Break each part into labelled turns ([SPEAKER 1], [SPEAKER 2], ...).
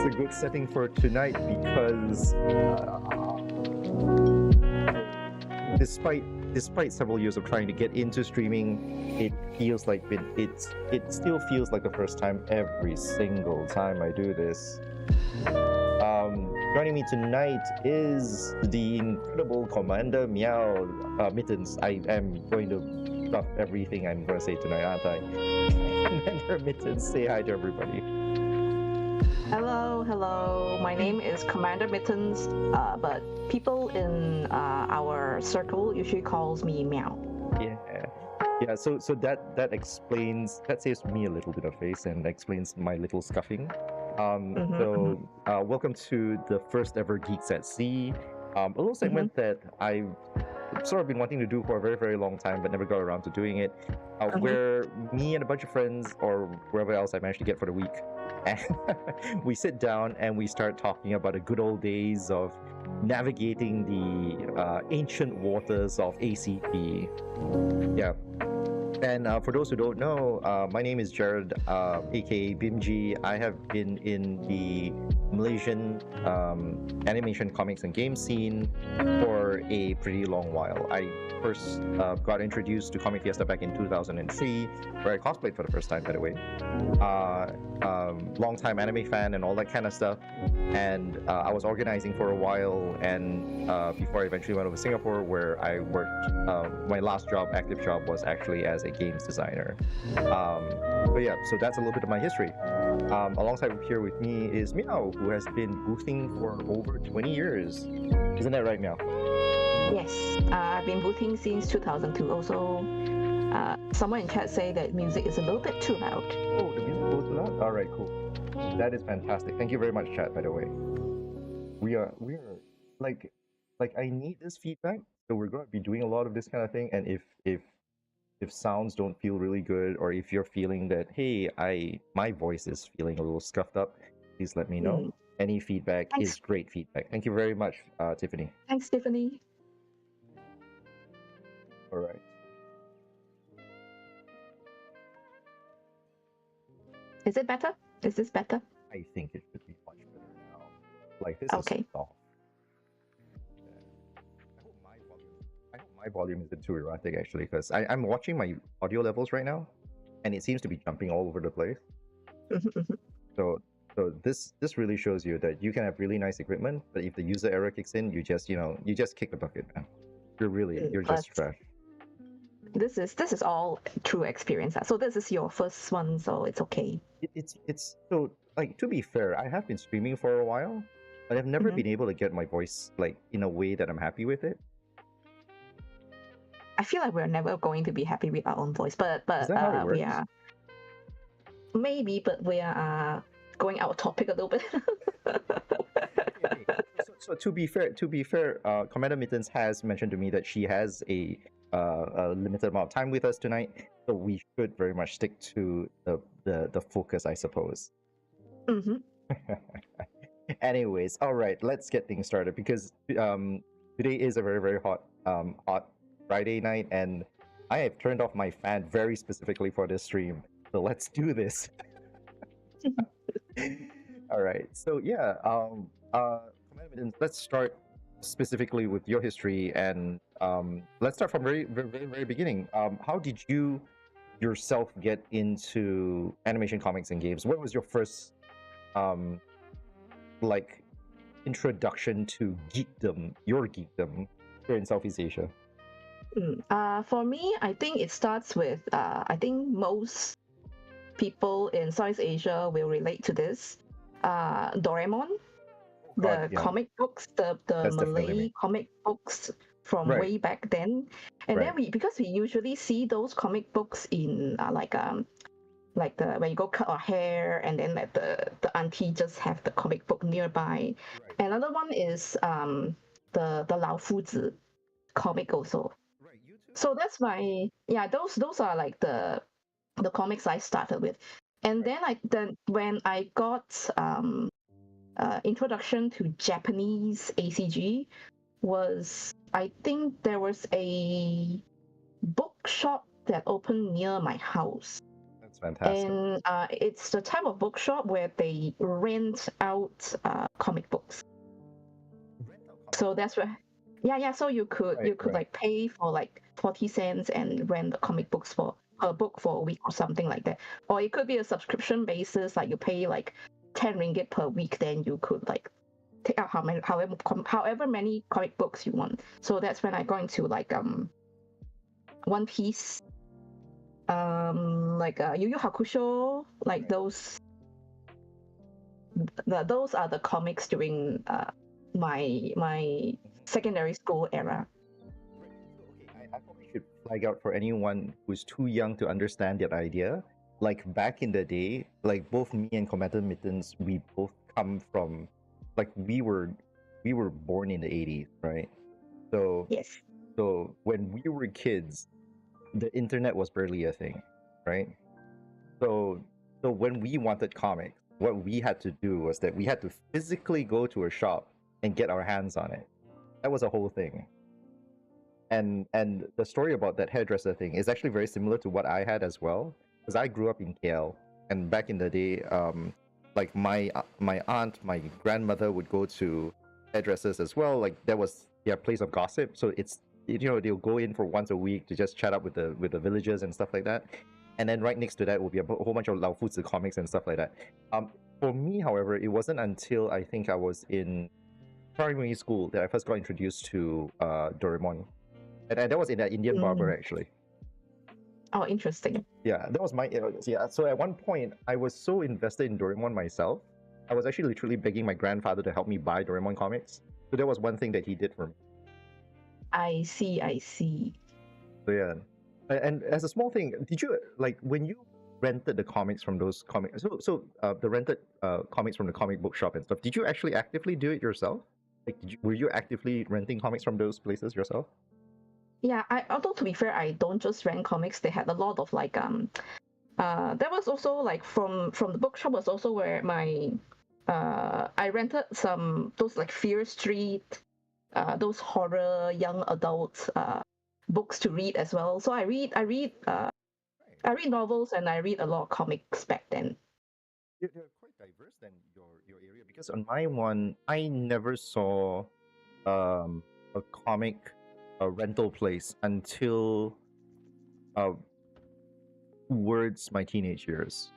[SPEAKER 1] a good setting for tonight because despite several years of trying to get into streaming, it feels like it still feels like the first time every single time I do this. Joining me tonight is the incredible Commander Mittens. I am going to stuff everything I'm going to say tonight, aren't I? Commander Mittens, say hi to everybody.
[SPEAKER 2] Hello. My name is Commander Mittens, but people in our circle usually calls me Miaow.
[SPEAKER 1] Yeah. So that explains, that saves me a little bit of face and explains my little scuffing. Welcome to the first ever Geeks at Sea, a little segment that I've sort of been wanting to do for a very, very long time, but never got around to doing it, where me and a bunch of friends, or wherever else I managed to get for the week, and we sit down and we start talking about the good old days of navigating the ancient waters of ACP. Yeah. And for those who don't know, my name is Jared, a.k.a. Bimji. I have been in the Malaysian animation, comics, and game scene for a pretty long while. I first got introduced to Comic Fiesta back in 2003, where I cosplayed for the first time, by the way. Long-time anime fan and all that kind of stuff. And I was organizing for a while, and before I eventually went over to Singapore, where I worked. My last job, active job, was actually as a games designer. But yeah, so that's a little bit of my history. Alongside here with me is Miaow, who has been boothing for over 20 years. Isn't that right, Miaow?
[SPEAKER 2] Yes, I've been boothing since 2002. Also, someone in chat say that music is a little bit too loud.
[SPEAKER 1] Oh, the music goes too loud? All right, cool. That is fantastic. Thank you very much, chat, by the way. We are like I need this feedback, so we're going to be doing a lot of this kind of thing. And if sounds don't feel really good, or if you're feeling that, hey, my voice is feeling a little scuffed up, please let me know. Any feedback is great feedback. Thank you very much, Tiffany.
[SPEAKER 2] Thanks, Tiffany.
[SPEAKER 1] All right.
[SPEAKER 2] Is it better? Is this better?
[SPEAKER 1] I think it should be much better now. Like, this
[SPEAKER 2] okay.
[SPEAKER 1] Is soft. I hope my volume isn't too erratic, actually, because I'm watching my audio levels right now, and it seems to be jumping all over the place. So this really shows you that you can have really nice equipment, but if the user error kicks in, you just kick the bucket, man. You're just trash.
[SPEAKER 2] This is all true experience. So this is your first one, so it's okay.
[SPEAKER 1] It's so, like, to be fair, I have been streaming for a while, but I've never been able to get my voice like in a way that I'm happy with it.
[SPEAKER 2] I feel like we're never going to be happy with our own voice, but
[SPEAKER 1] is that how it works?
[SPEAKER 2] we are maybe, but we are going out of topic a little bit.
[SPEAKER 1] So to be fair, Commander Mittens has mentioned to me that she has a limited amount of time with us tonight, so we should very much stick to the focus, I suppose. Anyways, all right, let's get things started, because today is a very, very hot Friday night, and I have turned off my fan very specifically for this stream. So let's do this. All right. So yeah, let's start specifically with your history, and let's start from very beginning. How did you yourself get into animation, comics, and games? What was your first like introduction to geekdom, your geekdom here in Southeast Asia?
[SPEAKER 2] For me, I think it starts with I think most people in Southeast Asia will relate to this. Doraemon, comic books, the Malay comic books from way back then, and then because we usually see those comic books in like the when you go cut our hair, and then like the auntie just have the comic book nearby. Another one is the Lao Fuzi comic also. So that's those are like the comics I started with. And then when I got introduction to Japanese ACG was, I think there was a bookshop that opened near my house.
[SPEAKER 1] That's Fantastic.
[SPEAKER 2] And it's the type of bookshop where they rent out comic books. So that's where, yeah. So you could
[SPEAKER 1] Right.
[SPEAKER 2] like pay for like 40 cents and rent the comic books for a book for a week or something like that. Or it could be a subscription basis, like you pay like 10 ringgit per week, then you could like take out however many comic books you want. So that's when I go into like One Piece, like Yu Yu Hakusho, like those are the comics during my secondary school era.
[SPEAKER 1] I probably should flag out for anyone who's too young to understand that idea. Like back in the day, like both me and Commander Mittens, we both come from, like we were born in the 80s, right? So
[SPEAKER 2] Yes.
[SPEAKER 1] so when we were kids, the internet was barely a thing, right? So when we wanted comics, what we had to do was that we had to physically go to a shop and get our hands on it. That was a whole thing. And the story about that hairdresser thing is actually very similar to what I had as well, because I grew up in KL, and back in the day, like my aunt, my grandmother would go to hairdressers as well. Like that was their place of gossip. So it's, you know, they'll go in for once a week to just chat up with the villagers and stuff like that. And then right next to that will be a whole bunch of Lao Fuzi comics and stuff like that. For me, however, it wasn't until I think I was in primary school that I first got introduced to Doraemon. And that was in an Indian barber, actually.
[SPEAKER 2] Oh, interesting.
[SPEAKER 1] Yeah, that was my yeah. So at one point, I was so invested in Doraemon myself, I was actually literally begging my grandfather to help me buy Doraemon comics. So that was one thing that he did for me.
[SPEAKER 2] I see.
[SPEAKER 1] So yeah, and as a small thing, did you like when you rented the comics from those comics? The rented comics from the comic book shop and stuff. Did you actually actively do it yourself? Like, were you actively renting comics from those places yourself?
[SPEAKER 2] Yeah, although to be fair, I don't just rent comics. They had a lot of like that was also like from the bookshop was also where my I rented some those like Fear Street, those horror young adult books to read as well. So I read novels and I read a lot of comics back then.
[SPEAKER 1] They're quite diverse than your area, because on my one, I never saw a comic rental place until towards my teenage years.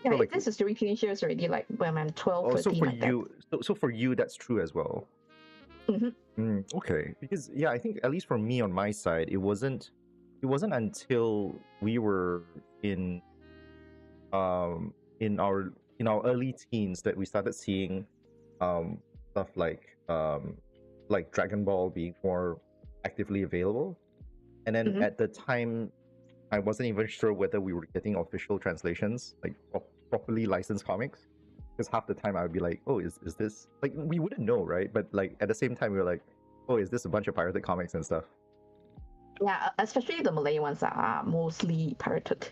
[SPEAKER 2] Yeah,
[SPEAKER 1] So like,
[SPEAKER 2] this is during teenage years already, like when I'm 12, 13,
[SPEAKER 1] so for
[SPEAKER 2] like
[SPEAKER 1] you, so for you, that's true as well.
[SPEAKER 2] that.
[SPEAKER 1] Okay, because yeah, I think at least for me on my side, it wasn't until we were in our early teens that we started seeing stuff like Dragon Ball being more actively available. And then at the time, I wasn't even sure whether we were getting official translations, like properly licensed comics. Because half the time I would be like, oh, is this, like, we wouldn't know, right? But like at the same time, we were like, oh, is this a bunch of pirated comics and stuff?
[SPEAKER 2] Yeah, especially the Malay ones are mostly pirated.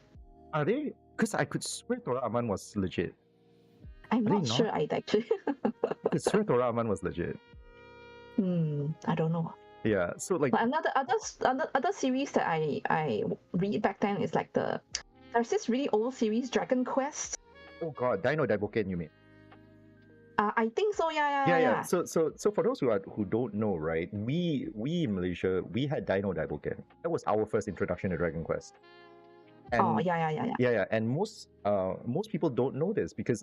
[SPEAKER 1] Are they? Because I could swear Tora Aman was legit.
[SPEAKER 2] I'm
[SPEAKER 1] Are they
[SPEAKER 2] not sure
[SPEAKER 1] not?
[SPEAKER 2] I'd actually.
[SPEAKER 1] I could swear Tora Aman was legit.
[SPEAKER 2] I don't know.
[SPEAKER 1] Yeah, so like,
[SPEAKER 2] But other series that I read back then is like there's this really old series, Dragon Quest.
[SPEAKER 1] oh god, Dino Daiboken, you mean?
[SPEAKER 2] I think so. Yeah.
[SPEAKER 1] So for those who don't know, right? We in Malaysia, we had Dino Daiboken. That was our first introduction to Dragon Quest. And
[SPEAKER 2] Oh yeah.
[SPEAKER 1] yeah. And most people don't know this, because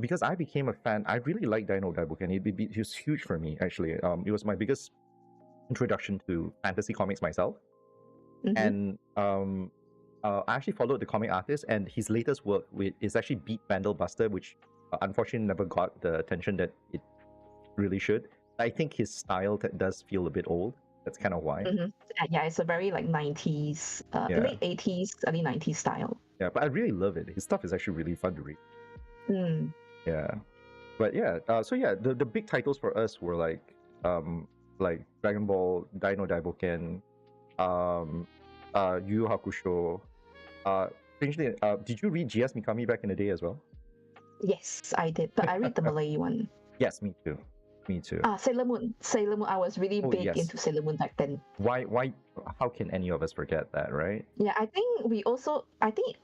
[SPEAKER 1] because I became a fan. I really liked Dino Daiboken. It was huge for me, actually. It was my biggest introduction to fantasy comics myself. And I actually followed the comic artist, and his latest work is actually Beat Vandal Buster, which unfortunately never got the attention that it really should. I think his style does feel a bit old. That's kind of why.
[SPEAKER 2] Yeah, it's a very like 90s, late 80s, early 90s style.
[SPEAKER 1] Yeah, but I really love it. His stuff is actually really fun to read. Yeah, but yeah, so yeah, the big titles for us were like Dragon Ball, Dino Daiboken, Yu Yu Hakusho. Strangely, did you read GS Mikami back in the day as well?
[SPEAKER 2] Yes, I did, but I read the Malay one.
[SPEAKER 1] Yes, me too. Me too.
[SPEAKER 2] Sailor Moon. Sailor Moon. I was really
[SPEAKER 1] Oh,
[SPEAKER 2] big
[SPEAKER 1] yes.
[SPEAKER 2] into Sailor Moon back then.
[SPEAKER 1] Why? How can any of us forget that, right?
[SPEAKER 2] Yeah, I think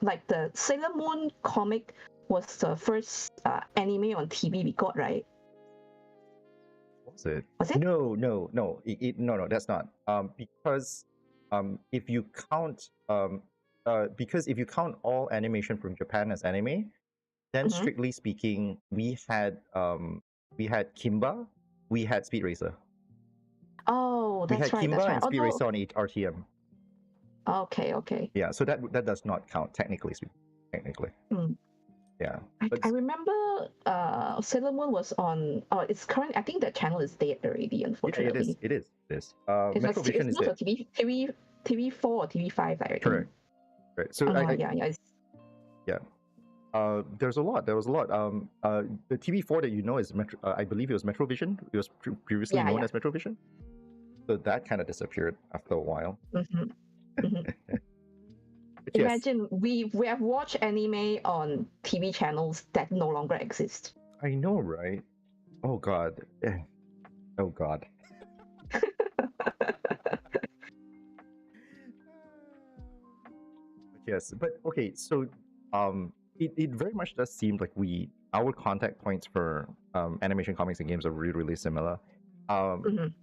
[SPEAKER 2] like the Sailor Moon comic was the first anime on TV we got, right?
[SPEAKER 1] Was it?
[SPEAKER 2] Was it?
[SPEAKER 1] No, no, that's not. Because if you count because if you count all animation from Japan as anime, then
[SPEAKER 2] Mhm.
[SPEAKER 1] strictly speaking, we had Kimba, we had Speed Racer.
[SPEAKER 2] Oh,
[SPEAKER 1] We
[SPEAKER 2] that's
[SPEAKER 1] had
[SPEAKER 2] right. That's
[SPEAKER 1] Kimba
[SPEAKER 2] right.
[SPEAKER 1] and Speed
[SPEAKER 2] Although,
[SPEAKER 1] Racer on RTM.
[SPEAKER 2] okay.
[SPEAKER 1] Yeah, so that does not count technically speaking. Technically,
[SPEAKER 2] Mm.
[SPEAKER 1] yeah.
[SPEAKER 2] I
[SPEAKER 1] But
[SPEAKER 2] remember Sailor Moon was on. Oh, it's current. I think that channel is dead already.
[SPEAKER 1] yeah,
[SPEAKER 2] Unfortunately,
[SPEAKER 1] it is.
[SPEAKER 2] it's
[SPEAKER 1] Metrovision is
[SPEAKER 2] not
[SPEAKER 1] dead.
[SPEAKER 2] a TV4 or TV5. I reckon.
[SPEAKER 1] Correct. So I
[SPEAKER 2] Yeah.
[SPEAKER 1] yeah. There was a lot. The TV4 that you know is I believe it was Metrovision. It was previously known as Metrovision. So that kind of disappeared after a while.
[SPEAKER 2] Mm-hmm. Mm-hmm.
[SPEAKER 1] But yes,
[SPEAKER 2] Imagine we have watched anime on TV channels that no longer exist.
[SPEAKER 1] I know, right? Oh God. Oh God. Yes, but okay. So it very much does seem like our contact points for animation, comics, and games are really similar.
[SPEAKER 2] Mhm.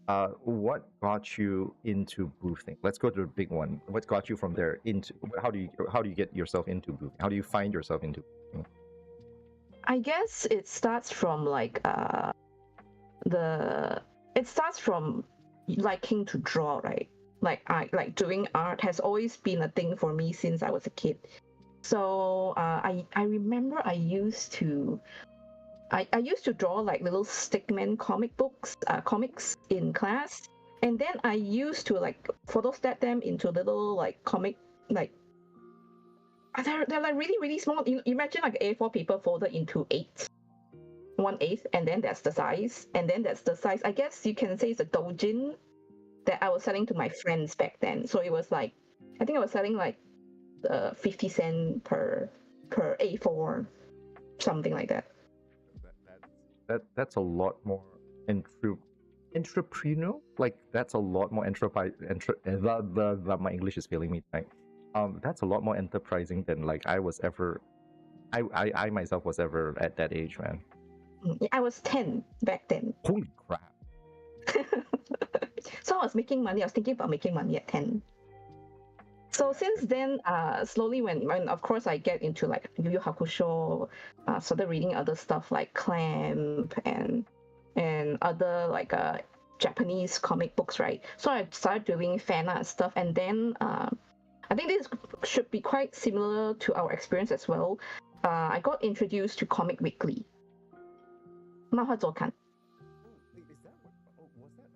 [SPEAKER 1] What got you into boothing? Let's go to the big one. What got you from there into? How do you get yourself into boothing? How do you find yourself into boothing?
[SPEAKER 2] I guess it starts from like it starts from liking to draw, right? Like I like doing art has always been a thing for me since I was a kid. So I remember I used to draw like little stickman comics in class, and then I used to like photostat them into little like comic like they're like really small. You imagine like A4 paper folded into 1/8, and then that's the size, I guess you can say it's a doujin that I was selling to my friends back then. So it was like I think I was selling like 50 cents per A4, something like that.
[SPEAKER 1] That's a lot more entrepreneurial. Like that's a lot more my English is failing me tonight. That's a lot more enterprising than like I myself was ever at that age, man.
[SPEAKER 2] I was 10 back then.
[SPEAKER 1] Holy crap.
[SPEAKER 2] So I was making money. I was thinking about making money at 10. So since then, slowly when of course I get into like Yu Yu Hakusho, started reading other stuff like Clamp and other like Japanese comic books, right? So I started doing fan art stuff, and then I think this should be quite similar to our experience as well. I got introduced to Comic Weekly. 漫画周刊.
[SPEAKER 1] Wait, is that what? Oh, was that?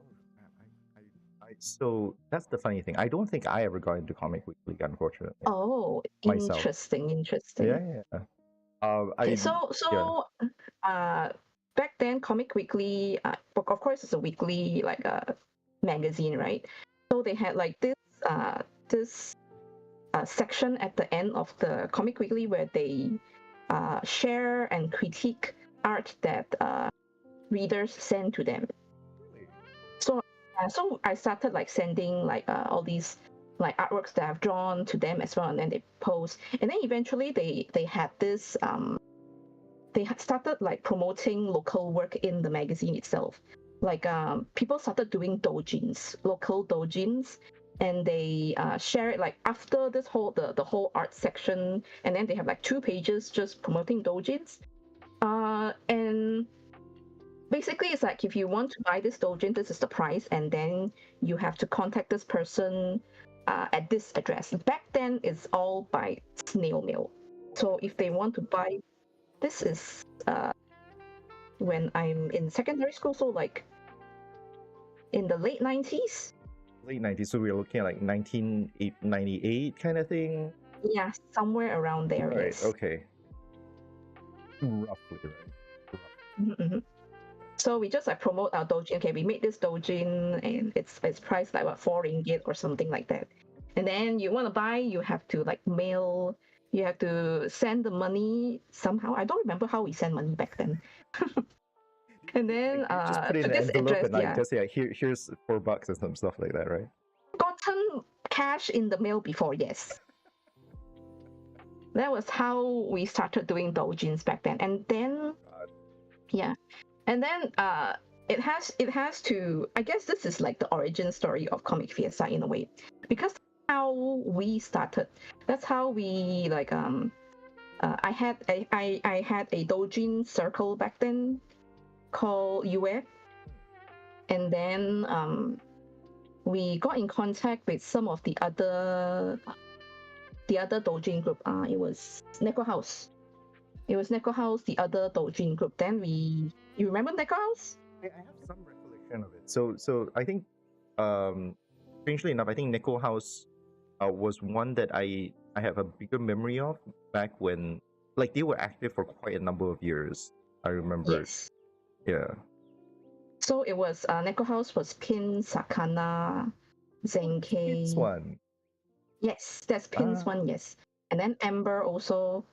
[SPEAKER 1] Oh, man, so that's the funny thing. I don't think I ever got into Comic Weekly, unfortunately.
[SPEAKER 2] Oh,
[SPEAKER 1] Myself.
[SPEAKER 2] interesting.
[SPEAKER 1] Yeah.
[SPEAKER 2] Okay, back then, Comic Weekly, of course, it's a weekly like a magazine, right? So they had like this section at the end of the Comic Weekly where they share and critique art that readers send to them. So I started like sending like all these like artworks that I've drawn to them as well, and then they post. And then eventually they had this they had started like promoting local work in the magazine itself. Like people started doing doujins, local doujins, and they share it like after this whole the whole art section, and then they have like 2 pages just promoting doujins. And basically it's like if you want to buy this doujin, this is the price, and then you have to contact this person at this address. Back then it's all by snail mail. So if they want to buy, this is when I'm in secondary school, so like in the late 90s.
[SPEAKER 1] Late 90s, so we were looking at like 1998 kind of thing.
[SPEAKER 2] Yeah, somewhere around there.
[SPEAKER 1] Right.
[SPEAKER 2] Yes.
[SPEAKER 1] Okay. Roughly, right.
[SPEAKER 2] Mm-hmm. So we just like promote our doujin. Okay, we made this doujin and it's priced like what, 4 ringgit or something like that. And then you want to buy, you have to like mail, you have to send the money somehow. I don't remember how we send money back then. And then
[SPEAKER 1] You just put it
[SPEAKER 2] to
[SPEAKER 1] in an
[SPEAKER 2] this
[SPEAKER 1] envelope
[SPEAKER 2] address,
[SPEAKER 1] and like
[SPEAKER 2] yeah,
[SPEAKER 1] just say, here's $4 and some stuff like that, right?
[SPEAKER 2] gotten cash in the mail before, yes. That was how we started doing Doujins back then. And then
[SPEAKER 1] God.
[SPEAKER 2] yeah. And then it has to, I guess this is like the origin story of Comic Fiesta in a way. Because how we started. That's how we like I had a Doujin circle back then called UF. And then we got in contact with some of the other Doujin group. It was Neko House. It was Neko House, the other Doujin group. Then you remember Neko House?
[SPEAKER 1] I have some recollection of it. So I think, strangely enough, I think Neko House was one that I have a bigger memory of back when, like, they were active for quite a number of years. I remember.
[SPEAKER 2] Yes.
[SPEAKER 1] Yeah.
[SPEAKER 2] So it was Neko House was Pin, Sakana,
[SPEAKER 1] It's
[SPEAKER 2] Zenkai.
[SPEAKER 1] one.
[SPEAKER 2] Yes, that's Pin's one. Yes, and then Amber also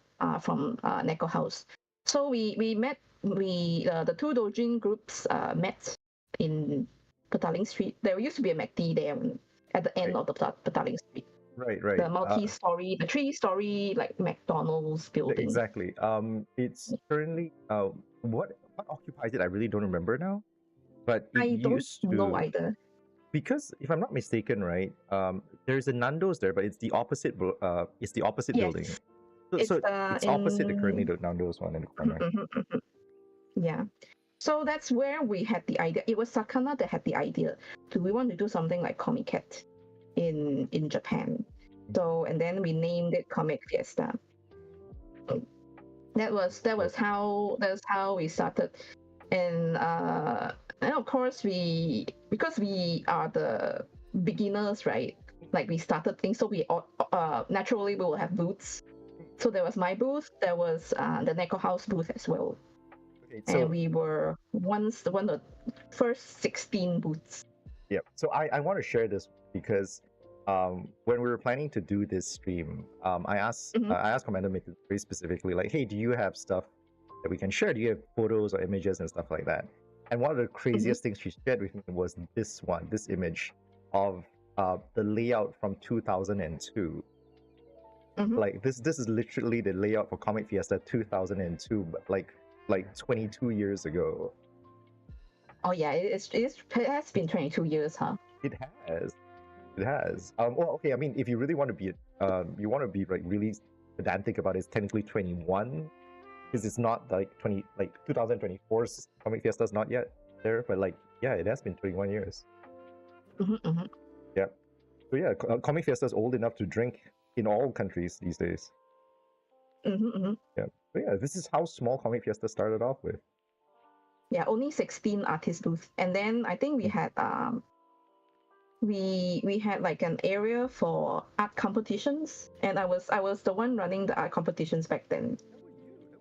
[SPEAKER 2] from Neko House. So we met. The two Doujin groups met in Petaling Street. There used to be a McD there at the end of the Petaling Street.
[SPEAKER 1] Right.
[SPEAKER 2] The multi-story, the 3-story like McDonald's building.
[SPEAKER 1] Exactly. It's currently what occupies it? I really don't remember now. But it
[SPEAKER 2] I don't
[SPEAKER 1] used to
[SPEAKER 2] know either.
[SPEAKER 1] because if I'm not mistaken, right, there's a Nando's there, but it's the opposite. It's the opposite
[SPEAKER 2] Yes.
[SPEAKER 1] building. So it's opposite the currently the Nando's one in the corner.
[SPEAKER 2] Yeah. So that's where we had the idea. It was Sakana that had the idea. Do we want to do something like Comic Cat in Japan? So and then we named it Comic Fiesta. That was how we started. And of course because we are the beginners, right? Like we started things, so we naturally we will have booths. So there was my booth, there was the Neko House booth as well. Okay, so, and we were one of the first 16 booths.
[SPEAKER 1] Yeah. So I want to share this because when we were planning to do this stream, I asked Commander Mittens very specifically, like, hey, do you have stuff that we can share? Do you have photos or images and stuff like that? And one of the craziest things she shared with me was this image of the layout from 2002. Like this is literally the layout for Comic Fiesta 2002, but like 22 years ago.
[SPEAKER 2] Oh yeah, it has been 22 years, huh?
[SPEAKER 1] It has. Well, okay. I mean, if you really want to be, like really pedantic about it, it's technically 21, because it's not like 2024's Comic Fiesta is not yet there, but like yeah, it has been 21 years. Yeah. So yeah, Comic Fiesta is old enough to drink in all countries these days. Yeah. So yeah, this is how small Comic Fiesta started off with.
[SPEAKER 2] Yeah, only 16 artist booths, and then I think we had we had like an area for art competitions, and I was the one running the art competitions back then. That was you.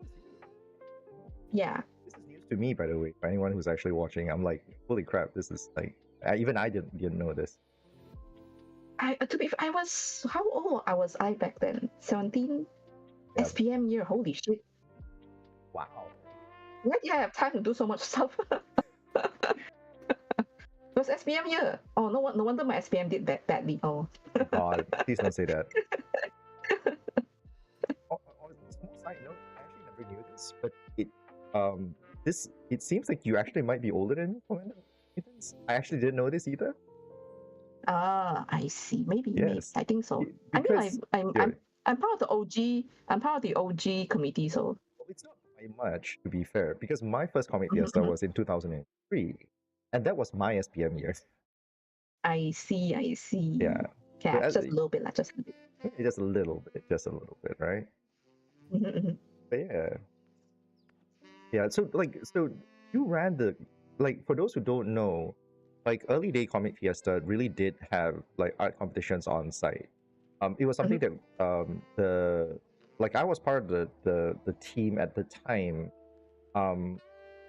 [SPEAKER 2] Yeah.
[SPEAKER 1] This is news to me, by the way. For anyone who's actually watching, I'm like, holy crap! This is like, even I didn't know this.
[SPEAKER 2] I was how old was I back then? 17. Yeah. SPM year. Holy shit!
[SPEAKER 1] Wow.
[SPEAKER 2] Why did I have time to do so much stuff? It was SPM year. Oh, no wonder my SPM did badly. Oh.
[SPEAKER 1] God, please don't say that. On a small side note, I actually never knew this, but it seems like you actually might be older than me, Commander Mittens. I actually didn't know this either.
[SPEAKER 2] I see. Maybe. Yes. Maybe. I think so.
[SPEAKER 1] Because,
[SPEAKER 2] I'm part of the OG. I'm part of the OG committee, so.
[SPEAKER 1] It's not by much, to be fair, because my first Comic Fiesta was in 2003, and that was my SPM year.
[SPEAKER 2] I see.
[SPEAKER 1] Yeah.
[SPEAKER 2] Yeah, just a little bit, just a bit.
[SPEAKER 1] Just a little bit, right? But yeah. So you ran for those who don't know, like early day Comic Fiesta really did have like art competitions on site. It was something that I was part of the team at the time,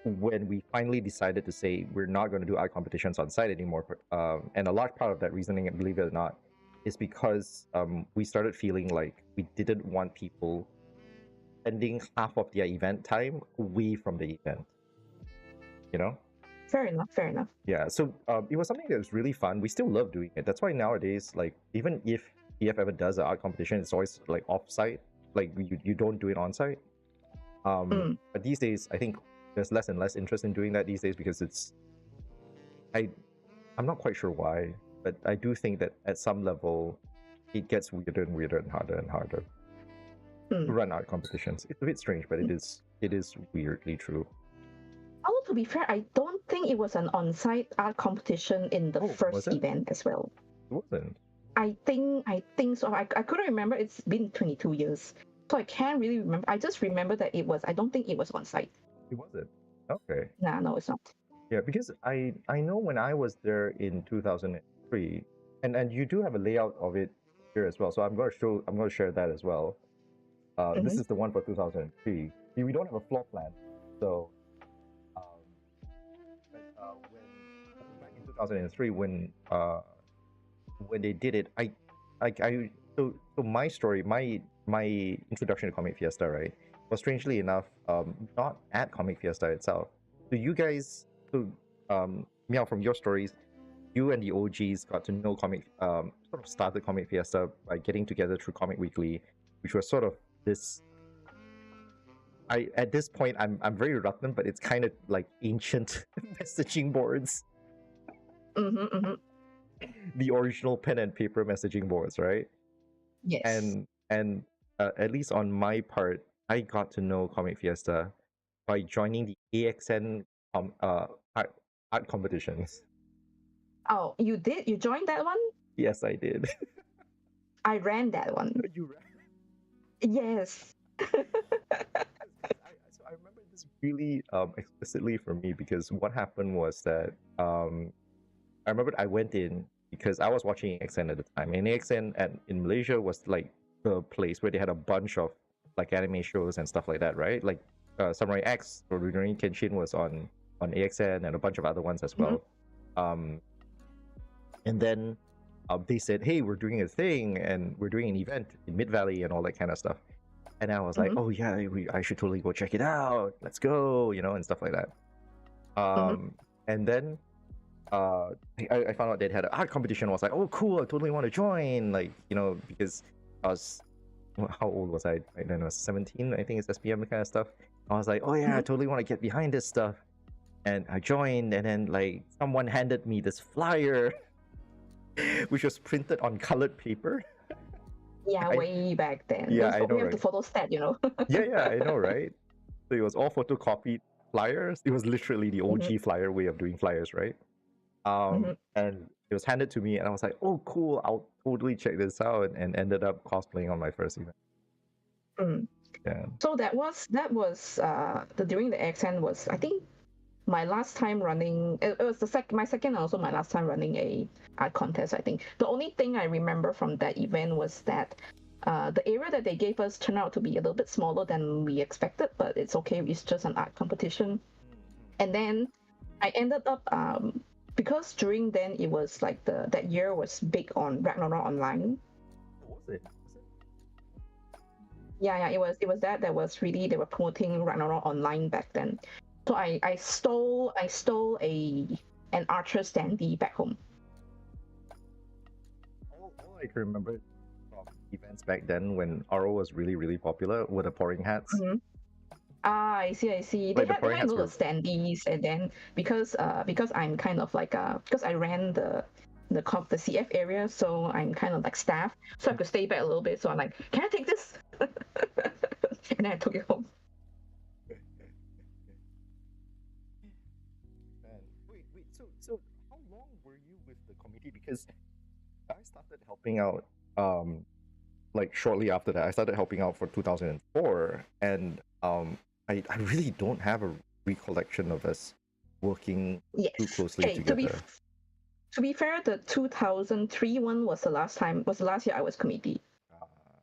[SPEAKER 1] when we finally decided to say we're not going to do art competitions on site anymore. And a large part of that reasoning, believe it or not, is because we started feeling like we didn't want people spending half of their event time away from the event. you know.
[SPEAKER 2] Fair enough. Fair enough.
[SPEAKER 1] Yeah, so it was something that was really fun. We still love doing it. That's why nowadays, like, even if EF ever does an art competition, it's always like off-site. Like, you don't do it on-site. But these days, I think there's less and less interest in doing that these days because I'm not quite sure why, but I do think that at some level, it gets weirder and weirder and harder to run art competitions. It's a bit strange, but it is weirdly true.
[SPEAKER 2] Although to be fair, I don't think it was an on-site art competition in the first event as well.
[SPEAKER 1] It wasn't.
[SPEAKER 2] I think so. I couldn't remember. It's been 22 years, so I can't really remember. I just remember that it was. I don't think it was on-site.
[SPEAKER 1] It wasn't. Okay.
[SPEAKER 2] Nah, no, it's not.
[SPEAKER 1] Yeah, because I know when I was there in 2003, and you do have a layout of it here as well. So I'm going to share that as well. This is the one for 2003. We don't have a floor plan, so when back in 2003 when they did it, so my story, my introduction to Comic Fiesta, right, was strangely enough not at Comic Fiesta itself. So you guys, Miaow, from your stories, you and the OGs got to know sort of started Comic Fiesta by getting together through Comic Weekly, which was sort of this. At this point, I'm very reluctant, but it's kind of like ancient messaging boards. The original pen and paper messaging boards, right?
[SPEAKER 2] Yes.
[SPEAKER 1] And at least on my part, I got to know Comic Fiesta by joining the AXN art competitions.
[SPEAKER 2] Oh, you did? You joined that one?
[SPEAKER 1] Yes, I did.
[SPEAKER 2] I ran that one.
[SPEAKER 1] You ran?
[SPEAKER 2] Yes.
[SPEAKER 1] So I remember this really explicitly for me because what happened was that I remember I went in because I was watching AXN at the time, and AXN in Malaysia was like the place where they had a bunch of like anime shows and stuff like that, right? Like Samurai X or Rurouni Kenshin was on AXN and a bunch of other ones as well. And then they said, hey, we're doing a thing and we're doing an event in Mid Valley and all that kind of stuff. And I was like, oh yeah, I should totally go check it out. Let's go, and stuff like that. And then I found out they'd had an art competition. I was like, oh cool, I totally want to join. Like, because I was, how old was I? Right then I was 17, I think it's SPM kind of stuff. I was like, oh yeah, I totally want to get behind this stuff. And I joined, and then like someone handed me this flyer, which was printed on colored paper.
[SPEAKER 2] Yeah, way back then.
[SPEAKER 1] Yeah, I know,
[SPEAKER 2] we have
[SPEAKER 1] right?
[SPEAKER 2] the photostat,
[SPEAKER 1] yeah, I know, right? So it was all photocopied flyers. It was literally the OG flyer way of doing flyers, right? And it was handed to me, and I was like, oh cool, I'll totally check this out, and ended up cosplaying on my first event. Yeah.
[SPEAKER 2] So that was during the XN was, I think, my last time running. It was my second and also my last time running a art contest. I think the only thing I remember from that event was that the area that they gave us turned out to be a little bit smaller than we expected, but it's okay. It's just an art competition. And then I ended up because during then it was like that year was big on Ragnarok Online.
[SPEAKER 1] Was it?
[SPEAKER 2] Yeah, it was that was really, they were promoting Ragnarok Online back then. So I stole an Archer standee back home.
[SPEAKER 1] All I can remember from events back then when RO was really, really popular were the pouring hats.
[SPEAKER 2] I see. They had the standees, and then because I'm kind of like because I ran the CF area, so I'm kind of like staff, so I could stay back a little bit. So I'm like, can I take this? And then I took it home.
[SPEAKER 1] Wait. So how long were you with the committee? Because I started helping out like shortly after that. I started helping out for 2004, and I really don't have a recollection of us working too closely together.
[SPEAKER 2] To be fair, the 2003 one was the last year I was committee.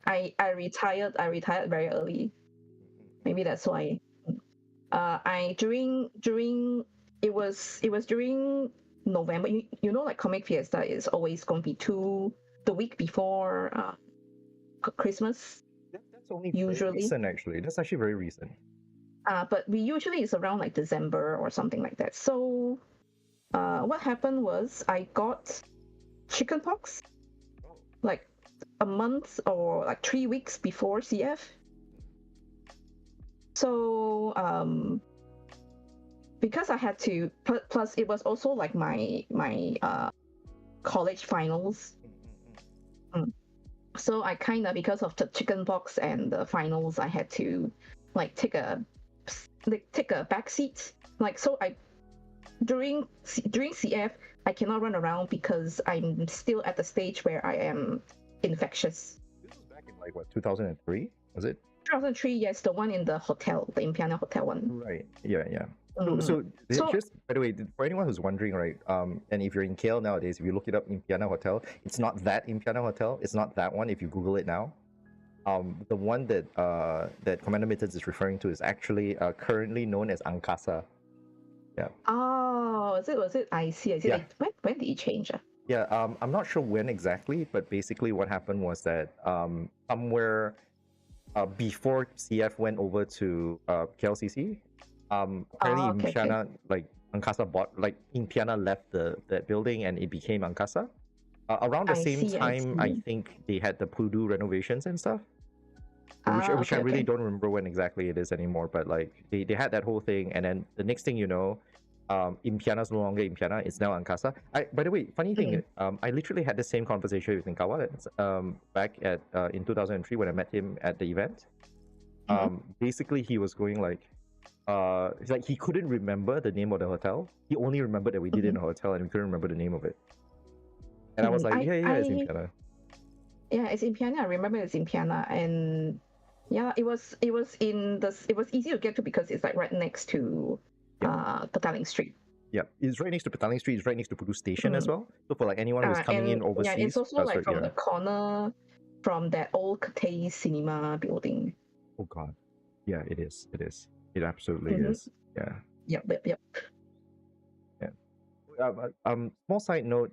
[SPEAKER 2] I retired very early. Maybe that's why. During it was during November. Like Comic Fiesta is always going to be the week before Christmas.
[SPEAKER 1] That's only
[SPEAKER 2] usually
[SPEAKER 1] very recent, actually. That's actually very recent.
[SPEAKER 2] But we usually it's around like December or something like that. So what happened was I got chickenpox like a month or like 3 weeks before CF. So because I had to, plus it was also like my college finals. So I kind of, because of the chickenpox and the finals, I had to like take a back seat. Like, so I during CF I cannot run around because I'm still at the stage where I am infectious.
[SPEAKER 1] This was back in like what, 2003? Was it?
[SPEAKER 2] 2003, yes, the one in the hotel, the Impiana Hotel one.
[SPEAKER 1] Right. Yeah.
[SPEAKER 2] Mm.
[SPEAKER 1] So
[SPEAKER 2] So-
[SPEAKER 1] just by the way, for anyone who's wondering, right? And if you're in KL nowadays, if you look it up, Impiana Hotel, it's not that Impiana Hotel. It's not that one. If you Google it now, the one that that Commander Mittens is referring to is actually currently known as Angkasa.
[SPEAKER 2] Oh, was it? I see.
[SPEAKER 1] Yeah.
[SPEAKER 2] Like, when did it change?
[SPEAKER 1] Yeah, I'm not sure when exactly, but basically what happened was that somewhere before CF went over to KLCC, apparently Impiana, like Angkasa bought, like Impiana left that building and it became Angkasa. Around the same time, I think they had the Pudu renovations and stuff, which I really don't remember when exactly it is anymore. But like they had that whole thing, and then the next thing you know, Impiana's no longer Impiana; it's now Angkasa. By the way, funny thing, I literally had the same conversation with Nkawa back at in 2003 when I met him at the event. Basically, he was going like he couldn't remember the name of the hotel. He only remembered that we did it in a hotel, and we couldn't remember the name of it. And I was like, it's Impiana.
[SPEAKER 2] Yeah, it's Impiana. I remember it's Impiana, and yeah, it was easy to get to because it's like right next to Petaling Street.
[SPEAKER 1] Yeah, it's right next to Petaling Street. It's right next to Pudu Station as well. So for like anyone who's coming in overseas,
[SPEAKER 2] yeah, it's also like from the corner from that old Cathay Cinema building.
[SPEAKER 1] Oh God, yeah, it is. It absolutely is. Yeah.
[SPEAKER 2] Yep.
[SPEAKER 1] Yeah. Small side note.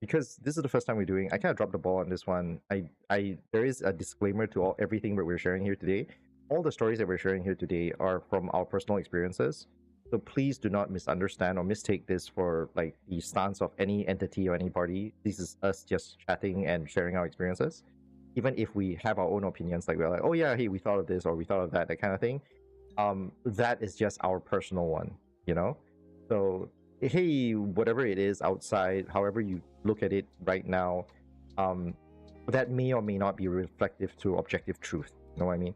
[SPEAKER 1] Because this is the first time we're doing, I kind of dropped the ball on this one. There is a disclaimer to everything that we're sharing here today. All the stories that we're sharing here today are from our personal experiences. So please do not misunderstand or mistake this for like the stance of any entity or any party. This is us just chatting and sharing our experiences. Even if we have our own opinions, like we're like, oh yeah, hey, we thought of this or we thought of that, that kind of thing. That is just our personal one, you know? So hey, whatever it is outside, however you look at it right now, that may or may not be reflective to objective truth. You know what I mean?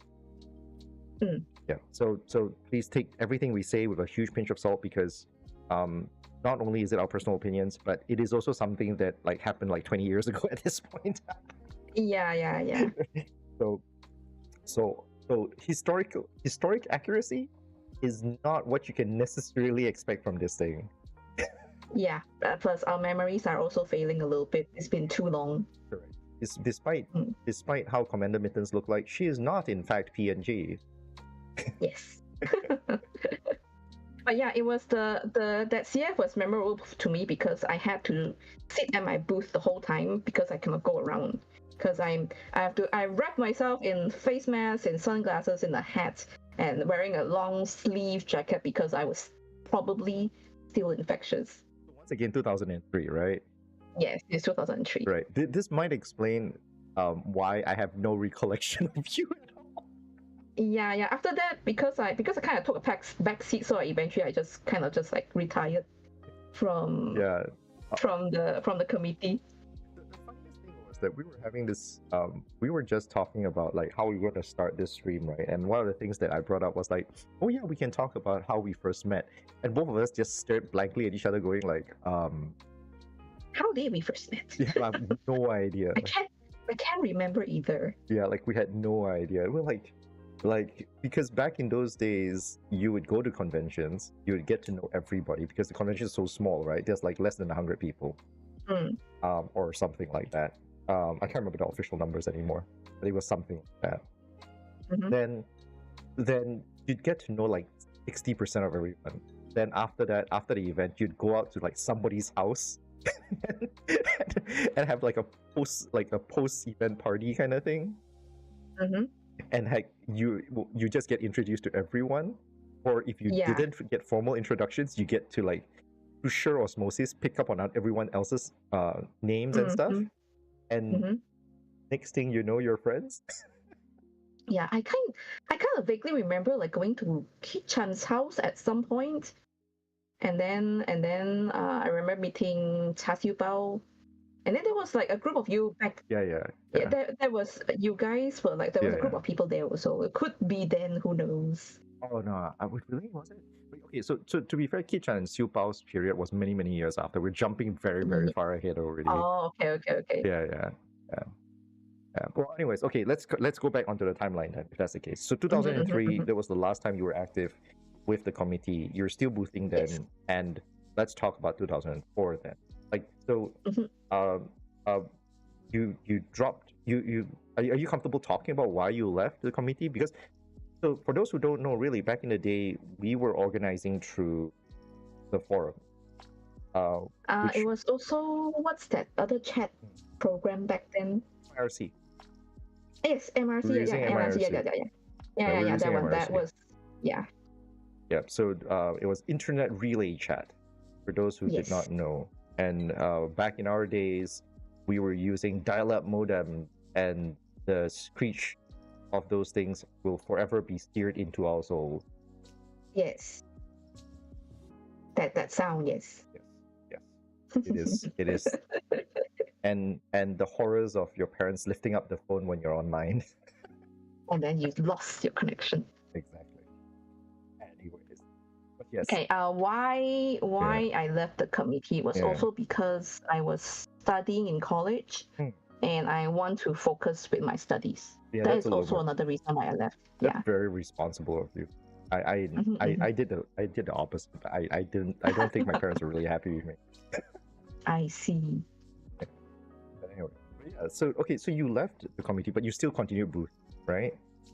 [SPEAKER 1] Yeah. So please take everything we say with a huge pinch of salt, because not only is it our personal opinions, but it is also something that like happened like 20 years ago at this point.
[SPEAKER 2] Yeah.
[SPEAKER 1] So historic accuracy is not what you can necessarily expect from this thing.
[SPEAKER 2] Yeah. Plus, our memories are also failing a little bit. It's been too long.
[SPEAKER 1] Correct. Despite how Commander Mittens look like, she is not in fact PNG.
[SPEAKER 2] Yes. But yeah, it was that CF was memorable to me because I had to sit at my booth the whole time because I cannot go around. Because I wrap myself in face masks and sunglasses and a hat and wearing a long sleeve jacket because I was probably still infectious.
[SPEAKER 1] Once again, 2003, right?
[SPEAKER 2] Yes, it's 2003.
[SPEAKER 1] Right. This might explain why I have no recollection of you at all.
[SPEAKER 2] Yeah. After that, because I kind of took a back seat, so eventually I just kind of just like retired from the committee.
[SPEAKER 1] The funniest thing was that we were having this. We were just talking about like how we were going to start this stream, right? And one of the things that I brought up was like, oh yeah, we can talk about how we first met, and both of us just stared blankly at each other, going like,
[SPEAKER 2] How did we first met?
[SPEAKER 1] Yeah, I have no idea.
[SPEAKER 2] I can't remember either.
[SPEAKER 1] Yeah, like we had no idea. We're like because back in those days, you would go to conventions, you would get to know everybody because the convention is so small, right? There's like less than 100 people, or something like that. I can't remember the official numbers anymore, but it was something like that. Then you'd get to know like 60% of everyone. Then after that, after the event, you'd go out to like somebody's house and have like a post event party kind of thing. And like you just get introduced to everyone, or if you
[SPEAKER 2] Yeah.
[SPEAKER 1] didn't get formal introductions, you get to like through sheer osmosis pick up on everyone else's names and stuff,
[SPEAKER 2] Mhm.
[SPEAKER 1] and
[SPEAKER 2] Mhm.
[SPEAKER 1] next thing you know, you're friends.
[SPEAKER 2] Yeah, I kind of vaguely remember like going to Ki-chan's house at some point, and then I remember meeting Cha Siu Bao, and then there was like a group of you back.
[SPEAKER 1] Yeah, yeah,
[SPEAKER 2] Yeah,
[SPEAKER 1] yeah,
[SPEAKER 2] there was you guys were like there was
[SPEAKER 1] yeah,
[SPEAKER 2] a group
[SPEAKER 1] yeah.
[SPEAKER 2] of people there also. It could be then, who knows?
[SPEAKER 1] Oh no, I would really was it? Wait, okay, so to be fair, Kichan and Xiu Bao's period was many many years after. We're jumping very very
[SPEAKER 2] Ye-
[SPEAKER 1] far ahead already.
[SPEAKER 2] Oh, okay.
[SPEAKER 1] Yeah, yeah, yeah. Yeah. Well, anyways, okay, let's go back onto the timeline then, if that's the case. So 2003,
[SPEAKER 2] Mm-hmm.
[SPEAKER 1] that was the last time you were active with the committee. You're still boothing
[SPEAKER 2] Yes.
[SPEAKER 1] then, and let's talk about 2004 then. Like, so,
[SPEAKER 2] Mhm.
[SPEAKER 1] um, uh, you dropped you are you comfortable talking about why you left the committee? Because so for those who don't know, really, back in the day, we were organizing through the forum, uh,
[SPEAKER 2] It
[SPEAKER 1] which
[SPEAKER 2] was also what's that other chat program back then?
[SPEAKER 1] MIRC.
[SPEAKER 2] Yes, MRC.
[SPEAKER 1] We were
[SPEAKER 2] Yeah,
[SPEAKER 1] using
[SPEAKER 2] MRC.
[SPEAKER 1] MIRC. Yeah, we were
[SPEAKER 2] That
[SPEAKER 1] using
[SPEAKER 2] one. That
[SPEAKER 1] MIRC.
[SPEAKER 2] was yeah.
[SPEAKER 1] Yeah, so it was internet relay chat for those who did
[SPEAKER 2] Yes.
[SPEAKER 1] not know. And back in our days, we were using dial-up modem, and the screech of those things will forever be seared into our souls.
[SPEAKER 2] Yes. That sound. Yes.
[SPEAKER 1] Yes, yes, it is. It is. And the horrors of your parents lifting up the phone when you're online.
[SPEAKER 2] And then you lost your connection.
[SPEAKER 1] Exactly. Anyways, but yes,
[SPEAKER 2] Okay. Why I left the committee was
[SPEAKER 1] yeah.
[SPEAKER 2] also because I was studying in college,
[SPEAKER 1] Hmm.
[SPEAKER 2] and I want to focus with my studies.
[SPEAKER 1] Yeah,
[SPEAKER 2] That
[SPEAKER 1] that's a
[SPEAKER 2] is
[SPEAKER 1] little
[SPEAKER 2] also
[SPEAKER 1] more.
[SPEAKER 2] another reason why I left.
[SPEAKER 1] That's
[SPEAKER 2] Yeah.
[SPEAKER 1] very responsible of you.
[SPEAKER 2] Mhm, mhm.
[SPEAKER 1] I did the opposite. I don't think my parents were really happy with me.
[SPEAKER 2] I see.
[SPEAKER 1] But anyway, yeah. So okay, so you left the committee, but you still continued booth, right?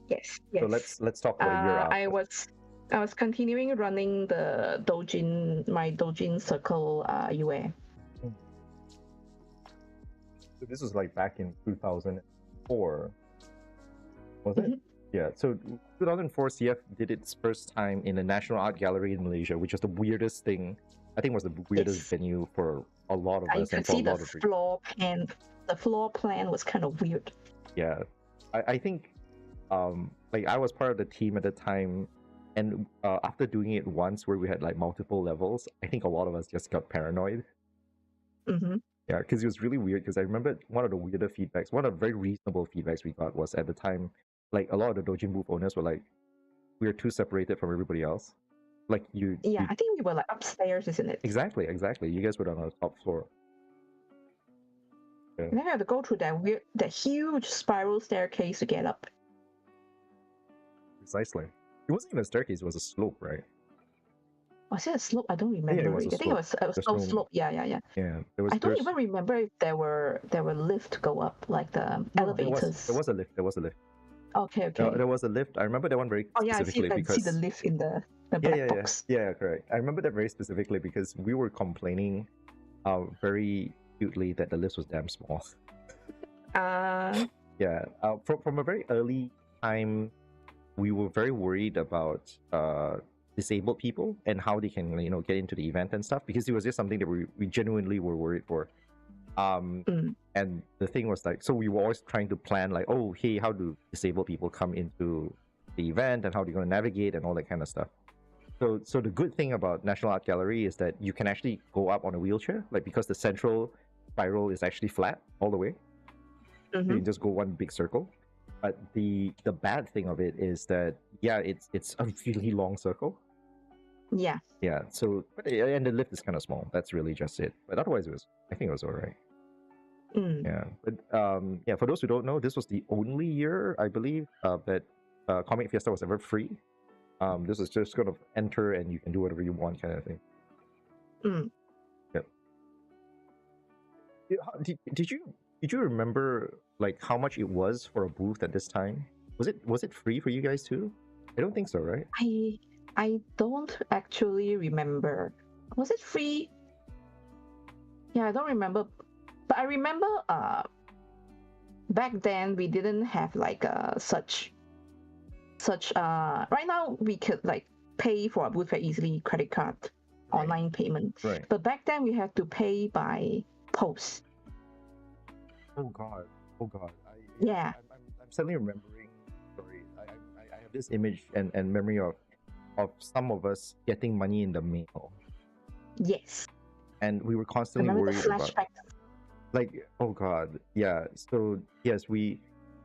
[SPEAKER 2] Yes.
[SPEAKER 1] So
[SPEAKER 2] Yes.
[SPEAKER 1] let's talk about a year
[SPEAKER 2] I
[SPEAKER 1] after.
[SPEAKER 2] was continuing running the Doujin, my Doujin circle UA.
[SPEAKER 1] So this was like back in 2004, was it?
[SPEAKER 2] Mhm.
[SPEAKER 1] Yeah. So 2004, CF did its first time in the National Art Gallery in Malaysia, which was the weirdest thing. I think was the weirdest
[SPEAKER 2] Yes.
[SPEAKER 1] venue for a lot of
[SPEAKER 2] You
[SPEAKER 1] us and
[SPEAKER 2] could
[SPEAKER 1] for a
[SPEAKER 2] see the
[SPEAKER 1] lot of reasons.
[SPEAKER 2] floor plan. The floor plan was kind of weird.
[SPEAKER 1] Yeah, I think like I was part of the team at the time, and after doing it once where we had like multiple levels, I think a lot of us just got paranoid.
[SPEAKER 2] Mm-hmm.
[SPEAKER 1] Yeah, because it was really weird. Because I remember one of the weirder feedbacks, one of the very reasonable feedbacks we got was at the time, like a lot of the Doujin booth owners were like, "We're too separated from everybody else." Like you
[SPEAKER 2] Yeah, I think we were like upstairs, isn't it?
[SPEAKER 1] exactly. You guys were on the top floor. Yeah.
[SPEAKER 2] And then we have to go through that huge spiral staircase to get up.
[SPEAKER 1] Precisely. It wasn't even a staircase; it was a slope, right?
[SPEAKER 2] Was it a slope? I don't remember.
[SPEAKER 1] Yeah, it was a
[SPEAKER 2] I think it
[SPEAKER 1] slope.
[SPEAKER 2] was a
[SPEAKER 1] There's
[SPEAKER 2] slope.
[SPEAKER 1] no.
[SPEAKER 2] Slope. Yeah.
[SPEAKER 1] Yeah, there was.
[SPEAKER 2] I don't
[SPEAKER 1] There's
[SPEAKER 2] even remember if there were lift go up, like the
[SPEAKER 1] no.
[SPEAKER 2] elevators.
[SPEAKER 1] There was a lift. There was a lift.
[SPEAKER 2] Okay.
[SPEAKER 1] There was a lift. I remember that one very
[SPEAKER 2] Oh yeah,
[SPEAKER 1] specifically
[SPEAKER 2] I see the
[SPEAKER 1] because
[SPEAKER 2] lift in the black box.
[SPEAKER 1] yeah, correct. I remember that very specifically because we were complaining, very cutely that the lift was damn small. Yeah, from a very early time, we were very worried about disabled people and how they can get into the event and stuff because it was just something that we genuinely were worried for. And the thing was like, so we were always trying to plan like, oh hey, how do disabled people come into the event and how they're going to navigate and all that kind of stuff. So the good thing about National Art Gallery is that you can actually go up on a wheelchair, like because the central spiral is actually flat all the way. So you can just go one big circle. But the bad thing of it is that it's a really long circle.
[SPEAKER 2] Yeah.
[SPEAKER 1] Yeah. So and the lift is kind of small. That's really just it. But otherwise, I think it was alright. Yeah. But yeah. For those who don't know, this was the only year I believe that Comic Fiesta was ever free. This is just kind of enter and you can do whatever you want kind of thing. Yep. Did you remember like how much it was for a booth at this time? Was it free for you guys too? I don't think so, right?
[SPEAKER 2] I don't actually remember. Was it free? Yeah, I don't remember. But I remember back then we didn't have like such right now we could like pay for a booth very easily, credit card, online payment.
[SPEAKER 1] Right.
[SPEAKER 2] But back then we had to pay by post.
[SPEAKER 1] Oh God. Oh God.
[SPEAKER 2] Yeah.
[SPEAKER 1] I'm suddenly remembering. Sorry, I have this image and memory of some of us getting money in the mail,
[SPEAKER 2] Yes.
[SPEAKER 1] and we were constantly
[SPEAKER 2] Remember the
[SPEAKER 1] worried about,
[SPEAKER 2] flashbacks?
[SPEAKER 1] like, oh God, yeah. So yes, we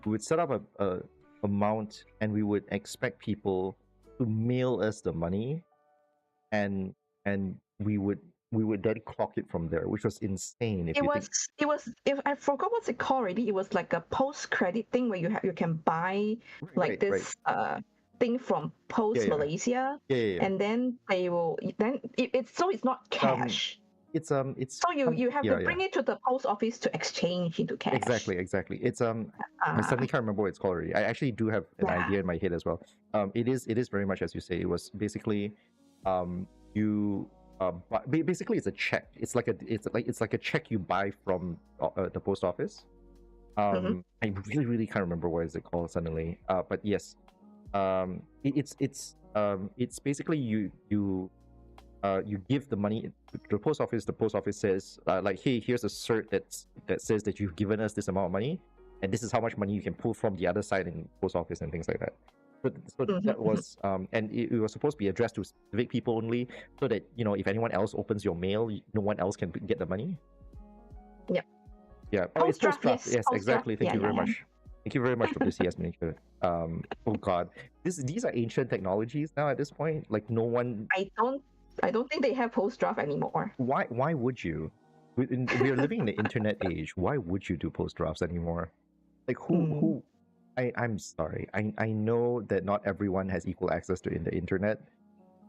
[SPEAKER 1] would set up a amount, and we would expect people to mail us the money, and we would then clock it from there, which was insane. If
[SPEAKER 2] It
[SPEAKER 1] you
[SPEAKER 2] was
[SPEAKER 1] think,
[SPEAKER 2] if I forgot what's it called already. It was like a post credit thing where you can buy like
[SPEAKER 1] right,
[SPEAKER 2] this thing from
[SPEAKER 1] yeah,
[SPEAKER 2] Post
[SPEAKER 1] yeah,
[SPEAKER 2] Malaysia,
[SPEAKER 1] yeah.
[SPEAKER 2] and then they will it's so it's not cash.
[SPEAKER 1] It's
[SPEAKER 2] So you have to
[SPEAKER 1] yeah,
[SPEAKER 2] bring it to the post office to exchange into cash.
[SPEAKER 1] exactly. It's I suddenly can't remember what it's called already. I actually do have an
[SPEAKER 2] Yeah.
[SPEAKER 1] idea in my head as well. It is very much as you say. It was basically, you basically it's a check. It's like a check you buy from the post office. I really can't remember what is it called suddenly. But yes, it's basically you give the money to the post office. The post office says, like, hey, here's a cert that says that you've given us this amount of money, and this is how much money you can pull from the other side in post office and things like that. So that was, and it was supposed to be addressed to specific people only, so that, if anyone else opens your mail, no one else can get the money.
[SPEAKER 2] Yep.
[SPEAKER 1] Yeah. Oh, it's
[SPEAKER 2] Post-draft,
[SPEAKER 1] post-draft.
[SPEAKER 2] yes,
[SPEAKER 1] Yes, exactly. Thank you very
[SPEAKER 2] yeah.
[SPEAKER 1] much. Thank you very much for this. Yes, Manisha. Oh God, these are ancient technologies now at this point. Like, no one.
[SPEAKER 2] I don't think they have post draft anymore.
[SPEAKER 1] Why would you? We are living in the internet age. Why would you do post drafts anymore? Like, who? I'm sorry. I know that not everyone has equal access to the internet,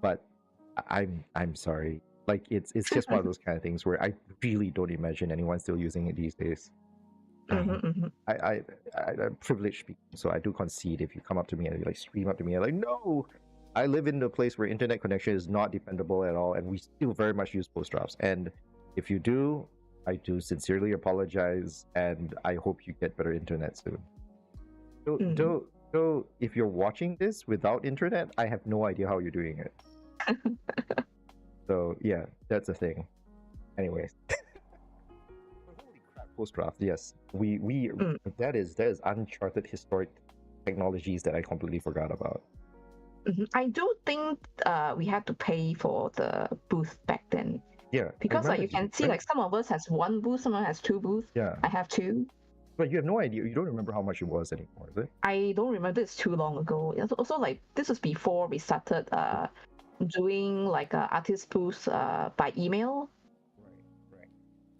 [SPEAKER 1] but I'm sorry. Like, it's just one of those kind of things where I really don't imagine anyone still using it these days. I'm privileged people, so I do concede. If you come up to me and you like scream up to me, I'm like, no, I live in a place where internet connection is not dependable at all, and we still very much use post drafts. And if you do, I do sincerely apologize, and I hope you get better internet soon. So if you're watching this without internet, I have no idea how you're doing it. So yeah, that's a thing. Anyways. Holy crap, post draft, yes. That is uncharted historic technologies that I completely forgot about.
[SPEAKER 2] I do think we had to pay for the booth back then.
[SPEAKER 1] Yeah,
[SPEAKER 2] because you can see, like, some of us has one booth, someone has two booths.
[SPEAKER 1] Yeah,
[SPEAKER 2] I have two.
[SPEAKER 1] But you have no idea. You don't remember how much it was anymore, is it?
[SPEAKER 2] I don't remember. It's too long ago. It's also, like, this was before we started doing like artist booths by email.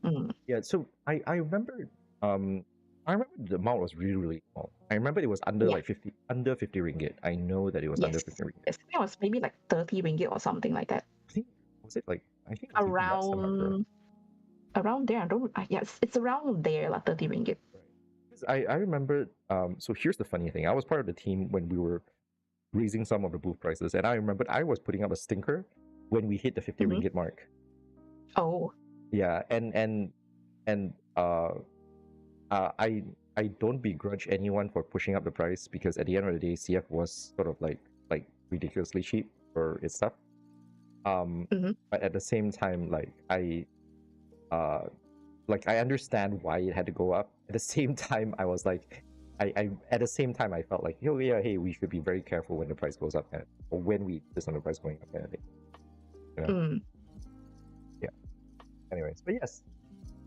[SPEAKER 1] Right. Yeah. So I remember the amount was really small. I remember it was under like 50 ringgit. I know that it was under 50 ringgit.
[SPEAKER 2] I think it was maybe like 30 ringgit or something like that.
[SPEAKER 1] I think it was
[SPEAKER 2] around there. Yes, it's around there, like 30 ringgit.
[SPEAKER 1] Right. I remember. So here's the funny thing. I was part of the team when we were raising some of the booth prices, and I remember I was putting up a stinker when we hit the 50 ringgit mark.
[SPEAKER 2] Oh.
[SPEAKER 1] Yeah, and I don't begrudge anyone for pushing up the price, because at the end of the day, CF was sort of like ridiculously cheap for its stuff. But at the same time, like, I understand why it had to go up. At the same time, I was like, at the same time I felt like, hey, we should be very careful when the price goes up, or when we insist on the price going up, kind of thing. You know? Yeah. Anyways, but yes.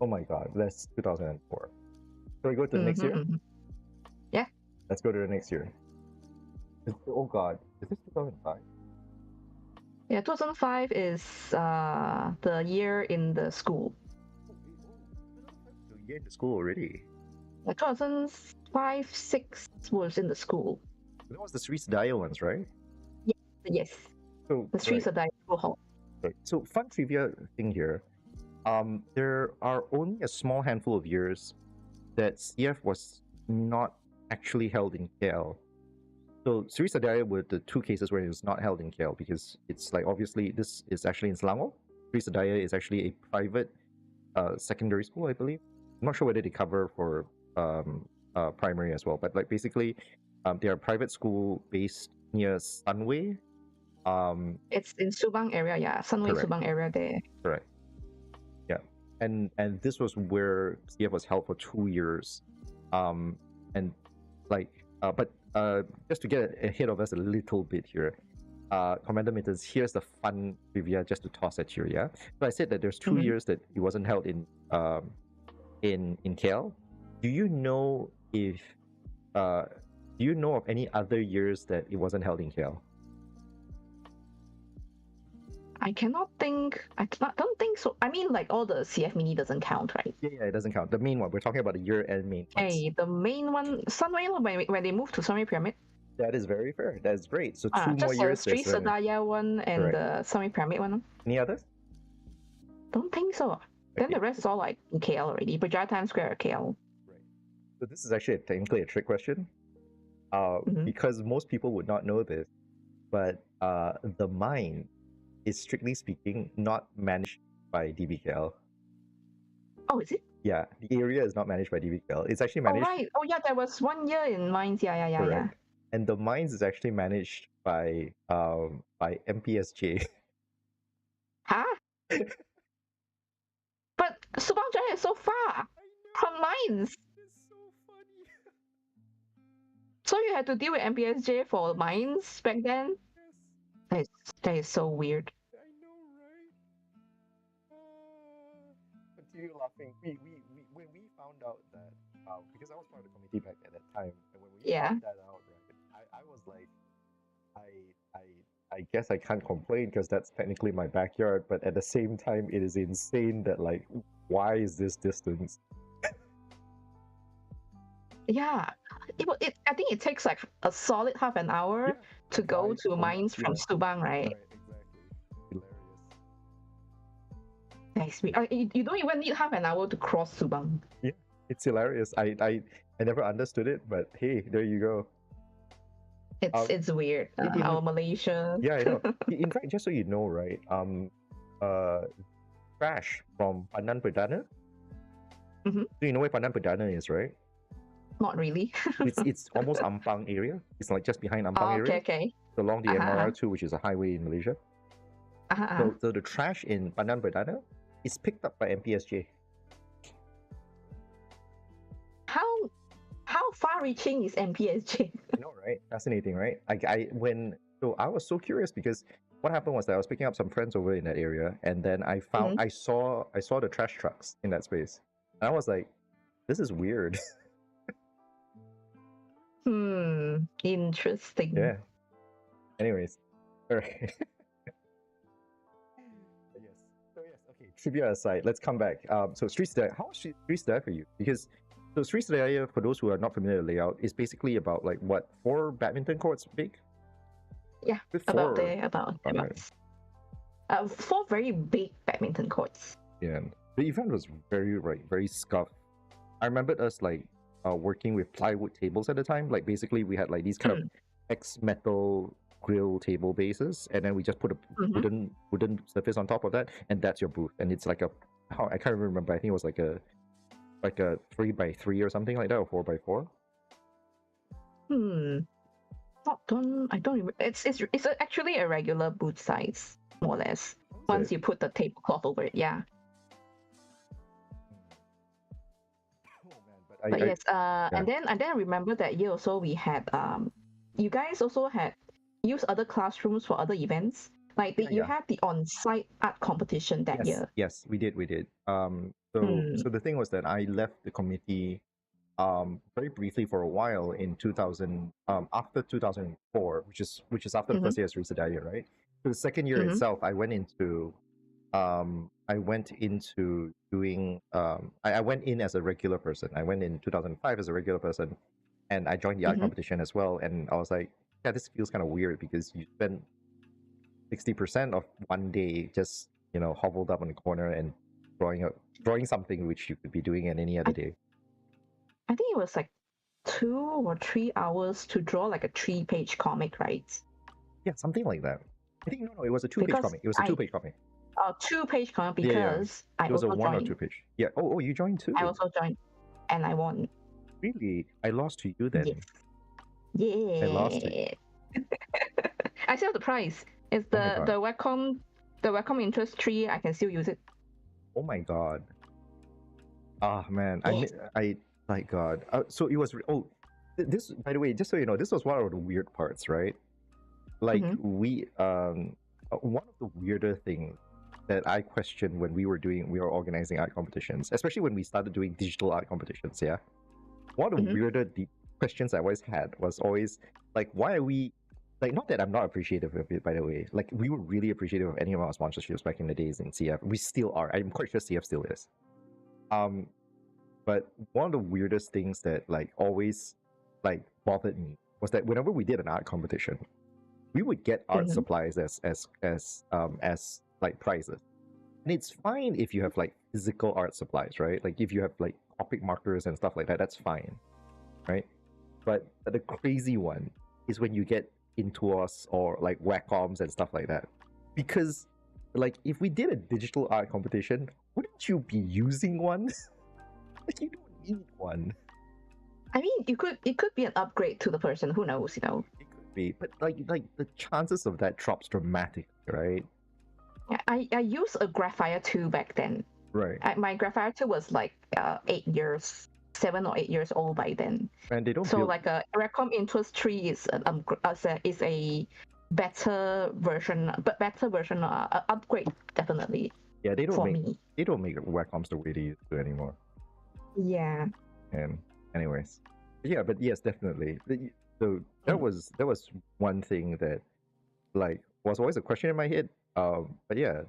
[SPEAKER 1] Oh my God, that's 2004. Shall we go to the next year?
[SPEAKER 2] Yeah.
[SPEAKER 1] Let's go to the next year. Oh God, is this 2005?
[SPEAKER 2] Yeah, 2005 is the year in the school.
[SPEAKER 1] So you're in the school already?
[SPEAKER 2] Like 2005, 6 was in the school.
[SPEAKER 1] That was the S.E.A ones, right?
[SPEAKER 2] Yes.
[SPEAKER 1] So
[SPEAKER 2] the S.E.A school hall.
[SPEAKER 1] Right. So fun trivia thing here. There are only a small handful of years that CF was not actually held in KL. So S.E.A were the two cases where it was not held in KL, because it's like, obviously this is actually in Selangor. S.E.A is actually a private secondary school, I believe. I'm not sure whether they cover for primary as well, but like basically they are a private school based near Sunway,
[SPEAKER 2] It's in Subang area, yeah. Sunway
[SPEAKER 1] Correct.
[SPEAKER 2] Subang area there.
[SPEAKER 1] Correct. Yeah. And this was where CF was held for 2 years. And like but just to get ahead of us a little bit here, Commander Mittens, here's the fun trivia just to toss at you, yeah? So I said that there's 2 years that it wasn't held in KL. Do you know if do you know of any other years that it wasn't held in KL?
[SPEAKER 2] I cannot think. Don't think so. I mean, like all the CF mini doesn't count, right?
[SPEAKER 1] Yeah, it doesn't count. The main one. We're talking about the year-end main ones.
[SPEAKER 2] Hey, the main one, Sunway, when they moved to Sunway Pyramid.
[SPEAKER 1] That is very fair. That is great. So 2 more
[SPEAKER 2] Just
[SPEAKER 1] years.
[SPEAKER 2] the Sri Sedaya one and
[SPEAKER 1] Correct.
[SPEAKER 2] the Sunway Pyramid one.
[SPEAKER 1] Any others?
[SPEAKER 2] Don't think so. Then
[SPEAKER 1] Okay.
[SPEAKER 2] the rest is all like in KL already. Bajaj Times Square, KL.
[SPEAKER 1] Right. So this is actually technically a trick question.
[SPEAKER 2] Mhm.
[SPEAKER 1] Because most people would not know this, but the mine is strictly speaking not managed by DBKL.
[SPEAKER 2] Oh, is it?
[SPEAKER 1] Yeah, the area is not managed by DBKL. It's actually managed.
[SPEAKER 2] Oh, right. Oh, yeah, there was 1 year in mines. Yeah.
[SPEAKER 1] Correct. And the mines is actually managed by MPSJ.
[SPEAKER 2] Huh? But Subang Jaya is so far from mines.
[SPEAKER 1] It's so funny.
[SPEAKER 2] So you had to deal with MPSJ for mines back then?
[SPEAKER 1] Yes,
[SPEAKER 2] That is so weird.
[SPEAKER 1] I know, right? Continue laughing. We when we found out that because I was part of the committee back at that time, and when we
[SPEAKER 2] Yeah.
[SPEAKER 1] found that out, right, I was like, I guess I can't complain because that's technically my backyard, but at the same time, it is insane that like, why is this distance?
[SPEAKER 2] Yeah. I think it takes like a solid half an hour to go
[SPEAKER 1] drive
[SPEAKER 2] to
[SPEAKER 1] from-
[SPEAKER 2] mines from
[SPEAKER 1] yeah.
[SPEAKER 2] Subang, right?
[SPEAKER 1] Exactly. Hilarious.
[SPEAKER 2] Nice. You don't even need half an hour to cross Subang.
[SPEAKER 1] It's hilarious. I never understood it, but hey, there you go.
[SPEAKER 2] It's weird. Our Malaysia.
[SPEAKER 1] Yeah, I know. In fact, just so you know, right? Trash from Pandan Perdana.
[SPEAKER 2] Mhm.
[SPEAKER 1] So you know where Pandan Perdana is, right?
[SPEAKER 2] Not really.
[SPEAKER 1] It's almost Ampang area. It's like just behind Ampang
[SPEAKER 2] Oh,
[SPEAKER 1] area.
[SPEAKER 2] okay.
[SPEAKER 1] Along the
[SPEAKER 2] Uh-huh.
[SPEAKER 1] MRR2, which is a highway in Malaysia. So the trash in Pandan Perdana is picked up by MPSJ.
[SPEAKER 2] How far-reaching is MPSJ?
[SPEAKER 1] I know, right? Fascinating, right? I was so curious because what happened was that I was picking up some friends over in that area, and then I found I saw the trash trucks in that space, and I was like, "This is weird."
[SPEAKER 2] Interesting.
[SPEAKER 1] Yeah. Anyways, all right. Yes. Okay. Trivia aside, let's come back. So Street Sedaya, how was Street Sedaya for you? Because so Street Sedaya, for those who are not familiar with the layout, is basically about like what 4 badminton courts big.
[SPEAKER 2] Yeah, about there, about. 4 very big badminton courts.
[SPEAKER 1] Yeah, the event was very scuffed. I remembered us like working with plywood tables at the time. Like basically we had like these kind of X metal grill table bases, and then we just put a wooden surface on top of that, and that's your booth. And it's like I can't remember. I think it was like a 3x3 or something like that, or 4x4.
[SPEAKER 2] I don't remember. It's actually a regular booth size, more or less. Once you put the tablecloth over it, yeah.
[SPEAKER 1] Oh, man,
[SPEAKER 2] but yes, and then I remember that year also we had you guys also had used other classrooms for other events. Like you had the on-site art competition that year.
[SPEAKER 1] Yes, we did. So the thing was that I left the committee very briefly for a while in 2000 after 2004, which is after the first year of Street Sedaya, right? So the second year itself, I went into doing I went in as a regular person. I went in 2005 as a regular person, and I joined the art competition as well. And I was like, yeah, this feels kind of weird because you spend 60% of one day just hobbled up on the corner and drawing something which you could be doing at any other day.
[SPEAKER 2] I think it was like 2 or 3 hours to draw like a 3-page comic, right?
[SPEAKER 1] Yeah, something like that. I think no, it was a 2-page comic. It was a 2-page comic.
[SPEAKER 2] 2-page comic because
[SPEAKER 1] it was
[SPEAKER 2] I also
[SPEAKER 1] a 1
[SPEAKER 2] joined.
[SPEAKER 1] or 2-page. Yeah. Oh, you joined too.
[SPEAKER 2] I also joined, and I won.
[SPEAKER 1] Really? I lost to you then.
[SPEAKER 2] Yes. Yeah.
[SPEAKER 1] I lost it.
[SPEAKER 2] I still have the prize. It's
[SPEAKER 1] Oh my
[SPEAKER 2] the
[SPEAKER 1] god.
[SPEAKER 2] Wacom interest tree. I can still use it.
[SPEAKER 1] Oh my god. Ah man,
[SPEAKER 2] Yes.
[SPEAKER 1] I my god. So it was this, by the way, just so you know, this was one of the weird parts, right? Like
[SPEAKER 2] Mm-hmm.
[SPEAKER 1] one of the weirder things that I questioned when we were organizing art competitions, especially when we started doing digital art competitions. Yeah, one of the
[SPEAKER 2] Mm-hmm.
[SPEAKER 1] weirder questions I always had was always like, why are we like? Not that I'm not appreciative of it, by the way. Like, we were really appreciative of any of our sponsorships back in the days in CF. We still are. I'm quite sure CF still is. Um, but one of the weirdest things that like always like bothered me was that whenever we did an art competition, we would get art
[SPEAKER 2] Mm-hmm.
[SPEAKER 1] supplies as like prizes. And it's fine if you have like physical art supplies, right? Like if you have like Copic markers and stuff like that, that's fine, right? But the crazy one is when you get Intuos or like Wacoms and stuff like that. Because like if we did a digital art competition, wouldn't you be using one? Like, you don't need one.
[SPEAKER 2] I mean, it could be an upgrade to the person. Who knows?
[SPEAKER 1] It could be, but like the chances of that drops dramatically, right?
[SPEAKER 2] Yeah, I used a Graphite 2 back then.
[SPEAKER 1] Right.
[SPEAKER 2] My Graphite 2 was like 7 or 8 years old by then.
[SPEAKER 1] And they don't
[SPEAKER 2] So
[SPEAKER 1] build.
[SPEAKER 2] like a Wacom interest tree is is a better version, upgrade definitely
[SPEAKER 1] Yeah,
[SPEAKER 2] for me.
[SPEAKER 1] they don't make Wacoms the way they used to anymore.
[SPEAKER 2] Yeah.
[SPEAKER 1] And anyways, yeah, but yes, definitely. So that was one thing that like was always a question in my head. But yeah.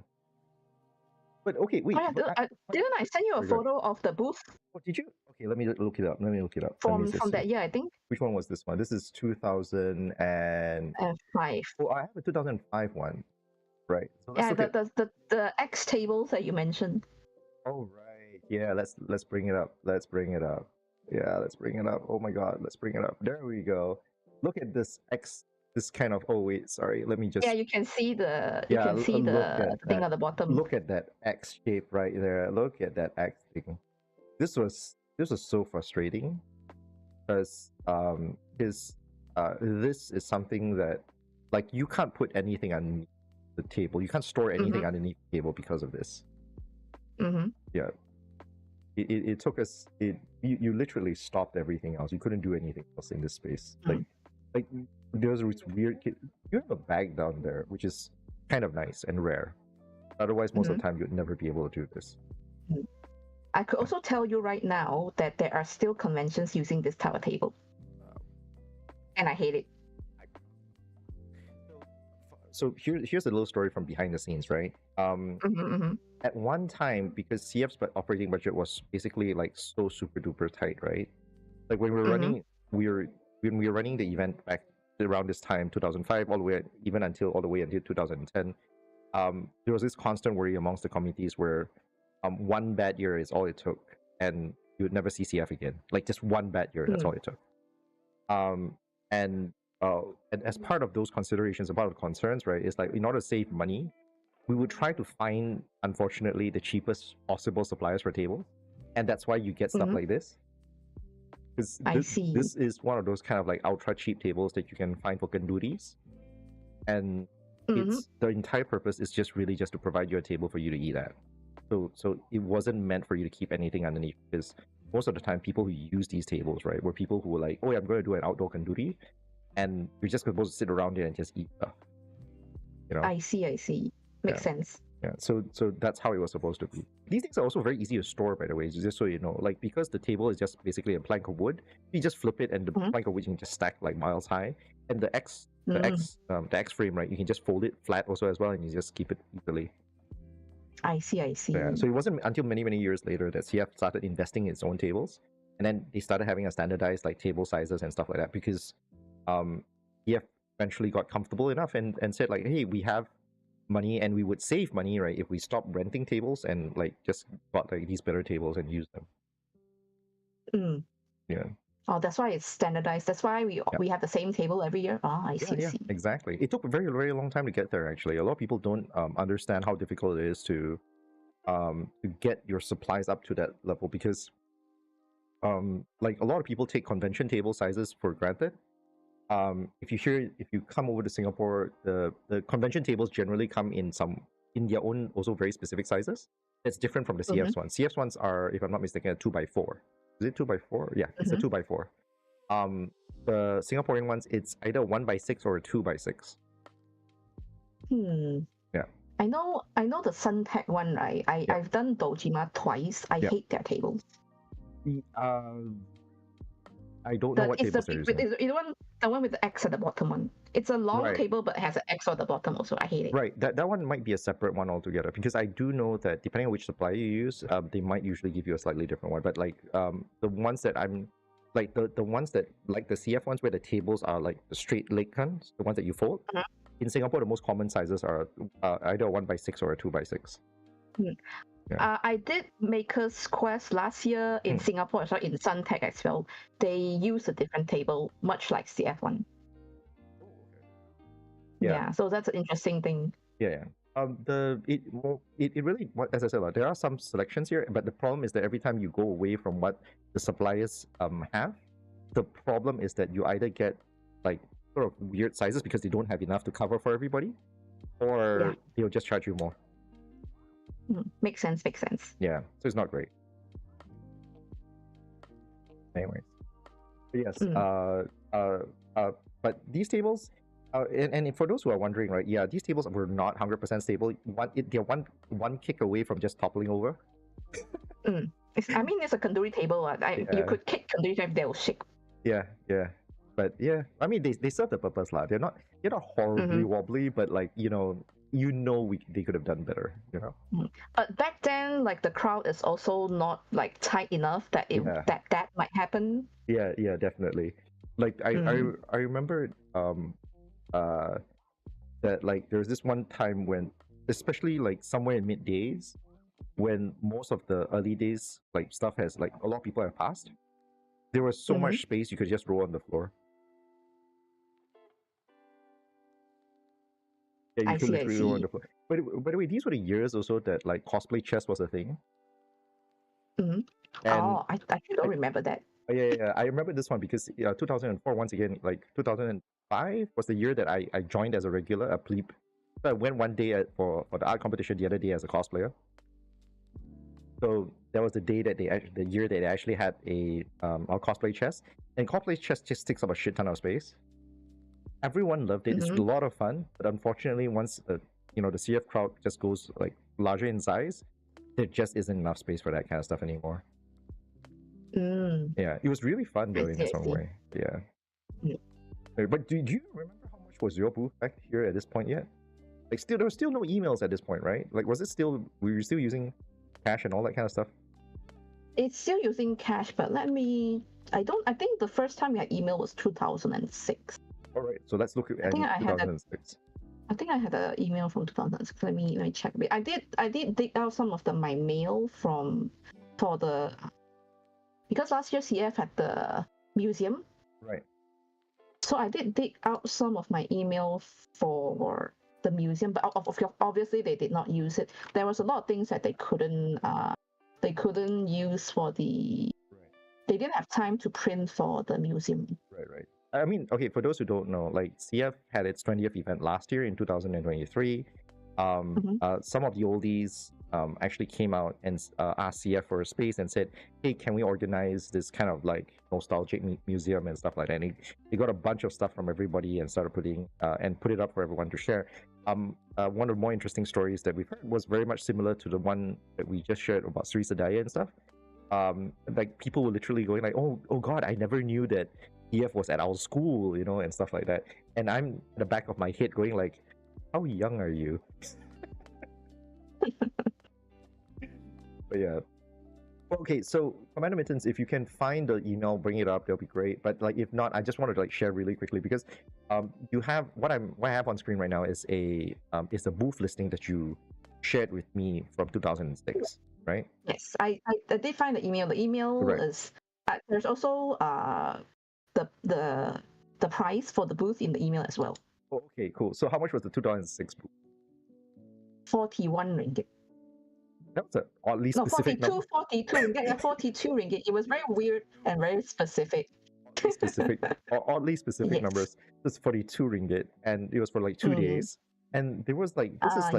[SPEAKER 1] But okay, wait.
[SPEAKER 2] Oh yeah, didn't I send you a
[SPEAKER 1] Very good.
[SPEAKER 2] photo of the booth
[SPEAKER 1] Oh, did you? Okay, let me look it up. Let me look it up. Let me just
[SPEAKER 2] from
[SPEAKER 1] see.
[SPEAKER 2] that year? I think
[SPEAKER 1] Which one was this one? This is 2000 and
[SPEAKER 2] 5.
[SPEAKER 1] oh, I have a 2005 one. Right. So let's
[SPEAKER 2] Yeah,
[SPEAKER 1] look at.
[SPEAKER 2] the X tables that you mentioned.
[SPEAKER 1] Oh right. Yeah, let's bring it up. Let's bring it up. Yeah, let's bring it up. Oh my god, let's bring it up. There we go. Look at this kind of, oh wait, sorry. Let me
[SPEAKER 2] Yeah,
[SPEAKER 1] just
[SPEAKER 2] you can see
[SPEAKER 1] yeah, look
[SPEAKER 2] the
[SPEAKER 1] at
[SPEAKER 2] thing
[SPEAKER 1] that.
[SPEAKER 2] at the bottom.
[SPEAKER 1] Look at that X shape right there. Look at that X thing. This was so frustrating because this is something that like you can't put anything underneath the table. You can't store anything underneath the table because of this.
[SPEAKER 2] Mm-hmm.
[SPEAKER 1] Yeah. It took us you literally stopped everything else. You couldn't do anything else in this space. Like there was this weird you have a bag down there, which is kind of nice and rare. Otherwise, most of the time you'd never be able to do this.
[SPEAKER 2] I could also tell you right now that there are still conventions using this tower table, and I hate it.
[SPEAKER 1] So here's a little story from behind the scenes, right? At one time, because CF's operating budget was basically like so super duper tight, right? Like when we were when we were running the event back around this time, 2005, all the way all the way until 2010. There was this constant worry amongst the communities where one bad year is all it took, and you would never see CF again. Like just one bad year, that's all it took. And as part of those considerations, about the concerns, right, is like in order to save money, we would try to find, unfortunately, the cheapest possible suppliers for tables, and that's why you get stuff like this. Because this is one of those kind of like ultra cheap tables that you can find for kanduris, and it's the entire purpose is just really just to provide you a table for you to eat at. So it wasn't meant for you to keep anything underneath, because most of the time people who use these tables, right, were people who were like, oh yeah, I'm going to do an outdoor kanduri, and you're just supposed to sit around there and just eat stuff. You know?
[SPEAKER 2] I see. Makes sense.
[SPEAKER 1] Yeah, so that's how it was supposed to be. These things are also very easy to store, by the way, just so you know. Like, because the table is just basically a plank of wood, you just flip it and the plank of wood you can just stack like miles high. And the X frame, right, you can just fold it flat also as well, and you just keep it easily.
[SPEAKER 2] I see.
[SPEAKER 1] Yeah, so it wasn't until many years later that CF started investing in its own tables, and then they started having a standardized like table sizes and stuff like that, because CF eventually got comfortable enough and said like, hey, we have money and we would save money, right, if we stop renting tables and like just bought like these better tables and use them. Yeah.
[SPEAKER 2] Oh, that's why it's standardized. That's why we have the same table every year. Oh, I see.
[SPEAKER 1] Yeah, exactly. It took a very, very long time to get there, actually. A lot of people don't understand how difficult it is to get your supplies up to that level, because like a lot of people take convention table sizes for granted, if you come over to Singapore, the convention tables generally come in their own also very specific sizes. It's different from the CF's ones. CF's ones are, if I'm not mistaken, a 2x4. Is it 2x4? Yeah, it's a 2x4. The Singaporean ones, it's either a 1x6 or a 2x6. Yeah.
[SPEAKER 2] I know the Suntec one, right? I've done Doujin twice. I hate their tables.
[SPEAKER 1] I don't know what tables they're using.
[SPEAKER 2] The one with the X at the bottom one. It's a long table, but it has an X on the bottom also. I hate it.
[SPEAKER 1] Right. That one might be a separate one altogether, because I do know that depending on which supplier you use, they might usually give you a slightly different one. But like the ones that I'm like the ones that like the CF ones where the tables are like the straight leg ones, the ones that you fold. In Singapore, the most common sizes are either a 1x6 or a 2x6.
[SPEAKER 2] I did Maker's Quest last year in Singapore, so in Suntec as well. They use a different table, much like CF one. Yeah, so that's an interesting thing.
[SPEAKER 1] It really, as I said, there are some selections here, but the problem is that every time you go away from what the suppliers have, the problem is that you either get like sort of weird sizes because they don't have enough to cover for everybody, or they'll just charge you more.
[SPEAKER 2] Makes sense.
[SPEAKER 1] Yeah, so it's not great. Anyways, yes. But these tables, and for those who are wondering, right? Yeah, these tables were not 100% stable. They're one kick away from just toppling over.
[SPEAKER 2] It's a tandoori table. You could kick tandoori if they'll shake.
[SPEAKER 1] Yeah. But yeah, I mean, they serve the purpose, lah. They're not horribly wobbly, but like they could have done better,
[SPEAKER 2] But back then, like the crowd is also not like tight enough that that might happen.
[SPEAKER 1] Yeah, definitely. Like I remember that like there was this one time when, especially like somewhere in middays, when most of the early days like stuff has like a lot of people have passed. There was so much space you could just roll on the floor. Yeah, you could literally roll on the floor. But by the way, these were the years also that like cosplay chess was a thing.
[SPEAKER 2] I actually don't remember that.
[SPEAKER 1] Yeah. I remember this one because 2004, once again, like 2005 was the year that I joined as a regular, a plebe. So I went one day for the art competition, the other day as a cosplayer. So that was the day that the year that they actually had our cosplay chess, and cosplay chess just takes up a shit ton of space. Everyone loved it. It's a lot of fun, but unfortunately, once the CF crowd just goes like larger in size, there just isn't enough space for that kind of stuff anymore. Yeah, it was really fun though in its own way. Yeah. But do you remember how much was your booth back here at this point yet? Like there was still no emails at this point, right? Like we were still using cash and all that kind of stuff?
[SPEAKER 2] It's still using cash, but I think the first time we had email was 2006.
[SPEAKER 1] All right, so let's look at 2006.
[SPEAKER 2] I think I had an email from 2006. Let me check a bit. I did dig out some of my mail because last year CF had the museum.
[SPEAKER 1] Right.
[SPEAKER 2] So I did dig out some of my email for the museum, but obviously they did not use it. There was a lot of things that they couldn't use for the. They didn't have time to print for the museum.
[SPEAKER 1] Right. I mean, okay, for those who don't know, like CF had its 20th event last year in 2023. Some of the oldies actually came out and asked CF for a space and said, hey, can we organize this kind of like nostalgic museum and stuff like that? And they got a bunch of stuff from everybody and started putting and put it up for everyone to share. One of the more interesting stories that we've heard was very much similar to the one that we just shared about S.E.A and stuff. Like people were literally going like, oh God, I never knew that EF was at our school, and stuff like that. And I'm at the back of my head going like, how young are you? But yeah. Okay, so Commander Mittens, if you can find the email, bring it up, that'll be great. But like if not, I just wanted to like share really quickly because you have what I have on screen right now is a booth listing that you shared with me from 2006, right?
[SPEAKER 2] Yes, I did find the email. The email is there's also the price for the booth in the email as well.
[SPEAKER 1] Oh, okay, cool. So how much was the 2006 booth?
[SPEAKER 2] 41 ringgit.
[SPEAKER 1] That was oddly specific.
[SPEAKER 2] 42 ringgit. Yeah, 42 ringgit. It was very weird and very specific.
[SPEAKER 1] specific or oddly specific
[SPEAKER 2] Yes.
[SPEAKER 1] numbers. It's 42 ringgit, and it was for like 2 days. And there was like
[SPEAKER 2] Yes.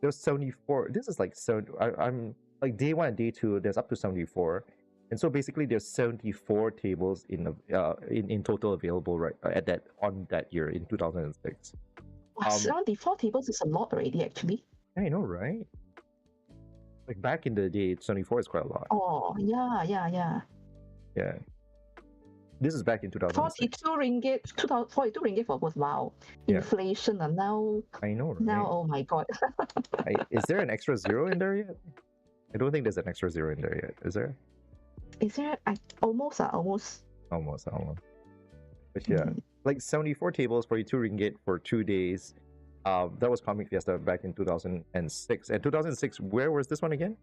[SPEAKER 1] there was 74. This is like I'm like day one and day two. There's up to 74, and so basically there's 74 tables in total available right at that on that year in 2006.
[SPEAKER 2] Wow, 74 tables is a lot already, actually.
[SPEAKER 1] I know, right? Like back in the day, 74 is quite a lot.
[SPEAKER 2] Oh, yeah.
[SPEAKER 1] Yeah. This is back in 2006.
[SPEAKER 2] 42 ringgit, 42 ringgit for both. Wow.
[SPEAKER 1] Yeah.
[SPEAKER 2] Inflation, and now,
[SPEAKER 1] I know, right?
[SPEAKER 2] now, oh my God.
[SPEAKER 1] Is there an extra zero in there yet? I don't think there's an extra zero in there yet. Is there?
[SPEAKER 2] Is there? Almost.
[SPEAKER 1] Almost. But yeah, like 74 tables, 42 ringgit for 2 days. That was Comic Fiesta back in 2006. And 2006, where was this one again?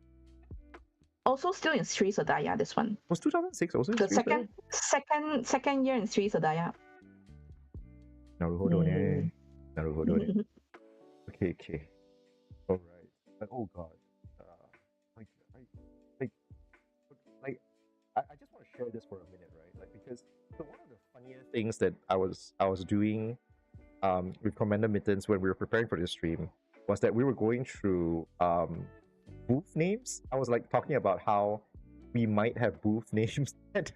[SPEAKER 2] Also still in Sri Sadaya, this one.
[SPEAKER 1] Was 2006 also in
[SPEAKER 2] The
[SPEAKER 1] Sri
[SPEAKER 2] second year in Sri Sadaya.
[SPEAKER 1] Naruhodo ne. Naruhodo ne. Okay. All right. But, oh God. I just want to share this for a minute, right? Like, because so one of the funniest things that I was doing with Commander Mittens when we were preparing for this stream was that we were going through booth names. I was like talking about how we might have booth names that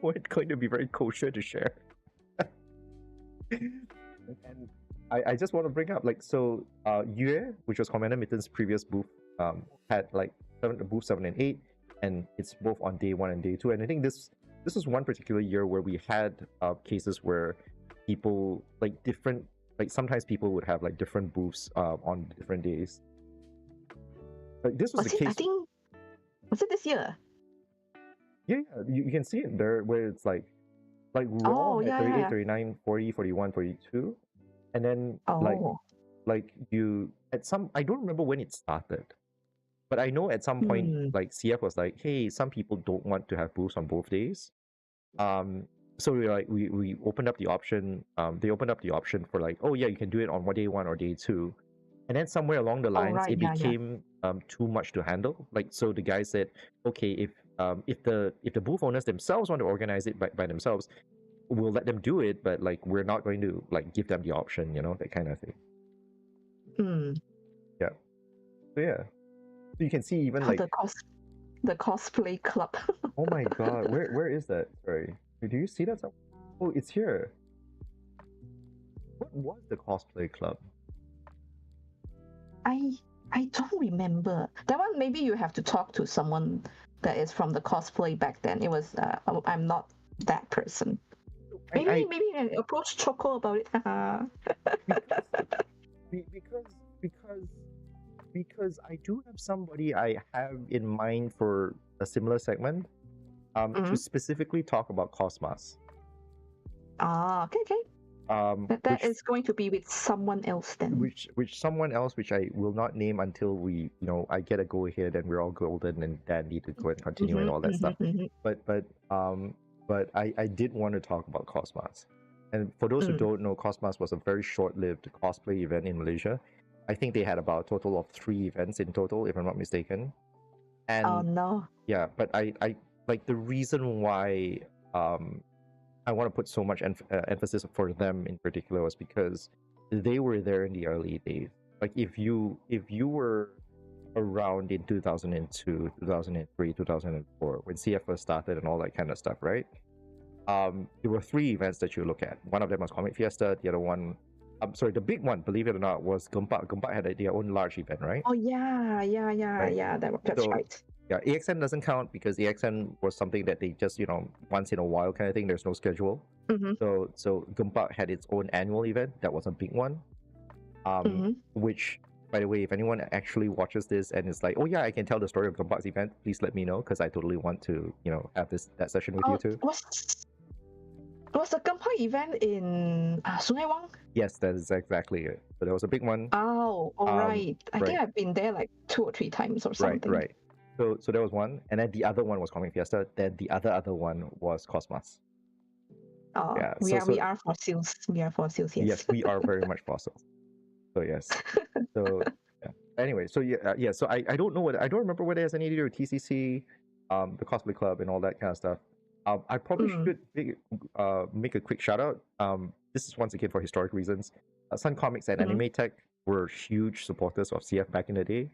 [SPEAKER 1] weren't going to be very kosher to share. And I just want to bring up, like, so Yue, which was Commander Mittens' previous booth, had like booth 7 and 8, and it's both on day 1 and day 2. And I think this was one particular year where we had cases where people sometimes people would have like different booths on different days. Like this was the case.
[SPEAKER 2] I think was it this year?
[SPEAKER 1] Yeah, you can see it there where it's like raw at 38, 39, 40, 41, 42, and then like you at some, I don't remember when it started, but I know at some point like CF was like, hey, some people don't want to have booths on both days. So we opened up the option. They opened up the option for like, oh yeah, you can do it on day 1 or day 2. And then somewhere along the lines, it became too much to handle. Like, so the guy said, okay, if the booth owners themselves want to organize it by themselves, we'll let them do it, but like we're not going to like give them the option, that kind of thing. Yeah. So yeah. So you can see even like
[SPEAKER 2] the cosplay club.
[SPEAKER 1] Oh my God, where is that? Sorry, do you see that? Oh, it's here. What was the cosplay club?
[SPEAKER 2] I don't remember that one. Maybe you have to talk to someone that is from the cosplay back then. It was I'm not that person. Maybe you can approach Choco about it.
[SPEAKER 1] because I do have somebody I have in mind for a similar segment to specifically talk about Cosmos.
[SPEAKER 2] Okay. That is going to be with someone else then.
[SPEAKER 1] Which someone else, which I will not name until we, I get a go ahead and we're all golden and Dan need to go and continue and all that stuff. But I did want to talk about Cosmos. And for those who don't know, Cosmos was a very short-lived cosplay event in Malaysia. I think they had about a total of 3 events in total, if I'm not mistaken. And
[SPEAKER 2] oh no.
[SPEAKER 1] Yeah, but I like the reason why I want to put so much emphasis for them in particular was because they were there in the early days. Like if you were around in 2002, 2003, 2004 when CF first started and all that kind of stuff, right? There were 3 events that you look at. One of them was Comic Fiesta. The other one, the big one, believe it or not, was Gempa. Gempa had their own large event, right?
[SPEAKER 2] Oh yeah, right? That's right.
[SPEAKER 1] Yeah, AXN doesn't count because AXN was something that they just, once in a while kind of thing. There's no schedule. So Gempa had its own annual event. That was a big one. Which, by the way, if anyone actually watches this and is like, oh yeah, I can tell the story of Gempa's event, please let me know because I totally want to, have that session with you too.
[SPEAKER 2] Was the Gempa event in Sungai Wang?
[SPEAKER 1] Yes, that is exactly it. So there was a big one.
[SPEAKER 2] Oh, all right. I think I've been there like 2 or 3 times or something.
[SPEAKER 1] Right. So there was one, and then the other one was Comic Fiesta. Then the other one was Cosmos.
[SPEAKER 2] Oh, yeah, we are fossils. We are fossils. Yes.
[SPEAKER 1] Yes, we are very much fossils. So yes. So yeah. Anyway, so yeah. So I don't know I don't remember whether it has anything to do with TCC, the cosplay club, and all that kind of stuff. I probably
[SPEAKER 2] Mm.
[SPEAKER 1] should make a quick shout out. This is once again for historic reasons. Sun Comics and
[SPEAKER 2] Mhm.
[SPEAKER 1] Anime Tech were huge supporters of CF back in the day.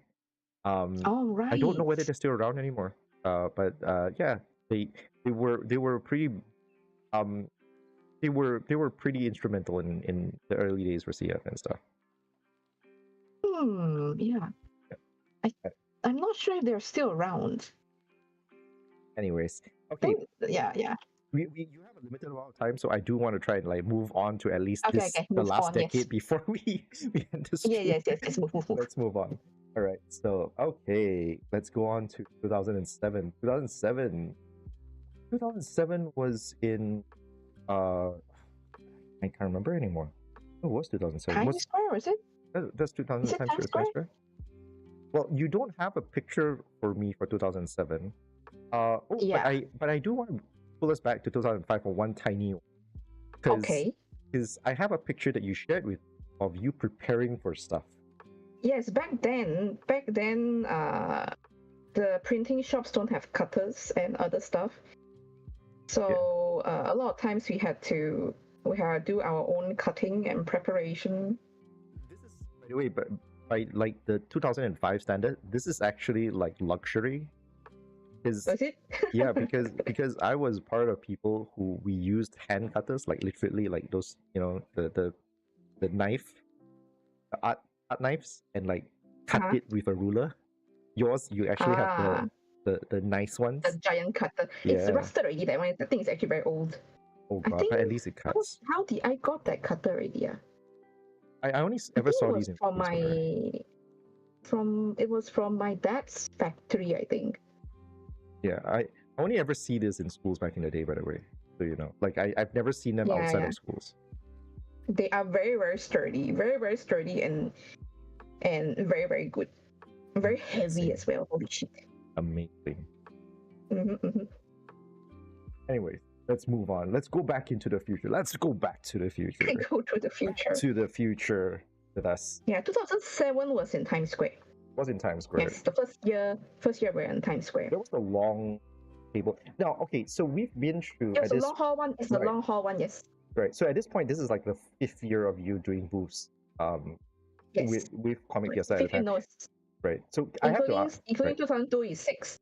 [SPEAKER 2] All
[SPEAKER 1] I don't know
[SPEAKER 2] right.
[SPEAKER 1] whether they're still around anymore. But yeah, they they were pretty um they were pretty instrumental in the early days for CF and stuff.
[SPEAKER 2] Yeah. I,
[SPEAKER 1] Uh,
[SPEAKER 2] I'm not sure if they're still around.
[SPEAKER 1] Anyways, okay,
[SPEAKER 2] Think, yeah.
[SPEAKER 1] you have a limited amount of time, so I do want to try and like move on to at least
[SPEAKER 2] Okay, okay.
[SPEAKER 1] the
[SPEAKER 2] Move
[SPEAKER 1] last
[SPEAKER 2] on. Yes.
[SPEAKER 1] decade before we end the
[SPEAKER 2] Yeah,
[SPEAKER 1] stream.
[SPEAKER 2] yes. Move.
[SPEAKER 1] Let's move on. All right, so okay, let's go on to 2007. 2007 was in I can't remember anymore. It was 2007.
[SPEAKER 2] Times Square, was it?
[SPEAKER 1] That's 2000
[SPEAKER 2] Is it
[SPEAKER 1] Times
[SPEAKER 2] Times
[SPEAKER 1] Square?
[SPEAKER 2] Square?
[SPEAKER 1] Well, you don't have a picture for me for 2007.
[SPEAKER 2] Yeah.
[SPEAKER 1] But I do want to pull us back to 2005 for one tiny one. Because
[SPEAKER 2] Okay.
[SPEAKER 1] I have a picture that you shared with of you preparing for stuff.
[SPEAKER 2] Yes, back then, the printing shops don't have cutters and other stuff. So a lot of times we had to do our own cutting and preparation.
[SPEAKER 1] This is, by the way, but by like the 2005 standard, this is actually like luxury.
[SPEAKER 2] Was it?
[SPEAKER 1] Yeah, because I was part of people who we used hand cutters, like literally like those, you know, the knife, the art knives, and like cut
[SPEAKER 2] Uh-huh.
[SPEAKER 1] it with a ruler. Yours, you actually have the nice
[SPEAKER 2] The
[SPEAKER 1] ones.
[SPEAKER 2] giant cutter. It's
[SPEAKER 1] Yeah.
[SPEAKER 2] rusted already. That one, the thing is actually very old.
[SPEAKER 1] Oh
[SPEAKER 2] I
[SPEAKER 1] god,
[SPEAKER 2] think
[SPEAKER 1] but at least it cuts.
[SPEAKER 2] how did I got that cutter already? Yeah.
[SPEAKER 1] I only
[SPEAKER 2] I
[SPEAKER 1] ever
[SPEAKER 2] think it
[SPEAKER 1] saw
[SPEAKER 2] was
[SPEAKER 1] these in
[SPEAKER 2] from
[SPEAKER 1] schools, whatever.
[SPEAKER 2] it was from my dad's factory, I think.
[SPEAKER 1] Yeah, I only ever see this in schools back in the day, by the way. So you know, like I've never seen them outside of schools.
[SPEAKER 2] They are very sturdy, very sturdy and very good, very heavy as well. Holy shit!
[SPEAKER 1] Amazing.
[SPEAKER 2] Mm-hmm.
[SPEAKER 1] Anyways, let's move on. Let's go back into the future. Let's go back to the future.
[SPEAKER 2] Go to the future.
[SPEAKER 1] To the future with us.
[SPEAKER 2] Yeah, 2007 was in Times Square.
[SPEAKER 1] Was in Times Square.
[SPEAKER 2] Yes, the first year we're in Times Square.
[SPEAKER 1] There was a long table. Now, okay, so we've been through.
[SPEAKER 2] It was a long haul one. It's the
[SPEAKER 1] right.
[SPEAKER 2] long haul one. Yes.
[SPEAKER 1] Right. So at this point, this is like the 5th year of you doing booths.
[SPEAKER 2] Yes.
[SPEAKER 1] With Comic
[SPEAKER 2] Right.
[SPEAKER 1] Fiesta at the time. Right. So I have to ask.
[SPEAKER 2] Including 2002 is 6.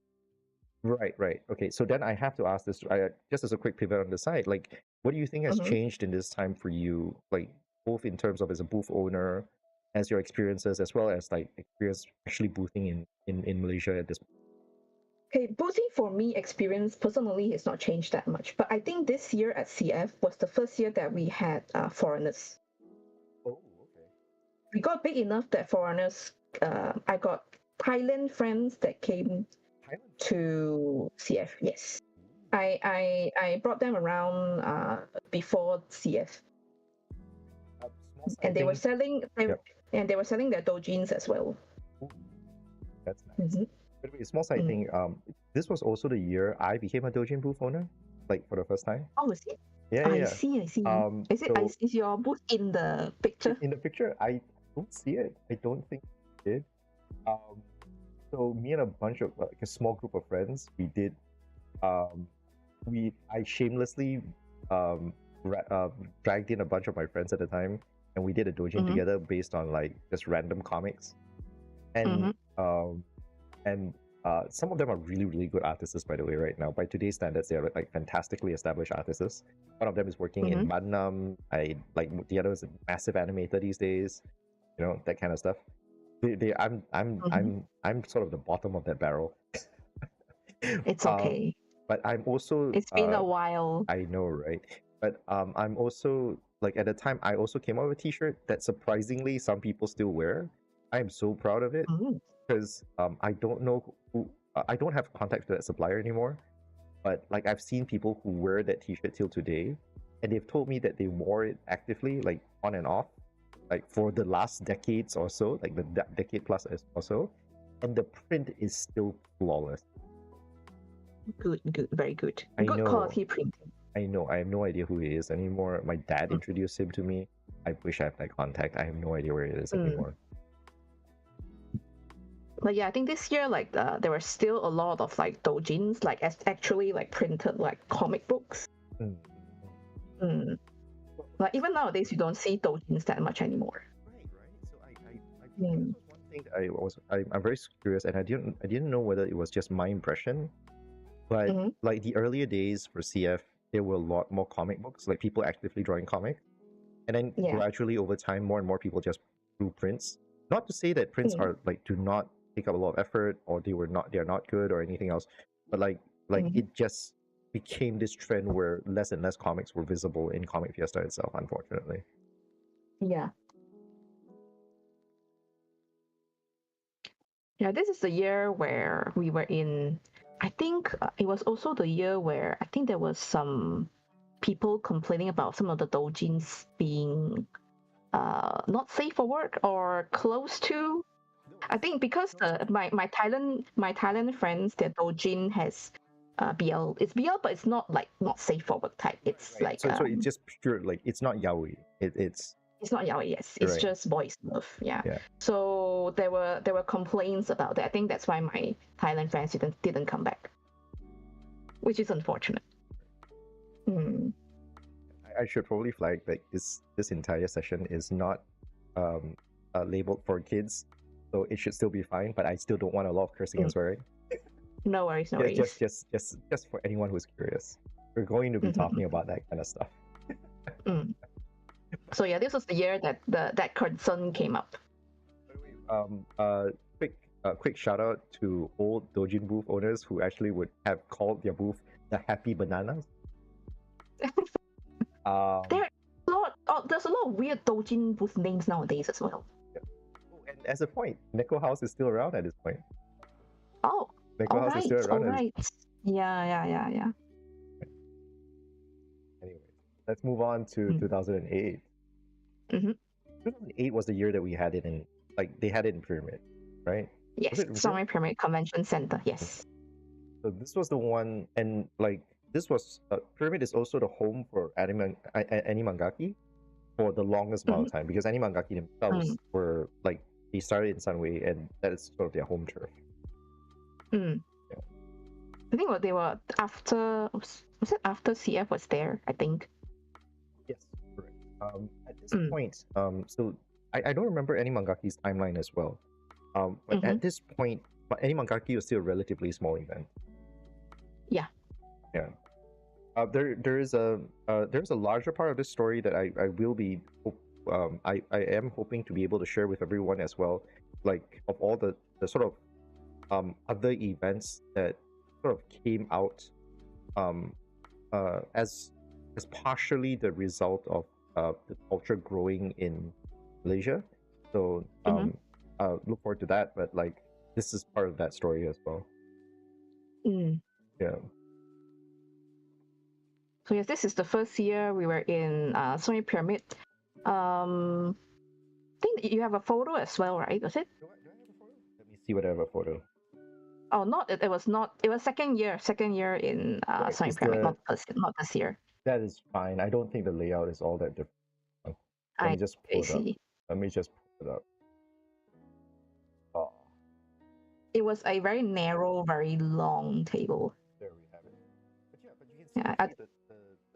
[SPEAKER 1] Right. Okay. So then I have to ask this, just as a quick pivot on the side, like, what do you think has changed in this time for you, like, both in terms of as a booth owner, as your experiences, as well as like experience actually boothing in Malaysia at this point?
[SPEAKER 2] Okay, boothing for me experience personally has not changed that much, but I think this year at CF was the first year that we had foreigners.
[SPEAKER 1] Oh, okay.
[SPEAKER 2] We got big enough that foreigners, I got Thailand friends that came to CF. Yes, I brought them around before CF, and they were selling their Doujins as well.
[SPEAKER 1] Ooh, that's nice. By the way, small side thing. This was also the year I became a Doujin booth owner, like for the first time.
[SPEAKER 2] Oh, is it?
[SPEAKER 1] Yeah.
[SPEAKER 2] I see. Is your booth in the picture?
[SPEAKER 1] In the picture, I don't see it. I don't think it did. So me and a bunch of like a small group of friends, we did. I shamelessly dragged in a bunch of my friends at the time, and we did a doujin together based on like just random comics, and some of them are really good artists, by the way. Right now, by today's standards, they are like fantastically established artists. One of them is working in Madnam. I like the other is a massive animator these days. You know, that kind of stuff. I'm sort of the bottom of that barrel.
[SPEAKER 2] It's okay.
[SPEAKER 1] But I'm also.
[SPEAKER 2] It's been a while.
[SPEAKER 1] I know, right? But I'm also like at the time I also came out with a T-shirt that surprisingly some people still wear. I am so proud of it because I don't know who. I don't have contact with that supplier anymore. But like I've seen people who wear that T-shirt till today, and they've told me that they wore it actively, like on and off, like for the last decades or so, like the decade plus or so, and the print is still flawless.
[SPEAKER 2] Good, very good.
[SPEAKER 1] I
[SPEAKER 2] good
[SPEAKER 1] know.
[SPEAKER 2] Quality printing.
[SPEAKER 1] I know. I have no idea who he is anymore. My dad introduced him to me. I wish I had that contact. I have no idea where it is anymore.
[SPEAKER 2] But yeah, I think this year like there were still a lot of like doujins, like actually like printed like comic books.
[SPEAKER 1] Mm.
[SPEAKER 2] Mm. Like even nowadays, you don't see doujins that much anymore.
[SPEAKER 1] Right, right. So I
[SPEAKER 2] Mm.
[SPEAKER 1] one thing that I'm very curious, and I didn't know whether it was just my impression, but
[SPEAKER 2] Mm-hmm.
[SPEAKER 1] like the earlier days for CF, there were a lot more comic books, like people actively drawing comics, and then
[SPEAKER 2] Yeah.
[SPEAKER 1] gradually over time, more and more people just drew prints. Not to say that prints
[SPEAKER 2] Mm.
[SPEAKER 1] are like do not take up a lot of effort or they're not good or anything else, but like
[SPEAKER 2] Mm-hmm.
[SPEAKER 1] it just became this trend where less and less comics were visible in Comic Fiesta itself, unfortunately.
[SPEAKER 2] Yeah. Yeah, this is the year where we were in. I think it was also the year where I think there was some people complaining about some of the doujins being not safe for work or close to.
[SPEAKER 1] No,
[SPEAKER 2] I think because my Thailand friends, their doujin has BL. It's BL, but it's not like not safe for work type. It's
[SPEAKER 1] right.
[SPEAKER 2] like
[SPEAKER 1] So it's just pure, like it's not yaoi.
[SPEAKER 2] it's not yaoi. Yes,
[SPEAKER 1] You're
[SPEAKER 2] it's
[SPEAKER 1] right.
[SPEAKER 2] just boys love. Yeah.
[SPEAKER 1] Yeah.
[SPEAKER 2] So there were complaints about that. I think that's why my Thailand friends didn't come back, which is unfortunate. Mm.
[SPEAKER 1] I should probably flag that this entire session is not labeled for kids, so it should still be fine. But I still don't want a lot of cursing and swearing.
[SPEAKER 2] No worries, no
[SPEAKER 1] Yeah,
[SPEAKER 2] worries.
[SPEAKER 1] just for anyone who's curious, we're going to be talking about that kind of stuff.
[SPEAKER 2] Mm. So yeah, this was the year that that concern came up.
[SPEAKER 1] By the way, quick shout out to old Doujin booth owners who actually would have called their booth the Happy Bananas.
[SPEAKER 2] There's a lot of weird doujin booth names nowadays as well.
[SPEAKER 1] Yeah. Oh, and as a point, Neko House is still around at this point.
[SPEAKER 2] Oh,
[SPEAKER 1] Neko House is still around.
[SPEAKER 2] all right. Yeah.
[SPEAKER 1] Anyway, let's move on to 2008.
[SPEAKER 2] Mm-hmm.
[SPEAKER 1] 2008 was the year that we had it in, like they had it in Pyramid, right?
[SPEAKER 2] Yes, Summer Pyramid Convention Center. Yes.
[SPEAKER 1] So this was the one, and like this was Pyramid is also the home for Animangaki for the longest amount of time, because Animangaki themselves were like they started in Sunway, and that is sort of their home turf.
[SPEAKER 2] Yeah. I think they were after. Was it after CF was there? I think.
[SPEAKER 1] Yes, correct. At this point, so I don't remember Animangaki's timeline as well. But at this point, Animangaki was still a relatively small event.
[SPEAKER 2] Yeah.
[SPEAKER 1] Yeah. There's a larger part of this story that I will be I am hoping to be able to share with everyone as well, like of all the sort of other events that sort of came out as partially the result of the culture growing in Malaysia. So look forward to that, but like this is part of that story as well. Yeah.
[SPEAKER 2] So yes, this is the first year we were in Sony Pyramid. I think you have a photo as well, right? Was it?
[SPEAKER 1] Do I have a photo? Let me see whether I have a photo.
[SPEAKER 2] Oh, not it was not. It was second year in Sony Pyramid, not this year.
[SPEAKER 1] That is fine. I don't think the layout is all that different. Let me just pull it up. Let me just pull it up. Oh.
[SPEAKER 2] It was a very narrow, very long table.
[SPEAKER 1] There we have it. But yeah, but you can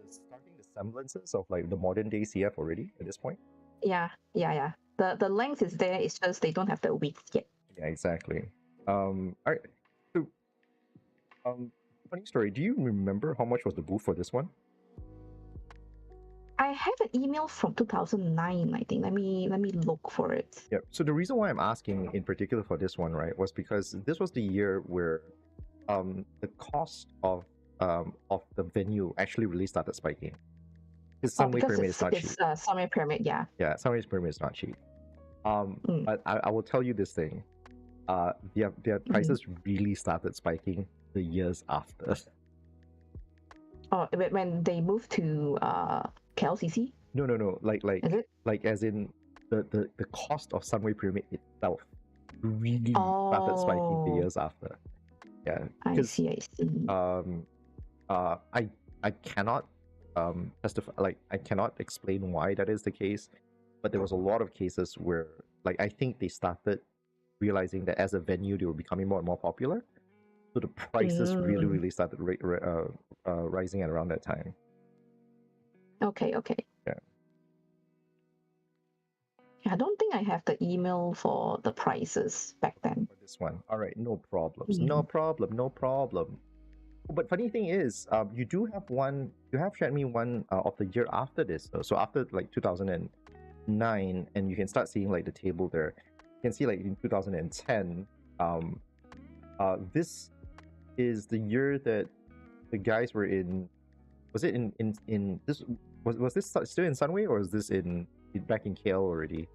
[SPEAKER 1] see the starting the semblances of like the modern day CF already at this point.
[SPEAKER 2] Yeah. The length is there. It's just they don't have the width yet.
[SPEAKER 1] Yeah, exactly. All right. So, funny story. Do you remember how much was the booth for this one?
[SPEAKER 2] I have an email from 2009, I think. Let me look for it.
[SPEAKER 1] Yeah. So the reason why I'm asking in particular for this one, right, was because this was the year where the cost of the venue actually really started spiking. Because Sunway Pyramid is not cheap.
[SPEAKER 2] Sunway Pyramid, yeah.
[SPEAKER 1] Yeah, Sunway Pyramid is not cheap. But I will tell you this thing. Their prices really started spiking the years after.
[SPEAKER 2] Oh, when they moved to KLCC?
[SPEAKER 1] No. Like as in the cost of Sunway Pyramid itself really started spiking the years after. Yeah.
[SPEAKER 2] I see.
[SPEAKER 1] I cannot testify, like I cannot explain why that is the case, but there was a lot of cases where like I think they started realizing that as a venue, they were becoming more and more popular. So the prices really started rising at around that time.
[SPEAKER 2] Okay.
[SPEAKER 1] Yeah.
[SPEAKER 2] I don't think I have the email for the prices back then.
[SPEAKER 1] For this one. All right, no problems.
[SPEAKER 2] Mm.
[SPEAKER 1] No problem. But funny thing is, you do have one. You have shared me one of the year after this. So after like 2009, and you can start seeing like the table there. You can see like in 2010. This is the year that the guys were in. Was it in this? Was this still in Sunway, or is this back in KL already?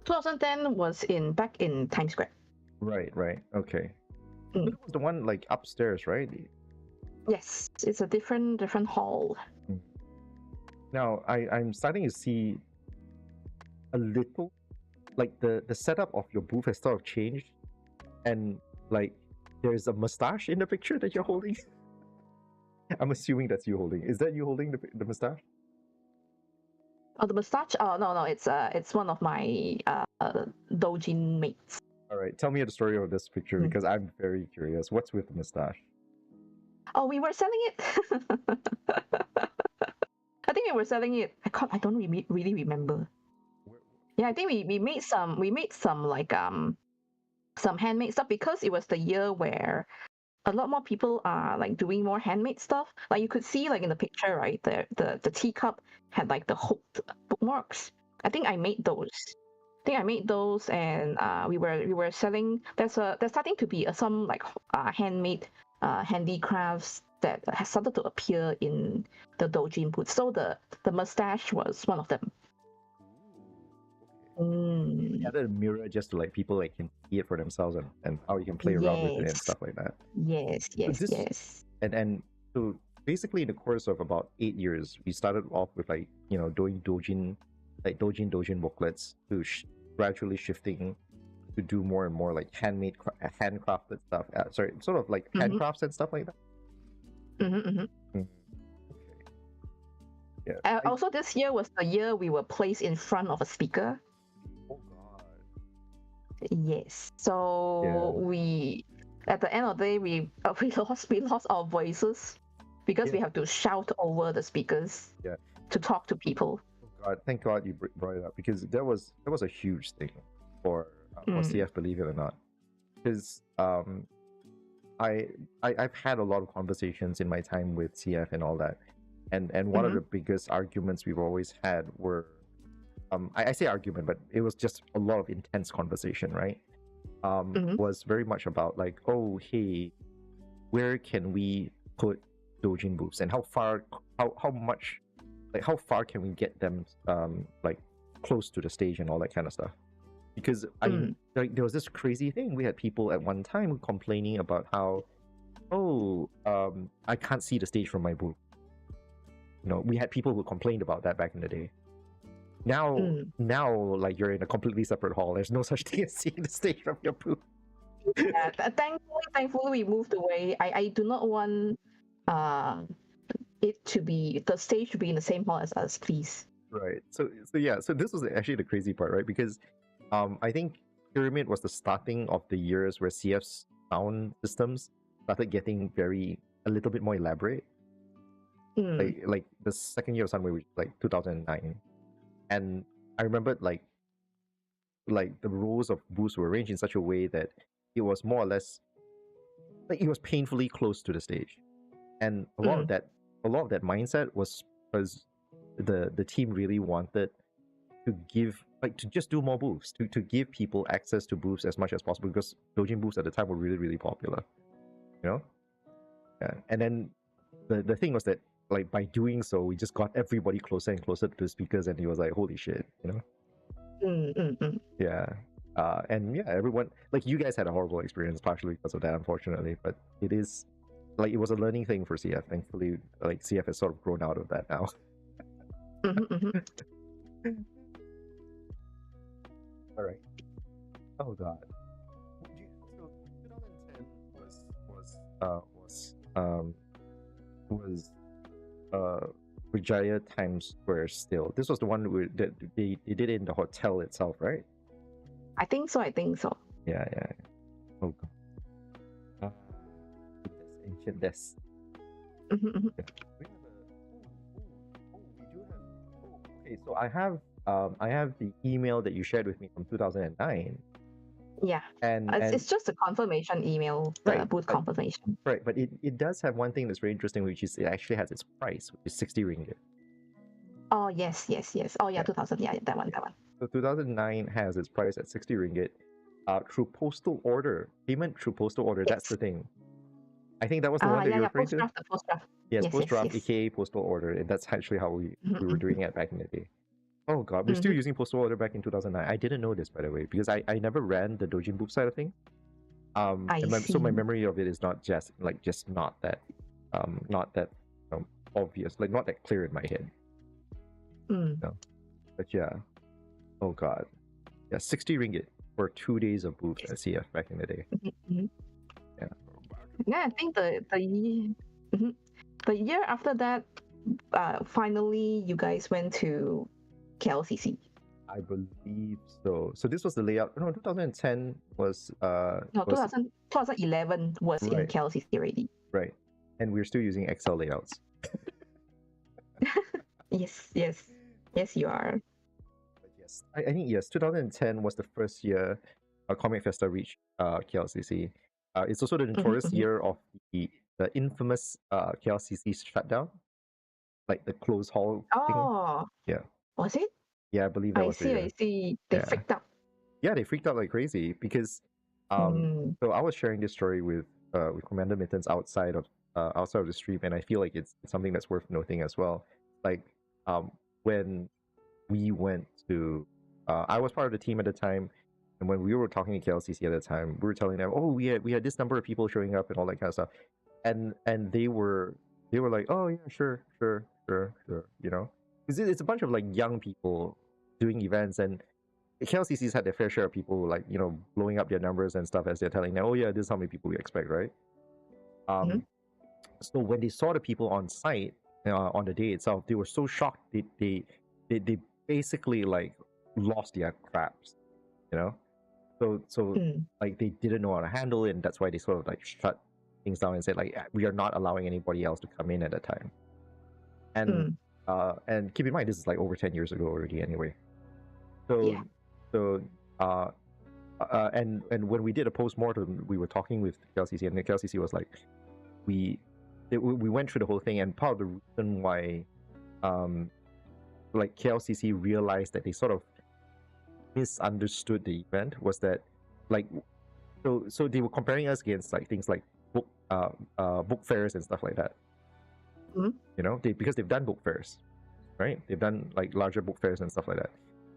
[SPEAKER 2] 2010 was back in Times Square.
[SPEAKER 1] Right. Okay.
[SPEAKER 2] Mm.
[SPEAKER 1] But it was the one like upstairs, right?
[SPEAKER 2] Yes, it's a different hall.
[SPEAKER 1] Now I'm starting to see a little, like the setup of your booth has sort of changed, and like there's a mustache in the picture that you're holding. I'm assuming that's you holding. Is that you holding the mustache?
[SPEAKER 2] Oh, the mustache? Oh, no, it's one of my Doujin mates.
[SPEAKER 1] All right, tell me the story of this picture because I'm very curious. What's with the mustache?
[SPEAKER 2] Oh, we were selling it. I think we were selling it. I don't really remember. Yeah, I think we made some like some handmade stuff because it was the year where a lot more people are like doing more handmade stuff. Like you could see like in the picture, right? The teacup had like the hooked bookmarks. I think I made those. And we were selling. There's starting to be some like handmade handicrafts that has started to appear in the Doujin booth. So the mustache was one of them.
[SPEAKER 1] You added a mirror just to like people like can see it for themselves and how you can play around with it and stuff like that.
[SPEAKER 2] Yes.
[SPEAKER 1] And so basically in the course of about 8 years, we started off with like doing Doujin booklets to gradually shifting to do more and more like handcrafted stuff. Sort of like handcrafts and stuff like that. Okay. Yeah.
[SPEAKER 2] Also, this year was the year we were placed in front of a speaker.
[SPEAKER 1] Oh God.
[SPEAKER 2] Yes. So we, at the end of the day, we lost our voices because we have to shout over the speakers to talk to people.
[SPEAKER 1] Oh God! Thank God you brought it up because that was a huge thing for CF, believe it or not. Because I've had a lot of conversations in my time with CF and all that, and one of the biggest arguments we've always had were I say argument, but it was just a lot of intense conversation, right? Was very much about like, oh hey, where can we put Doujin booths and how far can we get them like close to the stage and all that kind of stuff? Because like there was this crazy thing. We had people at one time complaining about how, I can't see the stage from my booth. We had people who complained about that back in the day. Now, like you're in a completely separate hall. There's no such thing as seeing the stage from your booth.
[SPEAKER 2] Yeah, thankfully we moved away. I do not want it to be the stage to be in the same hall as us, please.
[SPEAKER 1] Right. So this was actually the crazy part, right? Because I think Pyramid was the starting of the years where CF's sound systems started getting a little bit more elaborate. Like the second year of Sunway, which like 2009, and I remember like the rows of booths were arranged in such a way that it was more or less like it was painfully close to the stage, and a lot of that mindset was because the team really wanted to just do more booths, to give people access to booths as much as possible, because Doujin booths at the time were really popular, Yeah. And then the thing was that like by doing so, we just got everybody closer and closer to the speakers, and it was like holy shit, Yeah. And yeah, everyone, like you guys had a horrible experience partially because of that, unfortunately, but it is like it was a learning thing for CF. Thankfully, like CF has sort of grown out of that now. All right. Oh God. So 2010 was Vijaya Times Square still. This was the one that they did it in the hotel itself, right?
[SPEAKER 2] I think so.
[SPEAKER 1] Yeah, yeah. Oh god. Uh, this ancient desk.
[SPEAKER 2] Mhm.
[SPEAKER 1] Yeah. We have we do have. Okay, so I have the email that you shared with me from 2009,
[SPEAKER 2] Yeah.
[SPEAKER 1] and
[SPEAKER 2] It's just a confirmation email, the
[SPEAKER 1] right,
[SPEAKER 2] boot confirmation.
[SPEAKER 1] right, but it does have one thing that's very interesting, which is it actually has its price, which is 60 ringgit.
[SPEAKER 2] Oh yes, yes, yes. Oh yeah,
[SPEAKER 1] Yeah.
[SPEAKER 2] 2000. Yeah, that one, that one.
[SPEAKER 1] So 2009 has its price at 60 ringgit. Through postal order, payment through postal order. That's
[SPEAKER 2] Yes.
[SPEAKER 1] the thing. I think that was the one that
[SPEAKER 2] Yeah,
[SPEAKER 1] you're
[SPEAKER 2] yeah.
[SPEAKER 1] referring
[SPEAKER 2] Post
[SPEAKER 1] to.
[SPEAKER 2] draft, the post draft.
[SPEAKER 1] Yes,
[SPEAKER 2] Yes,
[SPEAKER 1] post
[SPEAKER 2] yes,
[SPEAKER 1] draft,
[SPEAKER 2] yes.
[SPEAKER 1] a.k.a. postal order, and that's actually how we were doing it back in the day. Oh god, we're still
[SPEAKER 2] Mhm.
[SPEAKER 1] using postal order back in 2009. I didn't know this, by the way, because I never ran the Doujin book side of things.
[SPEAKER 2] I
[SPEAKER 1] So my
[SPEAKER 2] see.
[SPEAKER 1] memory of it is just not that obvious, like not that clear in my head.
[SPEAKER 2] Mm.
[SPEAKER 1] No. But yeah, oh god, yeah, 60 ringgit for 2 days of booths at CF back in the day.
[SPEAKER 2] Mhm.
[SPEAKER 1] Yeah.
[SPEAKER 2] Yeah, I think mhm. The year after that, finally you guys went to KLCC.
[SPEAKER 1] I believe so. So this was the layout. No, 2010 was
[SPEAKER 2] No, 2011 was in
[SPEAKER 1] right,
[SPEAKER 2] KLCC already.
[SPEAKER 1] right, and we're still using Excel layouts.
[SPEAKER 2] Yes, yes, yes, you are.
[SPEAKER 1] But yes, I think yes, 2010 was the first year Comic Fiesta reached KLCC. It's also the notorious
[SPEAKER 2] Mhm.
[SPEAKER 1] year of the infamous KLCC shutdown, like the closed hall thing.
[SPEAKER 2] Oh,
[SPEAKER 1] Yeah,
[SPEAKER 2] was it?
[SPEAKER 1] yeah, I believe that
[SPEAKER 2] I
[SPEAKER 1] was the
[SPEAKER 2] see, I
[SPEAKER 1] year.
[SPEAKER 2] see. They
[SPEAKER 1] Yeah,
[SPEAKER 2] freaked out.
[SPEAKER 1] yeah, they freaked out like crazy because
[SPEAKER 2] Mm.
[SPEAKER 1] so I was sharing this story with Commander Mittens outside of the stream, and I feel like it's something that's worth noting as well. Like when we went to I was part of the team at the time, and when we were talking to KLCC at the time, we were telling them, oh, we had this number of people showing up and all that kind of stuff, and they were like, oh yeah, sure, sure, sure, sure, you know, because it's a bunch of like young people doing events, and KLCC's had their fair share of people like blowing up their numbers and stuff as they're telling them, oh yeah, this is how many people we expect, right?
[SPEAKER 2] Mhm.
[SPEAKER 1] Um, so when they saw the people on site on the day itself, they were so shocked. They basically like lost their craps, you know. So
[SPEAKER 2] Mm.
[SPEAKER 1] like they didn't know how to handle it, and that's why they sort of like shut things down and said like we are not allowing anybody else to come in at that time. And
[SPEAKER 2] Mm.
[SPEAKER 1] and keep in mind this is like over 10 years ago already anyway.
[SPEAKER 2] Yeah.
[SPEAKER 1] So uh and when we did a post-mortem, we were talking with KLCC, and the KLCC was like, we went through the whole thing, and part of the reason why like KLCC realized that they sort of misunderstood the event was that like so they were comparing us against like things like book fairs and stuff like that.
[SPEAKER 2] Mhm.
[SPEAKER 1] Because they've done book fairs, right? They've done like larger book fairs and stuff like that.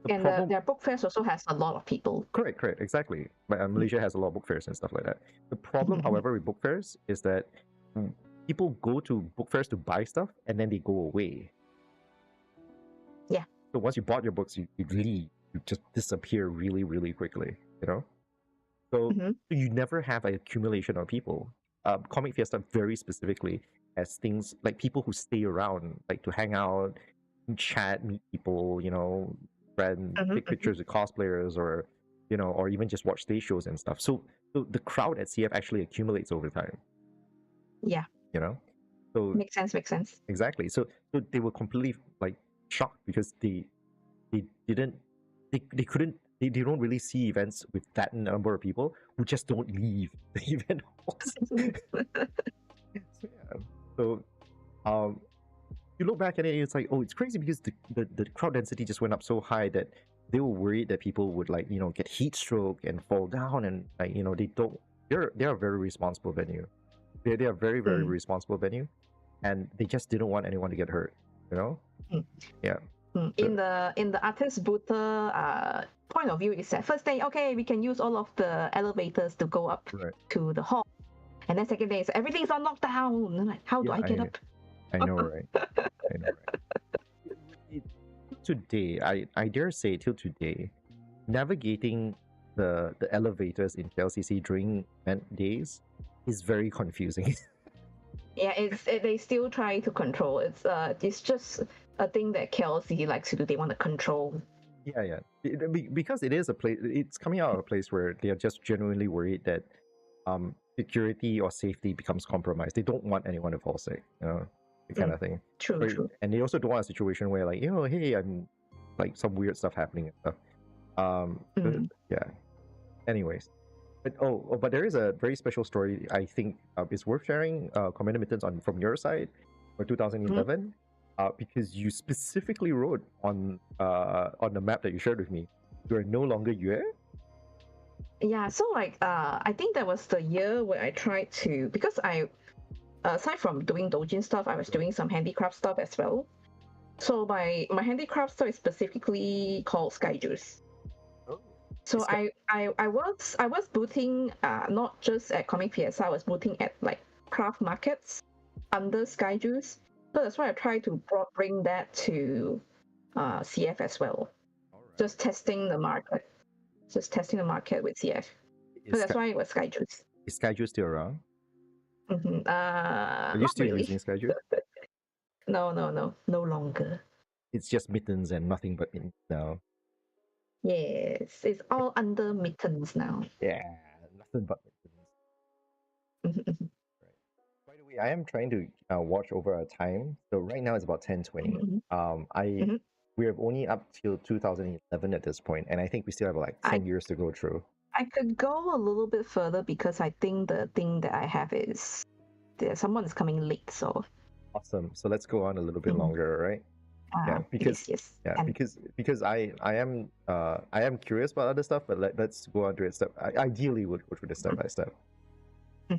[SPEAKER 1] The
[SPEAKER 2] And
[SPEAKER 1] problem
[SPEAKER 2] their book fairs also has a lot of people.
[SPEAKER 1] Correct, exactly. But Malaysia has a lot of book fairs and stuff like that. The problem,
[SPEAKER 2] Mhm.
[SPEAKER 1] however, with book fairs is that people go to book fairs to buy stuff and then they go away.
[SPEAKER 2] Yeah.
[SPEAKER 1] So once you bought your books, you leave. You just disappear really, really quickly, you know? So
[SPEAKER 2] Mhm.
[SPEAKER 1] you never have an accumulation of people. Comic Fiesta very specifically has things like people who stay around, like to hang out, chat, meet people, friend,
[SPEAKER 2] Mhm.
[SPEAKER 1] take pictures with cosplayers, or or even just watch stage shows and stuff. So the crowd at CF actually accumulates over time.
[SPEAKER 2] Yeah.
[SPEAKER 1] You know, so
[SPEAKER 2] Makes sense. Makes sense.
[SPEAKER 1] exactly. So they were completely like shocked because they didn't they couldn't they don't really see events with that number of people who just don't leave the event halls. So yeah. So you look back at it, it's like, oh, it's crazy because the crowd density just went up so high that they were worried that people would like get heat stroke and fall down, and like they don't. They're a very responsible venue. They are very, very
[SPEAKER 2] Mm.
[SPEAKER 1] responsible venue, and they just didn't want anyone to get hurt.
[SPEAKER 2] Mm.
[SPEAKER 1] Yeah.
[SPEAKER 2] Mm. In the artist booter point of view, is that first day, okay, we can use all of the elevators to go up
[SPEAKER 1] Right.
[SPEAKER 2] to the hall, and then second day is everything's on lockdown. I'm like, how do
[SPEAKER 1] Yeah,
[SPEAKER 2] I get up?
[SPEAKER 1] I know, right? I know, right? Today, I dare say till today, navigating the elevators in KLCC during event days is very confusing.
[SPEAKER 2] Yeah, they still try to control. It's just a thing that KLC likes to do. They want to control.
[SPEAKER 1] Yeah. Because it is a place. It's coming out of a place where they are just genuinely worried that security or safety becomes compromised. They don't want anyone to fall sick, the kind of thing.
[SPEAKER 2] True, true.
[SPEAKER 1] And they also don't want a situation where like, hey, I'm like some weird stuff happening and stuff. Yeah. Anyways, but there is a very special story I think is worth sharing, Commander Mittens, from your side for 2011, because you specifically wrote on the map that you shared with me, you are no longer Yue.
[SPEAKER 2] Yeah, so like I think that was the year where I tried to, because I aside from doing Doujin stuff, I was doing some handicraft stuff as well. So my handicraft stuff is specifically called Sky Juice. So I was booting not just at Comic Fiesta, I was booting at like craft markets under Sky Juice. So that's why I tried to bring that to CF as well. Just testing the market. Just testing the market with CF. So that's why it was Sky Juice.
[SPEAKER 1] Is Sky Juice still around?
[SPEAKER 2] Are
[SPEAKER 1] you still using Sky Juice?
[SPEAKER 2] No longer.
[SPEAKER 1] It's just Mittens and nothing but Mittens now.
[SPEAKER 2] Yes, it's all under Mittens now.
[SPEAKER 1] Yeah, nothing but Mittens. Right. By the way, I am trying to watch over our time. So right now it's about 10:20. We are only up till 2011 at this point, and I think we still have like 10 years to go through.
[SPEAKER 2] I could go a little bit further because I think the thing that I have is someone is coming late. So
[SPEAKER 1] awesome. So let's go on a little bit longer, right? Yeah, because
[SPEAKER 2] yes.
[SPEAKER 1] Yeah, because I am curious about other stuff, but let's go on to it step. Ideally, would go through this step by step.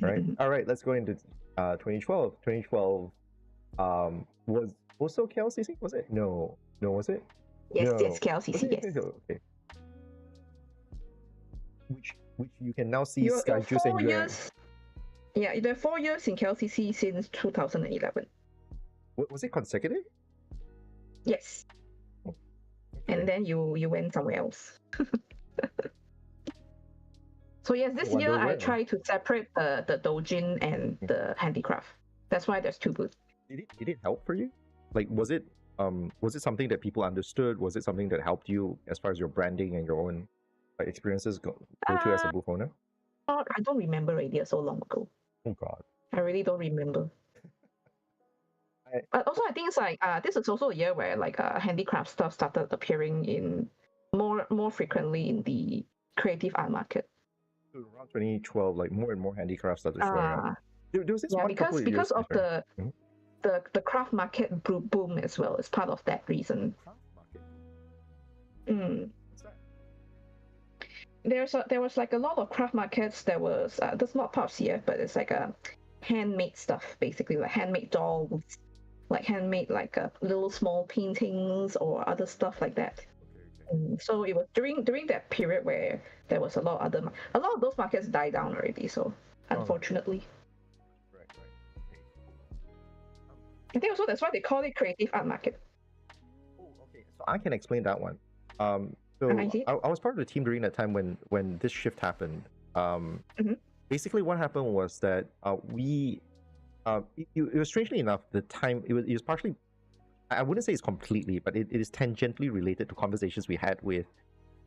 [SPEAKER 1] Right. All right. Let's go into 2012. 2012 was also KLCC. Was it? No, was it?
[SPEAKER 2] Yes,
[SPEAKER 1] no.
[SPEAKER 2] yes, KLCC. Yes.
[SPEAKER 1] Okay. Which you can now see Sky Juice and
[SPEAKER 2] years. Yeah, there are 4 years in KLCC since 2011.
[SPEAKER 1] Was it consecutive?
[SPEAKER 2] Yes. Okay. And then you went somewhere else. So yes, this year I tried to separate the Doujin and the handicraft. That's why there's 2 booths.
[SPEAKER 1] Did it help for you? Like, was it something that people understood? Was it something that helped you as far as your branding and your own experiences go to as a booth owner?
[SPEAKER 2] I don't remember already, so long ago.
[SPEAKER 1] Oh God.
[SPEAKER 2] I really don't remember. But also, I think it's like this is also a year where like handicraft stuff started appearing in more frequently in the creative art market.
[SPEAKER 1] So around 2012, like more and more handicraft started showing up. There was this
[SPEAKER 2] because of the craft market boom as well. It's part of that reason.
[SPEAKER 1] Craft market. What's that?
[SPEAKER 2] There was like a lot of craft markets. That was that's not part of CF, but it's like a handmade stuff, basically like handmade dolls, like handmade like little small paintings or other stuff like that. Okay. So it was during that period where there was a lot of those markets died down already. So unfortunately.
[SPEAKER 1] Right. Okay.
[SPEAKER 2] I think also that's why they call it creative art market.
[SPEAKER 1] Oh, okay. So I can explain that one. So I was part of the team during that time when this shift happened. Basically, what happened was that it was strangely enough the time it was partially, I wouldn't say it's completely, but it is tangentially related to conversations we had with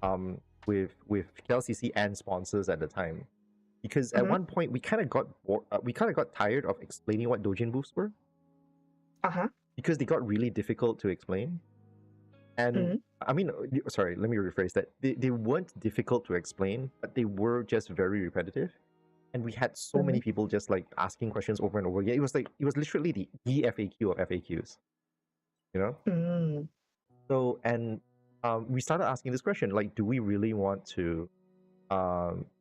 [SPEAKER 1] KLCC and sponsors at the time, because at one point we kind of got bored, we kind of got tired of explaining what Doujin booths were. Because they got really difficult to explain. And I mean, sorry, let me rephrase that. They weren't difficult to explain, but they were just very repetitive. And we had so many people just like asking questions over and over again. It was literally the FAQ of FAQs, So, and we started asking this question, like, do we really want to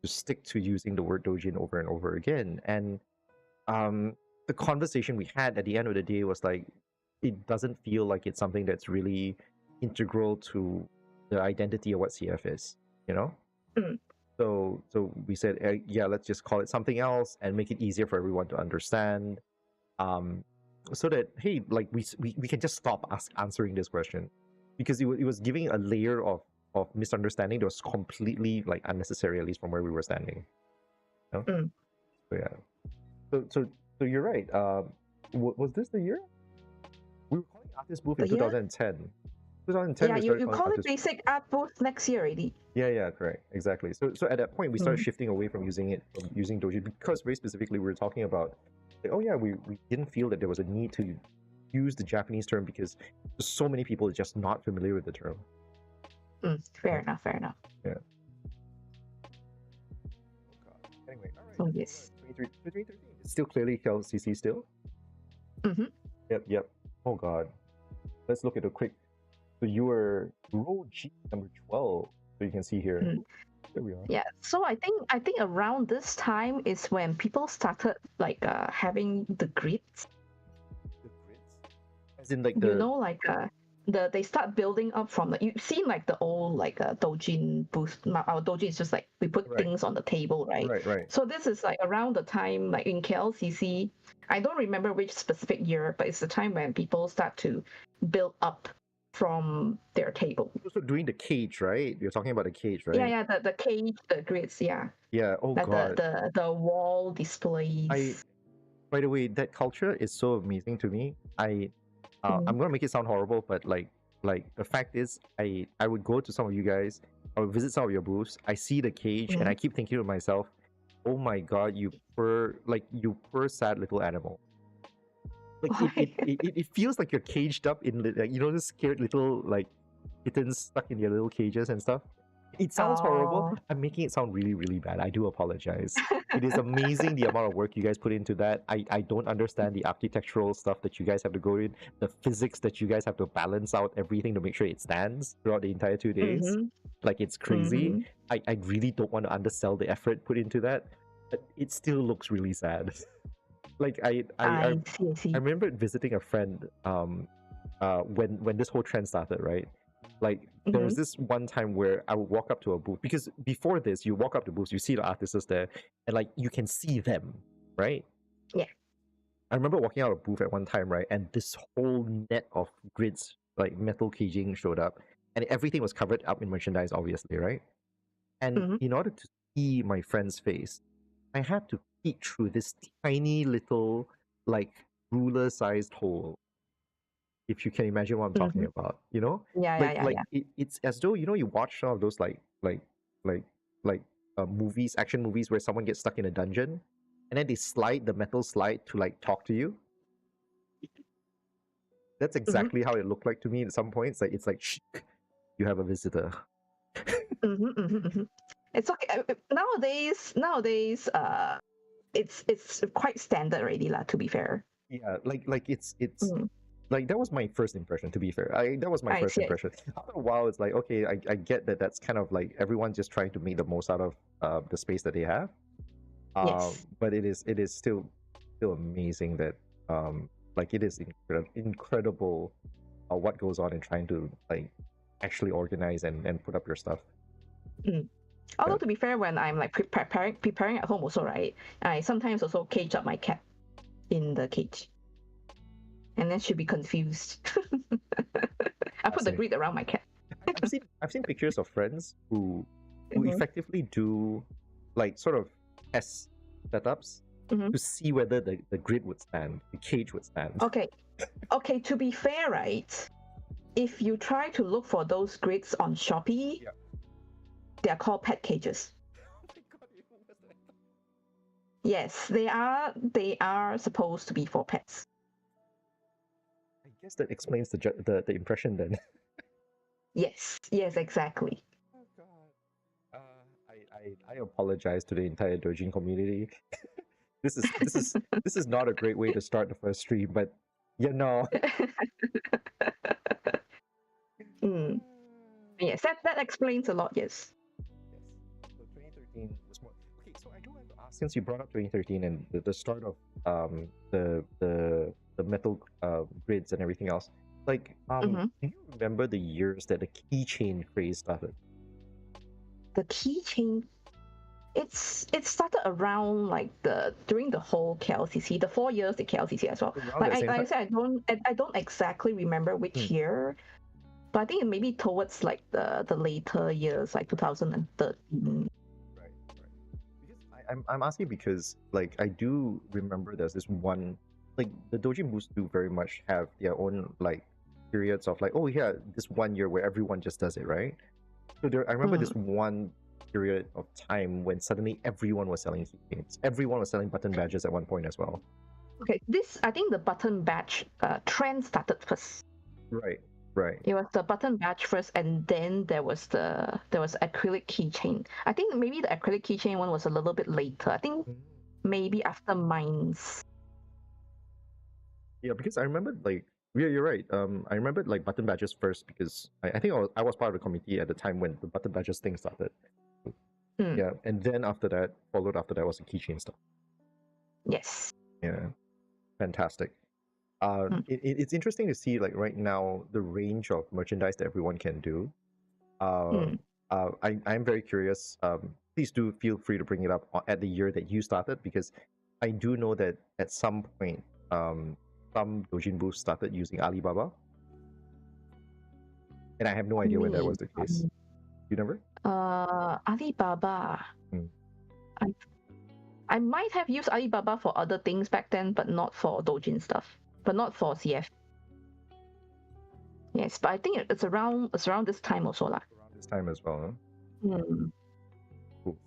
[SPEAKER 1] stick to using the word Doujin over and over again? And the conversation we had at the end of the day was like, it doesn't feel like it's something that's really integral to the identity of what CF is, So we said, yeah, let's just call it something else and make it easier for everyone to understand, so that, hey, like we can just stop answering this question, because it was giving a layer of misunderstanding that was completely like unnecessary, at least from where we were standing. So yeah, so you're right. Was this the year? We were calling Artist Booth in 2010. 2010
[SPEAKER 2] Yeah,
[SPEAKER 1] we
[SPEAKER 2] you,
[SPEAKER 1] started
[SPEAKER 2] you
[SPEAKER 1] calling
[SPEAKER 2] call it
[SPEAKER 1] artist.
[SPEAKER 2] basic art booth next year already.
[SPEAKER 1] Yeah, correct, exactly. So at that point we started
[SPEAKER 2] Mm.
[SPEAKER 1] shifting away from using Doujin because very specifically we were talking about, like, oh yeah, we didn't feel that there was a need to use the Japanese term because so many people are just not familiar with the term.
[SPEAKER 2] Fair enough, fair enough.
[SPEAKER 1] Yeah. Oh god. Anyway, all right.
[SPEAKER 2] So yes.
[SPEAKER 1] 2013. It's still clearly KLCC still.
[SPEAKER 2] Mm-hmm.
[SPEAKER 1] Yep. Oh god. Let's look at a quick. So you were row G number 12. So you can see here.
[SPEAKER 2] Mm.
[SPEAKER 1] There we are.
[SPEAKER 2] Yeah, so I think around this time is when people started like having the grids.
[SPEAKER 1] The grids, as in like
[SPEAKER 2] You know, like they start building up from the, you've seen like the old like Doujin booth. Our Doujin is just like we put
[SPEAKER 1] Right.
[SPEAKER 2] things on the table, right?
[SPEAKER 1] Right.
[SPEAKER 2] So this is like around the time like in KLCC. I don't remember which specific year, but it's the time when people start to build up from their table.
[SPEAKER 1] So doing the cage, right? You're talking about the cage, right?
[SPEAKER 2] Yeah, the cage, the grids, yeah.
[SPEAKER 1] Yeah. Oh
[SPEAKER 2] Like
[SPEAKER 1] god.
[SPEAKER 2] the wall displays.
[SPEAKER 1] By the way, that culture is so amazing to me. I'm gonna make it sound horrible, but like the fact is, I would go to some of you guys, I would visit some of your booths. I see the cage, and I keep thinking to myself, oh my god, you poor sad little animal. Like it feels like you're caged up in like, you know, this scared little like kittens stuck in their little cages and stuff. It sounds horrible.
[SPEAKER 2] Oh.
[SPEAKER 1] I'm making it sound really, really bad. I do apologize. It is amazing the amount of work you guys put into that. I don't understand the architectural stuff that you guys have to go in, the physics that you guys have to balance out everything to make sure it stands throughout the entire 2 days. Like, it's crazy. I really don't want to undersell the effort put into that, but it still looks really sad. Like I
[SPEAKER 2] see.
[SPEAKER 1] remember visiting a friend when this whole trend started, right? Like there was this one time where I would walk up to a booth, because before this you walk up to booths, you see the artists there, and like you can see them, right?
[SPEAKER 2] Yeah.
[SPEAKER 1] I remember walking out of a booth at one time, right, and this whole net of grids, like metal caging, showed up, and everything was covered up in merchandise, obviously, right? And in order to see my friend's face, I had to peek through this tiny little, like, ruler-sized hole. If you can imagine what I'm talking about, you know?
[SPEAKER 2] Yeah.
[SPEAKER 1] It's as though, you know, you watch some of those like like movies, action movies, where someone gets stuck in a dungeon, and then they slide the metal slide to like talk to you. That's exactly how it looked like to me at some points. Like, it's like, shh, you have a visitor.
[SPEAKER 2] It's okay. Nowadays, it's quite standard already, lah. To be fair.
[SPEAKER 1] Yeah, like it's like, that was my first impression, to be fair. That was my
[SPEAKER 2] I
[SPEAKER 1] first
[SPEAKER 2] see.
[SPEAKER 1] impression. After a while, it's like, okay, I get that that's kind of like everyone just trying to make the most out of the space that they have.
[SPEAKER 2] Yes.
[SPEAKER 1] But it is still amazing that like, it is incredible what goes on in trying to like actually organize and put up your stuff.
[SPEAKER 2] Although, to be fair, when I'm like preparing at home also, right, I sometimes also cage up my cat in the cage, and then she'll be confused. I put the grid around my cat.
[SPEAKER 1] I've seen pictures of friends who effectively do like sort of test setups to see whether the grid would stand, the cage would stand.
[SPEAKER 2] Okay. To be fair, right, if you try to look for those grids on Shopee, they're called pet cages.
[SPEAKER 1] Oh my god, even worse than I thought.
[SPEAKER 2] Yes, they are. They are supposed to be for pets.
[SPEAKER 1] I guess that explains the impression then.
[SPEAKER 2] Yes, exactly.
[SPEAKER 1] Oh god. I apologize to the entire Doujin community. This is not a great way to start the first stream, but you know.
[SPEAKER 2] Yes, that explains a lot. Yes.
[SPEAKER 1] So 2013 was more. Okay, so I do want to ask, since you brought up 2013 and the start of the metal grids and everything else, like do you remember the years that the keychain craze started?
[SPEAKER 2] The keychain, it started around like during the whole KLCC, the 4 years the KLCC as well.
[SPEAKER 1] Around
[SPEAKER 2] Like
[SPEAKER 1] that same
[SPEAKER 2] I
[SPEAKER 1] time?
[SPEAKER 2] said, I don't exactly remember which year, but I think it maybe towards like the later years, like 2013.
[SPEAKER 1] Right. Because I'm asking because, like, I do remember there's this one, like, the Doujin booths do very much have their own like periods of like, oh yeah, this 1 year where everyone just does it, right? So I remember this one period of time when suddenly everyone was selling keychains. Everyone was selling button badges at one point as well.
[SPEAKER 2] Okay, I think the button badge trend started first.
[SPEAKER 1] Right.
[SPEAKER 2] It was the button badge first, and then there was acrylic keychain. I think maybe the acrylic keychain one was a little bit later. I think maybe after mines.
[SPEAKER 1] Yeah, because I remember like you're right. I remember like button badges first because I think I was part of the committee at the time when the button badges thing started. Yeah, and then after that was the keychain stuff.
[SPEAKER 2] Yes.
[SPEAKER 1] Yeah, fantastic. It's interesting to see like right now the range of merchandise that everyone can do. I'm very curious. Please do feel free to bring it up at the year that you started, because I do know that at some point, some Doujin booths started using Alibaba, and I have no idea when that was the case. You never?
[SPEAKER 2] Alibaba. I might have used Alibaba for other things back then, but not for Doujin stuff, but not for CF. Yes, but I think it's around this time also lah.
[SPEAKER 1] Around this time as well.
[SPEAKER 2] Huh?
[SPEAKER 1] Cool.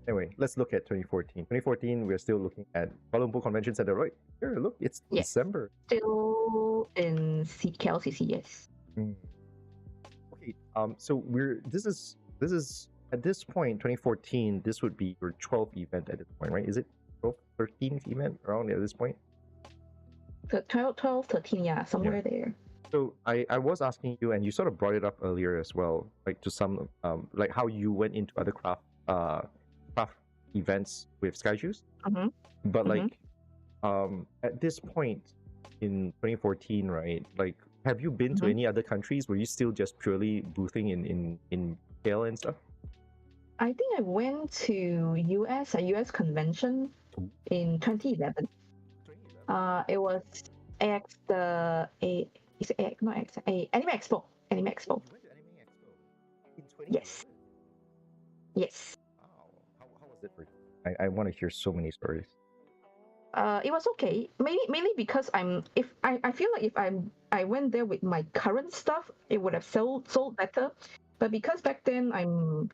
[SPEAKER 1] Anyway, let's look at 2014. 2014, we're still looking at Kuala Lumpur Convention Center, right? Here, look, it's December.
[SPEAKER 2] Still in KLCC, yes.
[SPEAKER 1] Okay, so this is at this point, 2014, this would be your 12th event at this point, right? Is it 12th, 13th event around at this point?
[SPEAKER 2] The 12, 13, yeah, somewhere there.
[SPEAKER 1] So I was asking you, and you sort of brought it up earlier as well, like to some like how you went into other craft events with Skyjuice. But like at this point in 2014, right? Like, have you been to any other countries? Were you still just purely boothing in KL and stuff?
[SPEAKER 2] I think I went to a US convention in 2011. It was AX is it AX, not AX, Anime Expo. Anime Expo.
[SPEAKER 1] You went to Anime Expo in 2011?
[SPEAKER 2] Yes.
[SPEAKER 1] Wow. How was it for you? I want to hear so many stories.
[SPEAKER 2] It was okay. Mainly because I feel like if I went there with my current stuff, it would have sold better. But because back then I'm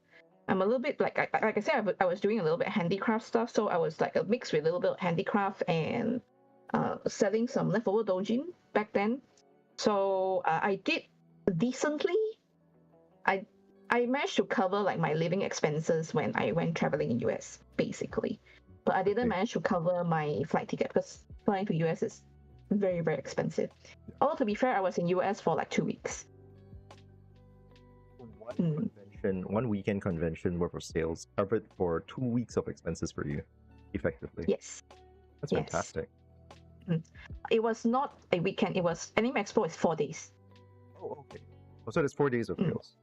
[SPEAKER 2] a little bit like I said, I was doing a little bit handicraft stuff, so I was like a mix with a little bit of handicraft and selling some leftover doujin back then. So I did decently. I managed to cover like my living expenses when I went traveling in US, basically. But I didn't manage to cover my flight ticket because flying to US is very, very expensive. Although to be fair, I was in US for like 2 weeks.
[SPEAKER 1] One weekend convention worth of sales covered for 2 weeks of expenses for you, effectively.
[SPEAKER 2] Yes.
[SPEAKER 1] That's fantastic.
[SPEAKER 2] It was not a weekend. It was Anime Expo is 4 days.
[SPEAKER 1] Oh, okay. Oh, so there's 4 days of sales.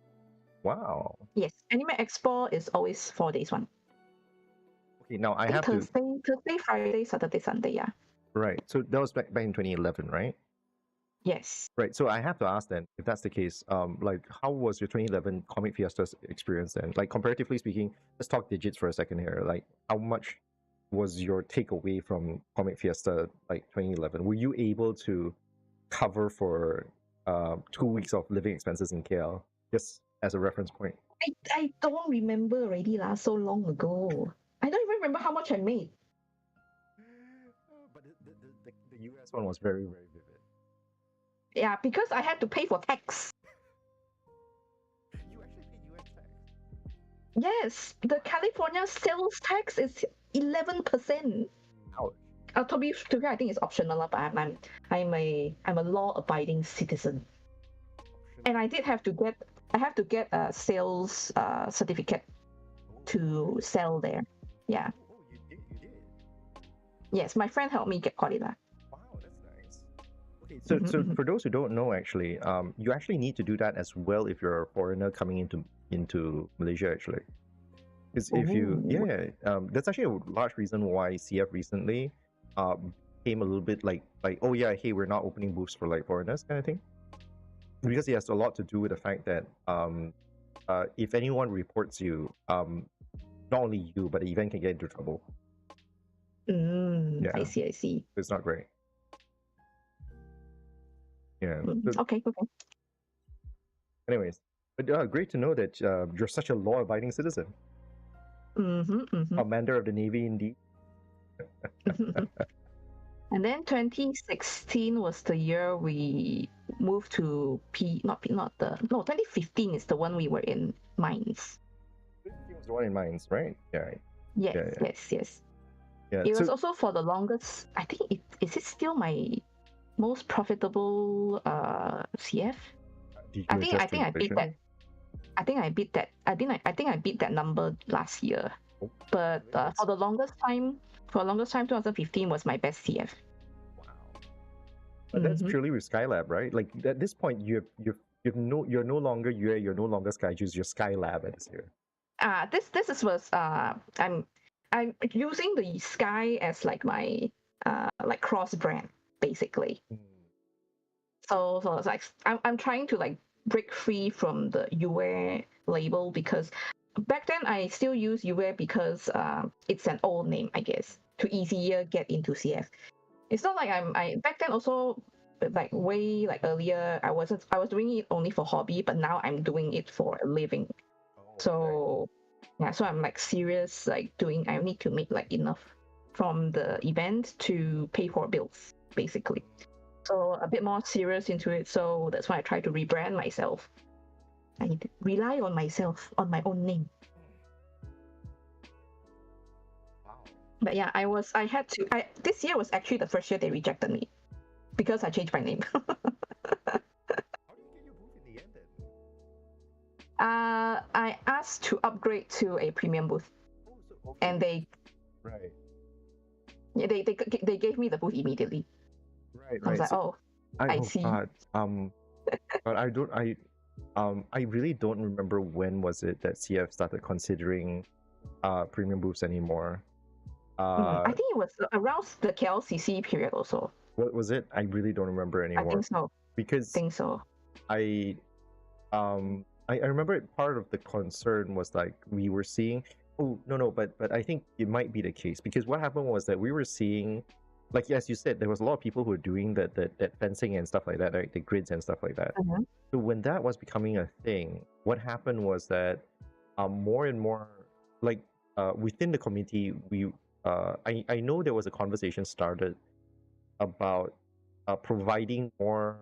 [SPEAKER 1] Wow.
[SPEAKER 2] Yes, Anime Expo is always 4 days one.
[SPEAKER 1] Okay, now I have
[SPEAKER 2] Thursday, Friday, Saturday, Sunday, yeah.
[SPEAKER 1] Right. So that was back in 2011, right?
[SPEAKER 2] Yes.
[SPEAKER 1] Right. So I have to ask then, if that's the case, like how was your 2011 Comic Fiesta experience then? Like comparatively speaking, let's talk digits for a second here. Like how much was your takeaway from Comic Fiesta like 2011? Were you able to cover for 2 weeks of living expenses in KL, just as a reference point?
[SPEAKER 2] I don't remember already lah, so long ago. I don't even remember how much I made.
[SPEAKER 1] But the US one was very, very vivid.
[SPEAKER 2] Yeah, because I had to pay for tax.
[SPEAKER 1] You actually paid US tax?
[SPEAKER 2] Yes, the California sales tax is 11%.
[SPEAKER 1] Ouch.
[SPEAKER 2] To be fair, I think it's optional, but I'm a law-abiding citizen, and I have to get a sales certificate to sell there. Yeah.
[SPEAKER 1] Oh, you did.
[SPEAKER 2] Yes, my friend helped me got it.
[SPEAKER 1] Wow, that's nice. Okay, so for those who don't know, actually, you actually need to do that as well if you're a foreigner coming into Malaysia, actually. Because if you, that's actually a large reason why CF recently came a little bit like, oh yeah, hey, we're not opening booths for like foreigners kind of thing. Because it has a lot to do with the fact that if anyone reports you, not only you, but the event can get into trouble.
[SPEAKER 2] I see.
[SPEAKER 1] It's not great. Yeah. So,
[SPEAKER 2] Okay.
[SPEAKER 1] anyways, but great to know that you're such a law-abiding citizen. Commander of the Navy, indeed.
[SPEAKER 2] And then 2016 was the year we moved to 2015 is the one we were in mines.
[SPEAKER 1] He was the one in mines, right? Yeah.
[SPEAKER 2] Yes,
[SPEAKER 1] Yeah.
[SPEAKER 2] yes.
[SPEAKER 1] Yeah.
[SPEAKER 2] It was also for the longest. I think is it still my most profitable CF? I think I beat that. I think I beat that. I think I beat that number last year.
[SPEAKER 1] Oh,
[SPEAKER 2] but for the longest time, 2015 was my best CF.
[SPEAKER 1] Wow. But that's purely with Skylab, right? Like at this point, you're no longer UA, you're no longer Skyjuice, you're Skylab at this year.
[SPEAKER 2] This was I'm using the Sky as like my like cross brand basically. So it's like I'm trying to like break free from the UA label, because back then I still use UA because it's an old name, I guess, to easier get into CF. It's not like I back then also, like way like earlier, I was doing it only for hobby, but now I'm doing it for a living. So yeah, so I'm like serious, like I need to make like enough from the event to pay for bills basically. So a bit more serious into it. So that's why I try to rebrand myself. I need to rely on myself, on my own name.
[SPEAKER 1] Wow.
[SPEAKER 2] But yeah, this year was actually the first year they rejected me because I changed my name.
[SPEAKER 1] How did you get your booth in the end then?
[SPEAKER 2] I asked to upgrade to a premium booth.
[SPEAKER 1] Oh, so, okay.
[SPEAKER 2] And they gave me the booth immediately.
[SPEAKER 1] Right.
[SPEAKER 2] I was like,
[SPEAKER 1] so,
[SPEAKER 2] I see.
[SPEAKER 1] God. But I really don't remember when was it that CF started considering premium booths anymore.
[SPEAKER 2] I think it was around the KLCC period also.
[SPEAKER 1] What was it? I really don't remember anymore.
[SPEAKER 2] I think so.
[SPEAKER 1] Because I remember part of the concern was like we were seeing. Oh no, but I think it might be the case, because what happened was that we were seeing, like as you said, there was a lot of people who were doing that fencing and stuff like that, right? The grids and stuff like that. So when that was becoming a thing, what happened was that more and more, like within the community, I know there was a conversation started about providing more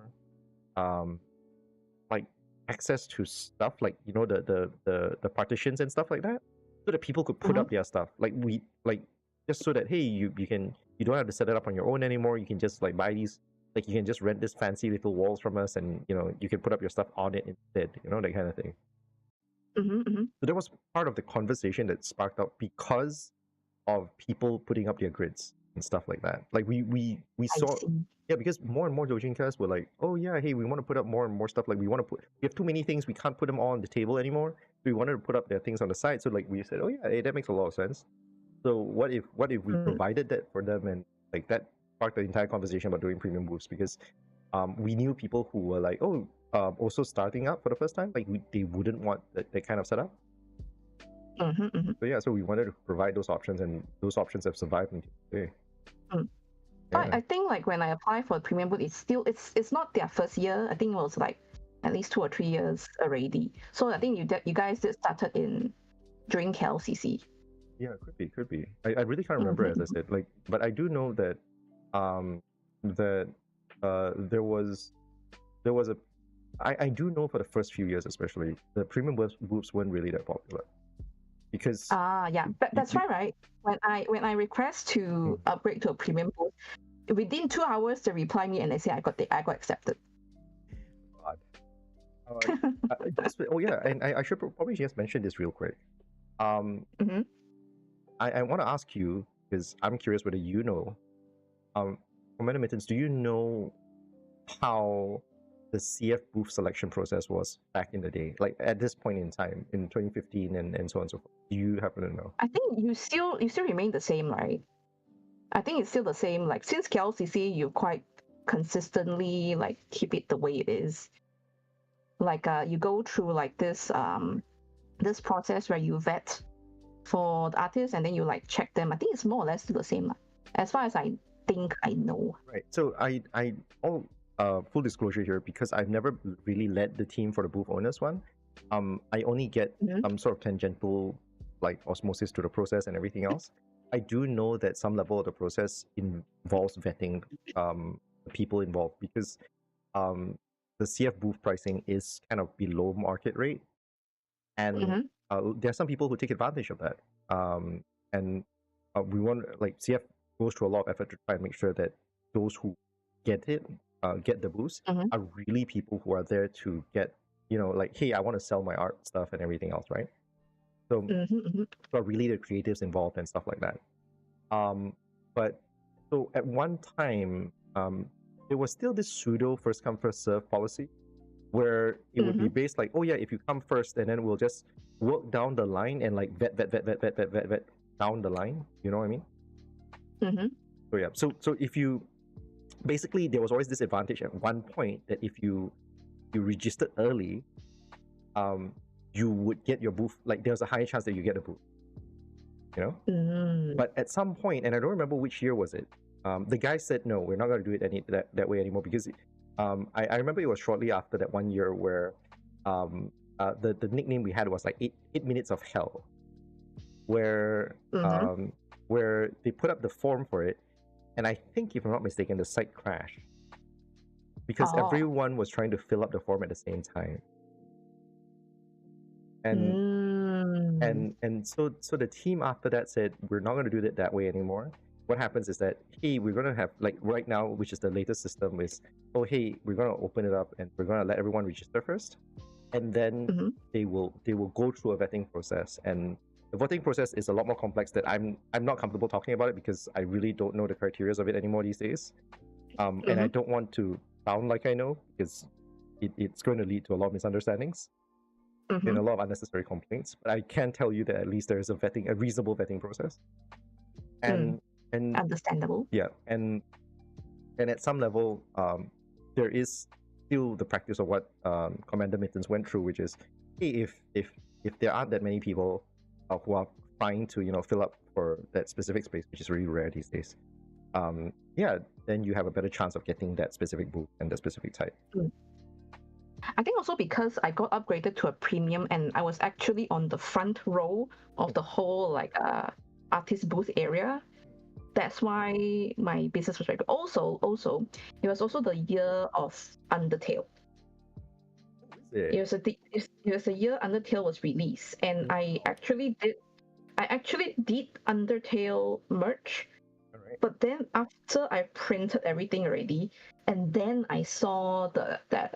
[SPEAKER 1] like access to stuff, like the partitions and stuff like that, so that people could put up their stuff, just so that hey, you don't have to set it up on your own anymore. You can just like buy these, like you can just rent this fancy little walls from us, and you can put up your stuff on it instead, that kind of thing. So that was part of the conversation that sparked up because of people putting up their grids and stuff like that. Like we saw, because more and more Doujin cast were like, oh yeah, hey, we want to put up more and more stuff. Like we have too many things, we can't put them all on the table anymore. So we wanted to put up their things on the side. So like we said, oh yeah, hey, that makes a lot of sense. So what if we provided that for them, and like that sparked the entire conversation about doing premium booths, because we knew people who were like, also starting up for the first time, like they wouldn't want that kind of setup. So yeah, so we wanted to provide those options, and those options have survived until today.
[SPEAKER 2] Yeah. I think like when I apply for the premium booth, it's not their first year. I think it was like at least 2 or 3 years already. So I think you guys did started during KLCC.
[SPEAKER 1] Yeah, could be. I really can't remember, as I said. Like, but I do know that there was a. I do know for the first few years, especially, the premium booths weren't really that popular. Because
[SPEAKER 2] yeah, but that's right. When I request to upgrade to a premium booth, within 2 hours they reply me and they say I got accepted.
[SPEAKER 1] God. Oh yeah, and I should probably just mention this real quick. I want to ask you, because I'm curious whether you know, Commander Mittens, do you know how the CF booth selection process was back in the day, like at this point in time in 2015 and so on and so forth? Do you happen to know?
[SPEAKER 2] I think you still remain the same, right? I think it's still the same. Like since KLCC, you quite consistently like keep it the way it is. Like you go through like this process where you vet for the artists, and then you like check them. I think it's more or less still the same, as far as I think I know.
[SPEAKER 1] Right. So full disclosure here, because I've never really led the team for the booth owners one. I only get some sort of tangential like osmosis to the process and everything else. I do know that some level of the process involves vetting people involved, because the CF booth pricing is kind of below market rate, and there are some people who take advantage of that. And we want, like, CF goes through a lot of effort to try and make sure that those who get the boost are really people who are there to get, like, hey, I want to sell my art stuff and everything else, right? So, so really the creatives involved and stuff like that. But so at one time, there was still this pseudo first come first serve policy, where it would be based like, oh yeah, if you come first, and then we'll just work down the line and like vet down the line. You know what I mean? So yeah, so if you basically, there was always this advantage at one point that if you registered early, you would get your booth. Like, there's a high chance that you get a booth. But at some point, and I don't remember which year was it, the guy said, no, we're not going to do it that way anymore, because I remember it was shortly after that one year where the nickname we had was like 8 minutes of hell, where they put up the form for it, and I think, if I'm not mistaken, the site crashed because everyone was trying to fill up the form at the same time. And so the team after that said, we're not going to do it that way anymore. What happens is that, hey, we're going to have, like, right now, which is the latest system, is, oh, hey, we're going to open it up and we're going to let everyone register first, and then they will go through a vetting process. And the voting process is a lot more complex that I'm not comfortable talking about it, because I really don't know the criteria of it anymore these days. And I don't want to sound like I know, because it's going to lead to a lot of misunderstandings and a lot of unnecessary complaints. But I can tell you that at least there is a reasonable vetting process. And
[SPEAKER 2] understandable.
[SPEAKER 1] Yeah, and at some level, there is still the practice of what Commander Mittens went through, which is, hey, if there aren't that many people who are trying to fill up for that specific space, which is really rare these days, then you have a better chance of getting that specific booth and that specific type.
[SPEAKER 2] I think also because I got upgraded to a premium, and I was actually on the front row of the whole like artist booth area. That's why my business was very good. Also, it was also the year of Undertale. It was a year Undertale was released, and I actually did Undertale merch. But then after I printed everything already, and then I saw that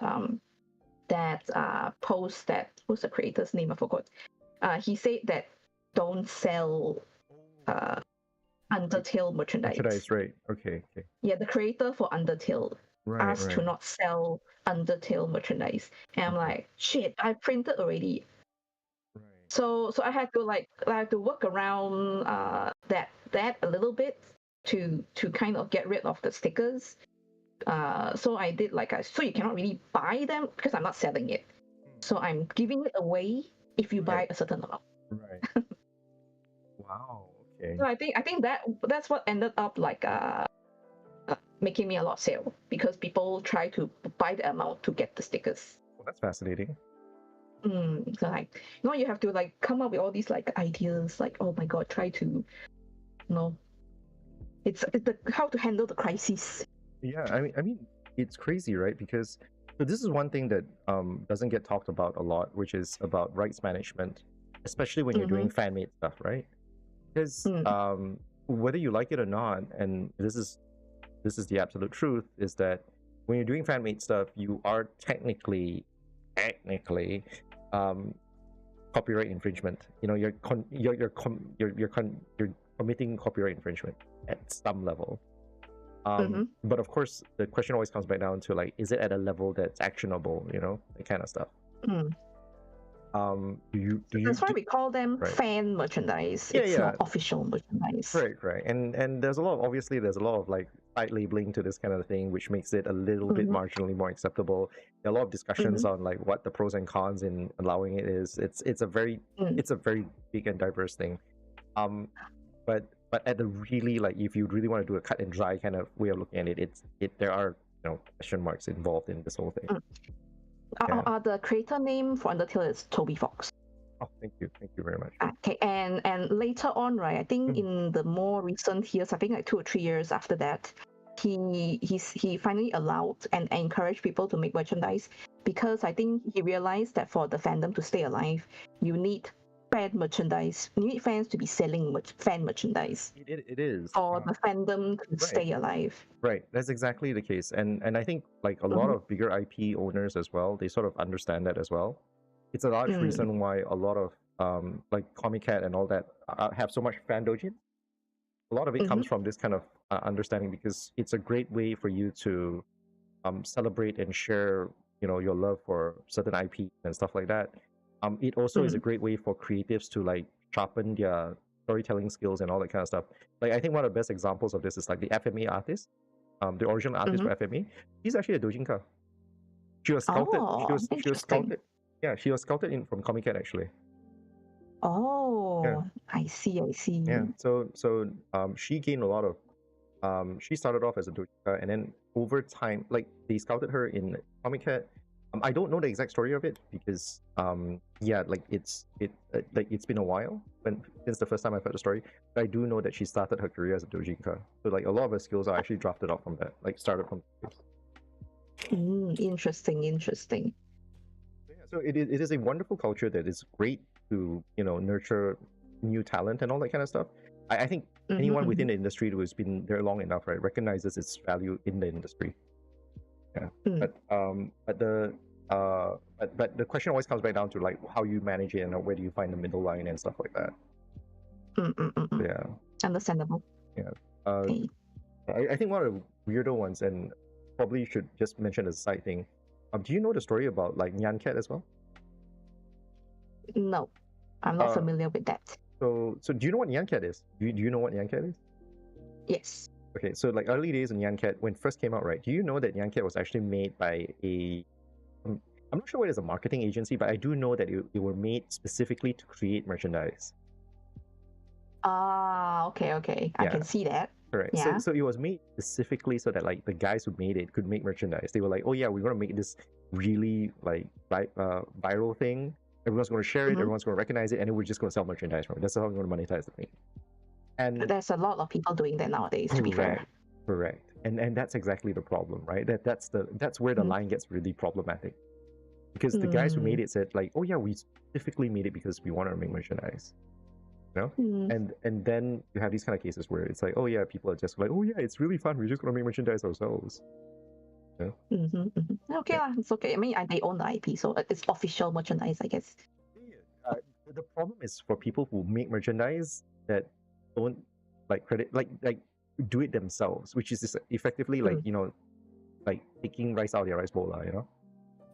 [SPEAKER 2] post, that was the creator's name, I forgot. He said that don't sell Undertale merchandise.
[SPEAKER 1] Right. Okay.
[SPEAKER 2] Yeah, the creator for Undertale asked to not sell Undertale merchandise, and I'm like, shit, I printed already. Right. So I had to work around that a little bit to kind of get rid of the stickers. So I did so you cannot really buy them because I'm not selling it. So I'm giving it away if you buy a certain amount.
[SPEAKER 1] Right. Wow. Okay.
[SPEAKER 2] So I think that's what ended up making me a lot of sale, because people try to buy the amount to get the stickers.
[SPEAKER 1] Well, that's fascinating.
[SPEAKER 2] So you have to come up with all these ideas, oh my god, try to it's how to handle the crisis.
[SPEAKER 1] Yeah, I mean, it's crazy, right? Because this is one thing that doesn't get talked about a lot, which is about rights management, especially when you're doing fan-made stuff, right? Because whether you like it or not, and this is the absolute truth, is that when you're doing fan-made stuff, you are technically copyright infringement. You're committing copyright infringement at some level. But of course, the question always comes back down to is it at a level that's actionable? That kind of stuff.
[SPEAKER 2] That's why we call them fan merchandise. It's not official merchandise.
[SPEAKER 1] Right. And there's a lot of side labeling to this kind of thing, which makes it a little bit marginally more acceptable. There are a lot of discussions on what the pros and cons in allowing it is. It's a very big and diverse thing. But at the really if you really want to do a cut and dry kind of way of looking at it, there are question marks involved in this whole thing.
[SPEAKER 2] The creator name for Undertale is Toby Fox.
[SPEAKER 1] Oh, thank you very much.
[SPEAKER 2] Okay, and later on, right? I think in the more recent years, I think like 2 or 3 years after that, he finally allowed and encouraged people to make merchandise, because I think he realized that for the fandom to stay alive, you need fan merchandise. You need fans to be selling fan merchandise.
[SPEAKER 1] It is
[SPEAKER 2] for the fandom to stay alive.
[SPEAKER 1] Right, that's exactly the case, and I think like a lot of bigger IP owners as well, they sort of understand that as well. It's a large reason why a lot of like Comic Cat and all that have so much fan doujin. A lot of it comes from this kind of understanding, because it's a great way for you to celebrate and share, your love for certain IP and stuff like that. It also is a great way for creatives to like sharpen their storytelling skills and all that kind of stuff. Like I think one of the best examples of this is like the FMA artist, the original artist for FMA. He's actually a doujinka. She was scouted. She was scouted. Yeah, she was scouted in from Comic Cat actually.
[SPEAKER 2] Oh, I see.
[SPEAKER 1] Yeah. So she gained a lot of. She started off as a doujinka, and then over time, like they scouted her in Comic Cat. I don't know the exact story of it because like it's been a while since the first time I've heard the story. But I do know that she started her career as a doujinka. So like a lot of her skills are actually drafted out from that, like started from.
[SPEAKER 2] Interesting.
[SPEAKER 1] Yeah, so it is a wonderful culture that is great to nurture new talent and all that kind of stuff. I think anyone within the industry who has been there long enough, right, recognizes its value in the industry. Yeah, but the question always comes back down to like how you manage it and where do you find the middle line and stuff like that. Yeah,
[SPEAKER 2] understandable.
[SPEAKER 1] Yeah, I think one of the weirder ones, and probably should just mention as a side thing. Do you know the story about like Nyan Cat as well?
[SPEAKER 2] No, I'm not familiar with that.
[SPEAKER 1] So do you know what Nyan Cat is? Do you know what Nyan Cat is?
[SPEAKER 2] Yes.
[SPEAKER 1] Okay, so like early days in Nyan Cat, when it first came out, right? Do you know that Nyan Cat was actually made by I'm not sure whether it's a marketing agency, but I do know that it were made specifically to create merchandise.
[SPEAKER 2] Okay. I can see that.
[SPEAKER 1] Correct.
[SPEAKER 2] Yeah.
[SPEAKER 1] So it was made specifically so that like the guys who made it could make merchandise. They were like, oh yeah, we're gonna make this really like viral thing. Everyone's gonna share it. Everyone's gonna recognize it, and then we're just gonna sell merchandise from it. That's how we're gonna monetize the thing. And
[SPEAKER 2] there's a lot of people doing that nowadays. To be fair.
[SPEAKER 1] Correct. And that's exactly the problem, right? That's where the line gets really problematic. Because the guys who made it said like, oh yeah, we specifically made it because we want to make merchandise. And then you have these kind of cases where it's like, oh yeah, people are just like, oh yeah, it's really fun, we're just gonna make merchandise ourselves.
[SPEAKER 2] Okay, it's okay. I mean, they own the IP, so it's official merchandise, I guess.
[SPEAKER 1] The problem is for people who make merchandise that don't like credit, like do it themselves, which is effectively like like taking rice out of your rice bowl,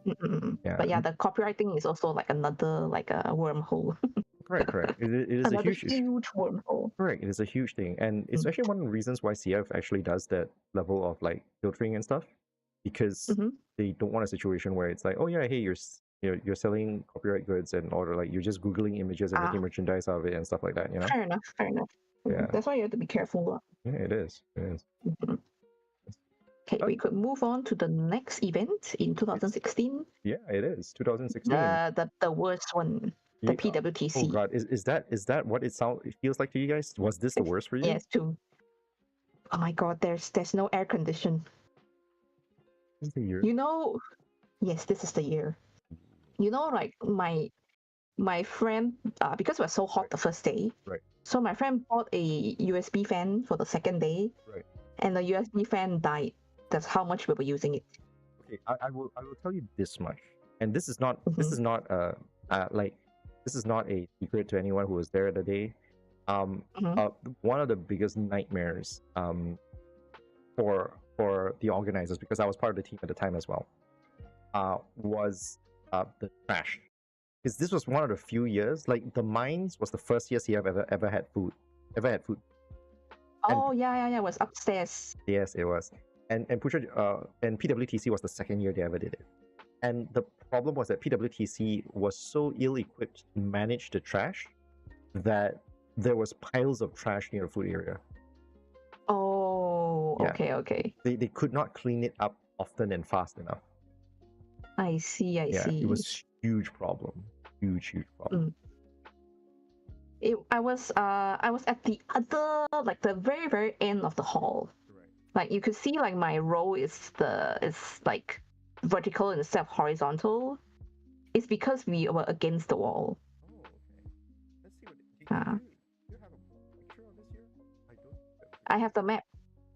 [SPEAKER 2] Yeah. But yeah, the copyright thing is also like another like a wormhole.
[SPEAKER 1] Correct. It is a huge
[SPEAKER 2] wormhole.
[SPEAKER 1] Correct. It is a huge thing, and it's actually one of the reasons why C.A actually does that level of like filtering and stuff, because they don't want a situation where it's like, oh yeah, hey, you're selling copyright goods, and or like you're just googling images and making merchandise out of it and stuff like that.
[SPEAKER 2] Fair enough. Yeah. That's why you have to be careful.
[SPEAKER 1] Yeah, it is.
[SPEAKER 2] Okay, we could move on to the next event in 2016.
[SPEAKER 1] Yeah, it is 2016.
[SPEAKER 2] The worst one. The PWTC.
[SPEAKER 1] Oh god, is that what it feels like to you guys? Was this the worst for you?
[SPEAKER 2] Yes, too. Oh my god, there's no air condition.
[SPEAKER 1] This is the year.
[SPEAKER 2] Yes, this is the year. Like my friend, because it was so hot the first day,
[SPEAKER 1] right?
[SPEAKER 2] So my friend bought a USB fan for the second day,
[SPEAKER 1] right?
[SPEAKER 2] And the USB fan died. That's how much we were using it.
[SPEAKER 1] Okay, I will tell you this much, and this is not this is not a secret to anyone who was there the day. One of the biggest nightmares for the organizers, because I was part of the team at the time as well, was the trash. Because this was one of the few years, like the mines was the first year CF ever had food.
[SPEAKER 2] Oh, yeah, it was upstairs.
[SPEAKER 1] Yes, it was. And PWTC was the second year they ever did it. And the problem was that PWTC was so ill-equipped to manage the trash that there was piles of trash near the food area.
[SPEAKER 2] Oh, yeah. Okay.
[SPEAKER 1] They could not clean it up often and fast enough.
[SPEAKER 2] I see. I
[SPEAKER 1] Yeah,
[SPEAKER 2] see.
[SPEAKER 1] it was huge problem. Huge problem.
[SPEAKER 2] I was at the other, like the very very end of the hall.
[SPEAKER 1] Right.
[SPEAKER 2] Like you could see like my row is like vertical instead of horizontal. It's because we were against the wall.
[SPEAKER 1] Oh, okay. Let's see what.
[SPEAKER 2] Uh,
[SPEAKER 1] Do you have a picture of this here? I don't.
[SPEAKER 2] I have the map.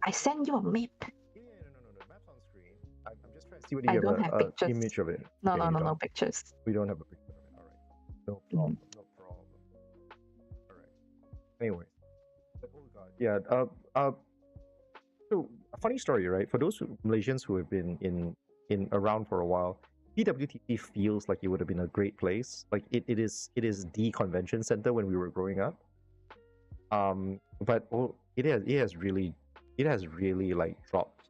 [SPEAKER 2] I send you a map.
[SPEAKER 1] Yeah, no. The map's on screen. I'm just trying to see whether
[SPEAKER 2] I
[SPEAKER 1] you
[SPEAKER 2] don't
[SPEAKER 1] have
[SPEAKER 2] have
[SPEAKER 1] a
[SPEAKER 2] pictures.
[SPEAKER 1] image of it.
[SPEAKER 2] No,
[SPEAKER 1] Okay,
[SPEAKER 2] no pictures.
[SPEAKER 1] We don't have a picture of it. All right. No problem. No problem. All right. Anyway. Oh God. Yeah. So a funny story, right? For those Malaysians who have been in around for a while, PWTC feels like it would have been a great place. Like it is the convention center when we were growing up. But it has really like dropped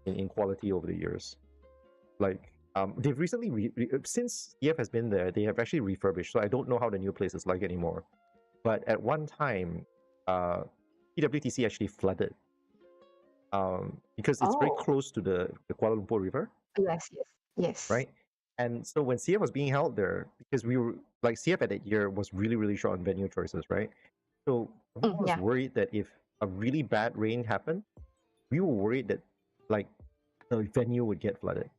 [SPEAKER 1] in quality over the years. Like they've recently since EF has been there, they have actually refurbished. So I don't know how the new place is like anymore. But at one time, PWTC actually flooded. Because it's very close to the Kuala Lumpur River.
[SPEAKER 2] Yes.
[SPEAKER 1] Right? And so when CF was being held there, because we were like CF at that year was really short on venue choices, right? So I was worried that if a really bad rain happened, we were worried that like the venue would get flooded.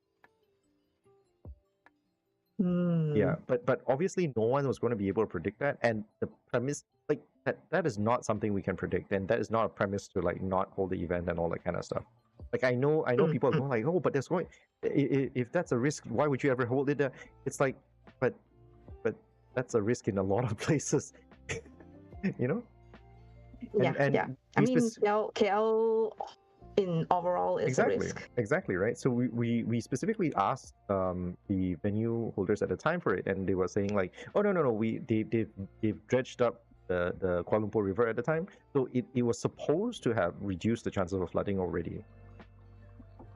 [SPEAKER 1] Yeah, but obviously no one was going to be able to predict that, and the premise like that is not something we can predict, and that is not a premise to like not hold the event and all that kind of stuff. Like I know people are going like, oh, but there's going if that's a risk, why would you ever hold it there? It's like, but that's a risk in a lot of places, you know.
[SPEAKER 2] And I mean, KL in overall is a risk.
[SPEAKER 1] Exactly, right? So we specifically asked the venue holders at the time for it, and they were saying like, oh no, they've dredged up the Kuala Lumpur River at the time, so it was supposed to have reduced the chances of flooding already.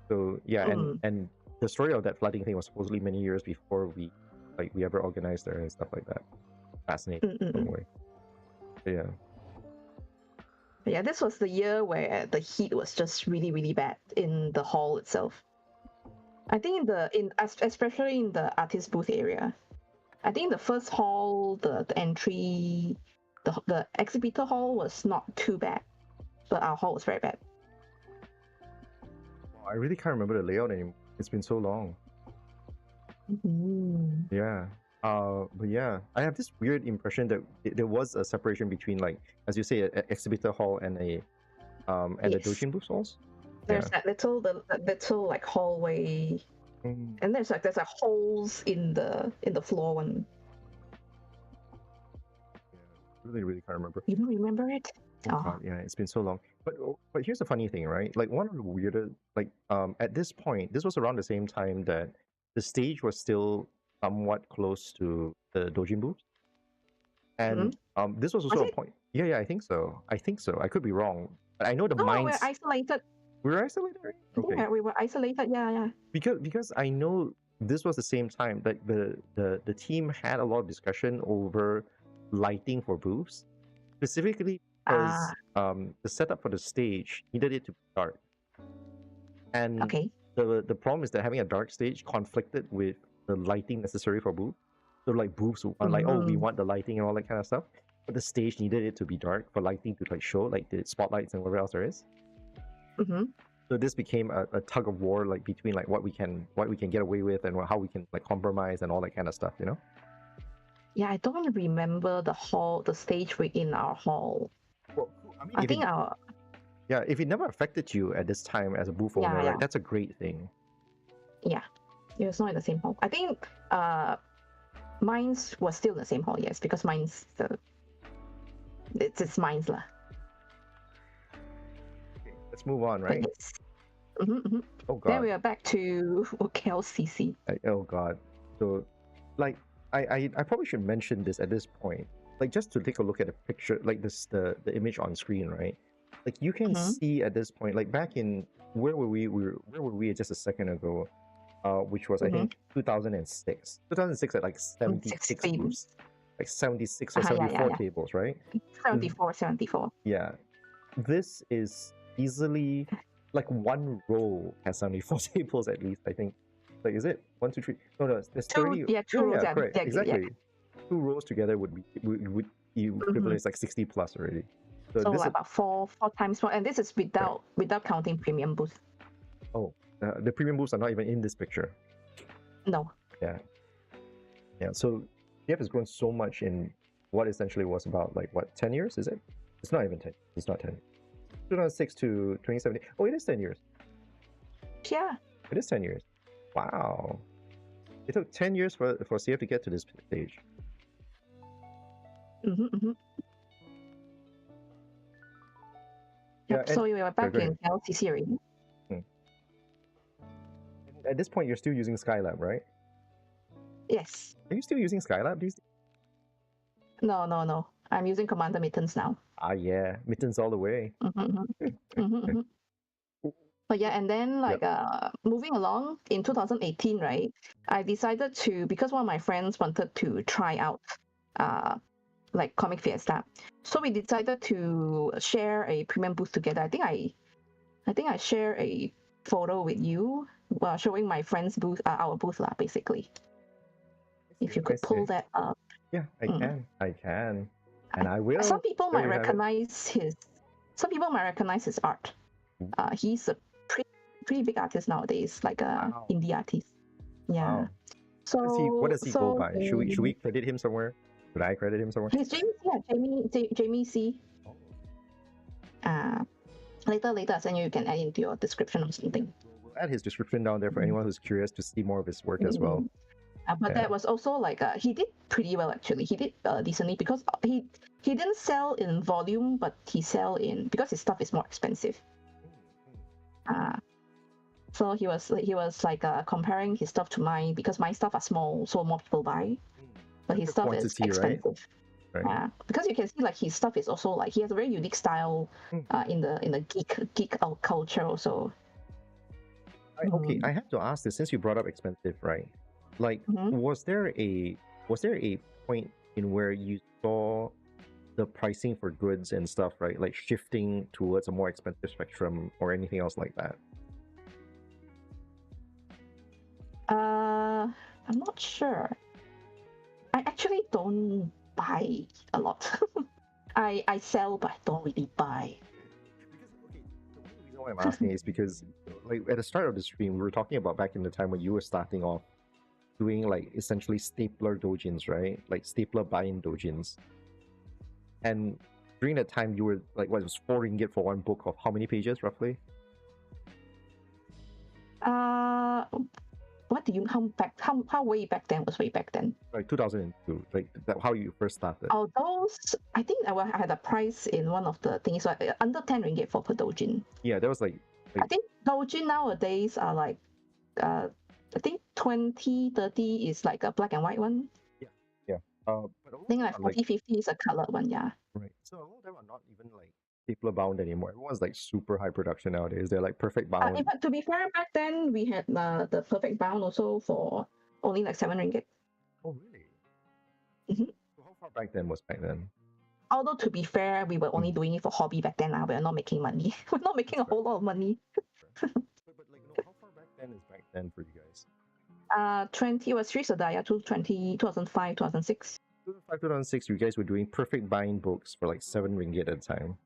[SPEAKER 1] So yeah, and the story of that flooding thing was supposedly many years before we ever organized there and stuff like that. Fascinating in some way. Yeah.
[SPEAKER 2] Yeah, this was the year where the heat was just really bad in the hall itself. I think especially in the artist booth area. I think the first hall, the entry, the exhibitor hall was not too bad, but our hall was very bad.
[SPEAKER 1] I really can't remember the layout anymore. It's been so long. Yeah. But yeah, I have this weird impression that there was a separation between, like, as you say, an exhibitor hall and the Doujin booth halls.
[SPEAKER 2] There's that little like hallway, and there's like holes in the floor one.
[SPEAKER 1] Yeah, really can't remember.
[SPEAKER 2] You don't remember it?
[SPEAKER 1] Oh God, yeah, it's been so long. But here's the funny thing, right? Like one of the weirder, like at this point, this was around the same time that the stage was still somewhat close to the Doujin booth, and this was also a point. Yeah, I think so. I could be wrong, but I know the minds.
[SPEAKER 2] We're isolated.
[SPEAKER 1] We were isolated. Okay.
[SPEAKER 2] Yeah, we were isolated. Yeah.
[SPEAKER 1] Because I know this was the same time that the team had a lot of discussion over lighting for booths, specifically because the setup for the stage needed it to be dark, and the problem is that having a dark stage conflicted with the lighting necessary for booths. So like booths are like, oh, we want the lighting and all that kind of stuff, but the stage needed it to be dark for lighting to like show like the spotlights and whatever else there is. So this became a tug of war, like between like what we can get away with and how we can like compromise and all that kind of stuff, you know.
[SPEAKER 2] Yeah, I don't remember the stage in our hall.
[SPEAKER 1] Well, I mean, if it never affected you at this time as a booth owner, right, that's a great thing.
[SPEAKER 2] Yeah, it was not in the same hall. I think mine's was still in the same hall, yes, because mine's it's mine's lah.
[SPEAKER 1] Okay, let's move on, right?
[SPEAKER 2] Oh God. Then we are back to KLCC.
[SPEAKER 1] Oh God. So, like, I probably should mention this at this point, like just to take a look at the picture, like this the image on screen, right? Like you can see at this point, like back in where were we just a second ago, which was I think 2006. 2006 at like 76 booths, like 76 or 74 tables, right?
[SPEAKER 2] 74.
[SPEAKER 1] Yeah, this is easily like one row has 74 tables at least, I think. Like, is it 1, 2, 3? No, there's 30.
[SPEAKER 2] Two rows, yeah,
[SPEAKER 1] correct,
[SPEAKER 2] yeah,
[SPEAKER 1] exactly. 2 rows together would be equivalent. It's like 60 plus already.
[SPEAKER 2] So
[SPEAKER 1] this
[SPEAKER 2] like about four times more, and this is without counting premium booth.
[SPEAKER 1] Oh, the premium booths are not even in this picture.
[SPEAKER 2] No.
[SPEAKER 1] Yeah. So CF has grown so much in what essentially was about like what 10 years? Is it? It's not even 10. It's not 10. 2006 to 2017. Oh, it is 10 years.
[SPEAKER 2] Yeah.
[SPEAKER 1] It is 10 years. Wow. It took 10 years for CF to get to this stage.
[SPEAKER 2] Yep. So we were back in LCC already.
[SPEAKER 1] At this point, you're still using Skylab, right?
[SPEAKER 2] Yes.
[SPEAKER 1] Are you still using Skylab these days?
[SPEAKER 2] No. I'm using Commander Mittens now.
[SPEAKER 1] Ah, yeah. Mittens all the way.
[SPEAKER 2] But yeah, and then like moving along in 2018, right? I decided to, because one of my friends wanted to try out like Comic Fiesta, so we decided to share a premium booth together. I think I share a photo with you while showing my friend's booth, our booth lah, basically. If you could pull that up.
[SPEAKER 1] Yeah, I can, and I will.
[SPEAKER 2] Some people might recognize his art. He's a pretty big artist nowadays, like a indie artist. Yeah.
[SPEAKER 1] Wow.
[SPEAKER 2] So
[SPEAKER 1] what does he go by? Should we credit him somewhere? Should I credit him somewhere?
[SPEAKER 2] He's Jamie C. Later I'll send you. You can add into your description or something.
[SPEAKER 1] We'll add his description down there for anyone who's curious to see more of his work as well.
[SPEAKER 2] But that was also like he did pretty well actually. He did decently because he didn't sell in volume, but he sell in because his stuff is more expensive. So he was like comparing his stuff to mine because my stuff are small, so more people buy. But his stuff is expensive. Right? Because you can see like his stuff is also like he has a very unique style in the geek culture also.
[SPEAKER 1] Okay, I have to ask this since you brought up expensive, right? Like, was there a point in where you saw the pricing for goods and stuff, right? Like shifting towards a more expensive spectrum or anything else like that?
[SPEAKER 2] I'm not sure. I actually don't buy a lot. I sell, but I don't really buy.
[SPEAKER 1] The reason why I'm asking is because, like, at the start of the stream, we were talking about back in the time when you were starting off doing like essentially stapler doujins, right? Like stapler buy-in doujins. And during that time, you were like, what, it was 4 ringgit for one book of how many pages roughly?
[SPEAKER 2] What do you how way back then was way back then?
[SPEAKER 1] Like 2002, like how you first started.
[SPEAKER 2] Oh, those I think I had a price in one of the things like under 10 ringgit for per doujin.
[SPEAKER 1] Yeah, that was like
[SPEAKER 2] I think doujin nowadays are like I think 20, 30 is like a black and white one.
[SPEAKER 1] Yeah.
[SPEAKER 2] I think like 40, 50 is a colored one, yeah.
[SPEAKER 1] Right. So a lot of them are not even like stapler bound anymore. Everyone's like super high production nowadays. They're like perfect bound.
[SPEAKER 2] In fact, to be fair, back then we had the perfect bound also for only like 7 ringgit.
[SPEAKER 1] Oh really? So how far back then was back then?
[SPEAKER 2] Although to be fair, we were only doing it for hobby back then. We're not making money. We're not making a whole lot of money.
[SPEAKER 1] But like, how far back then is back then for you guys?
[SPEAKER 2] 20 was Fiesta, yeah, 2005, 2006.
[SPEAKER 1] 2005, 2006, you guys were doing perfect buying books for like 7 ringgit at a time.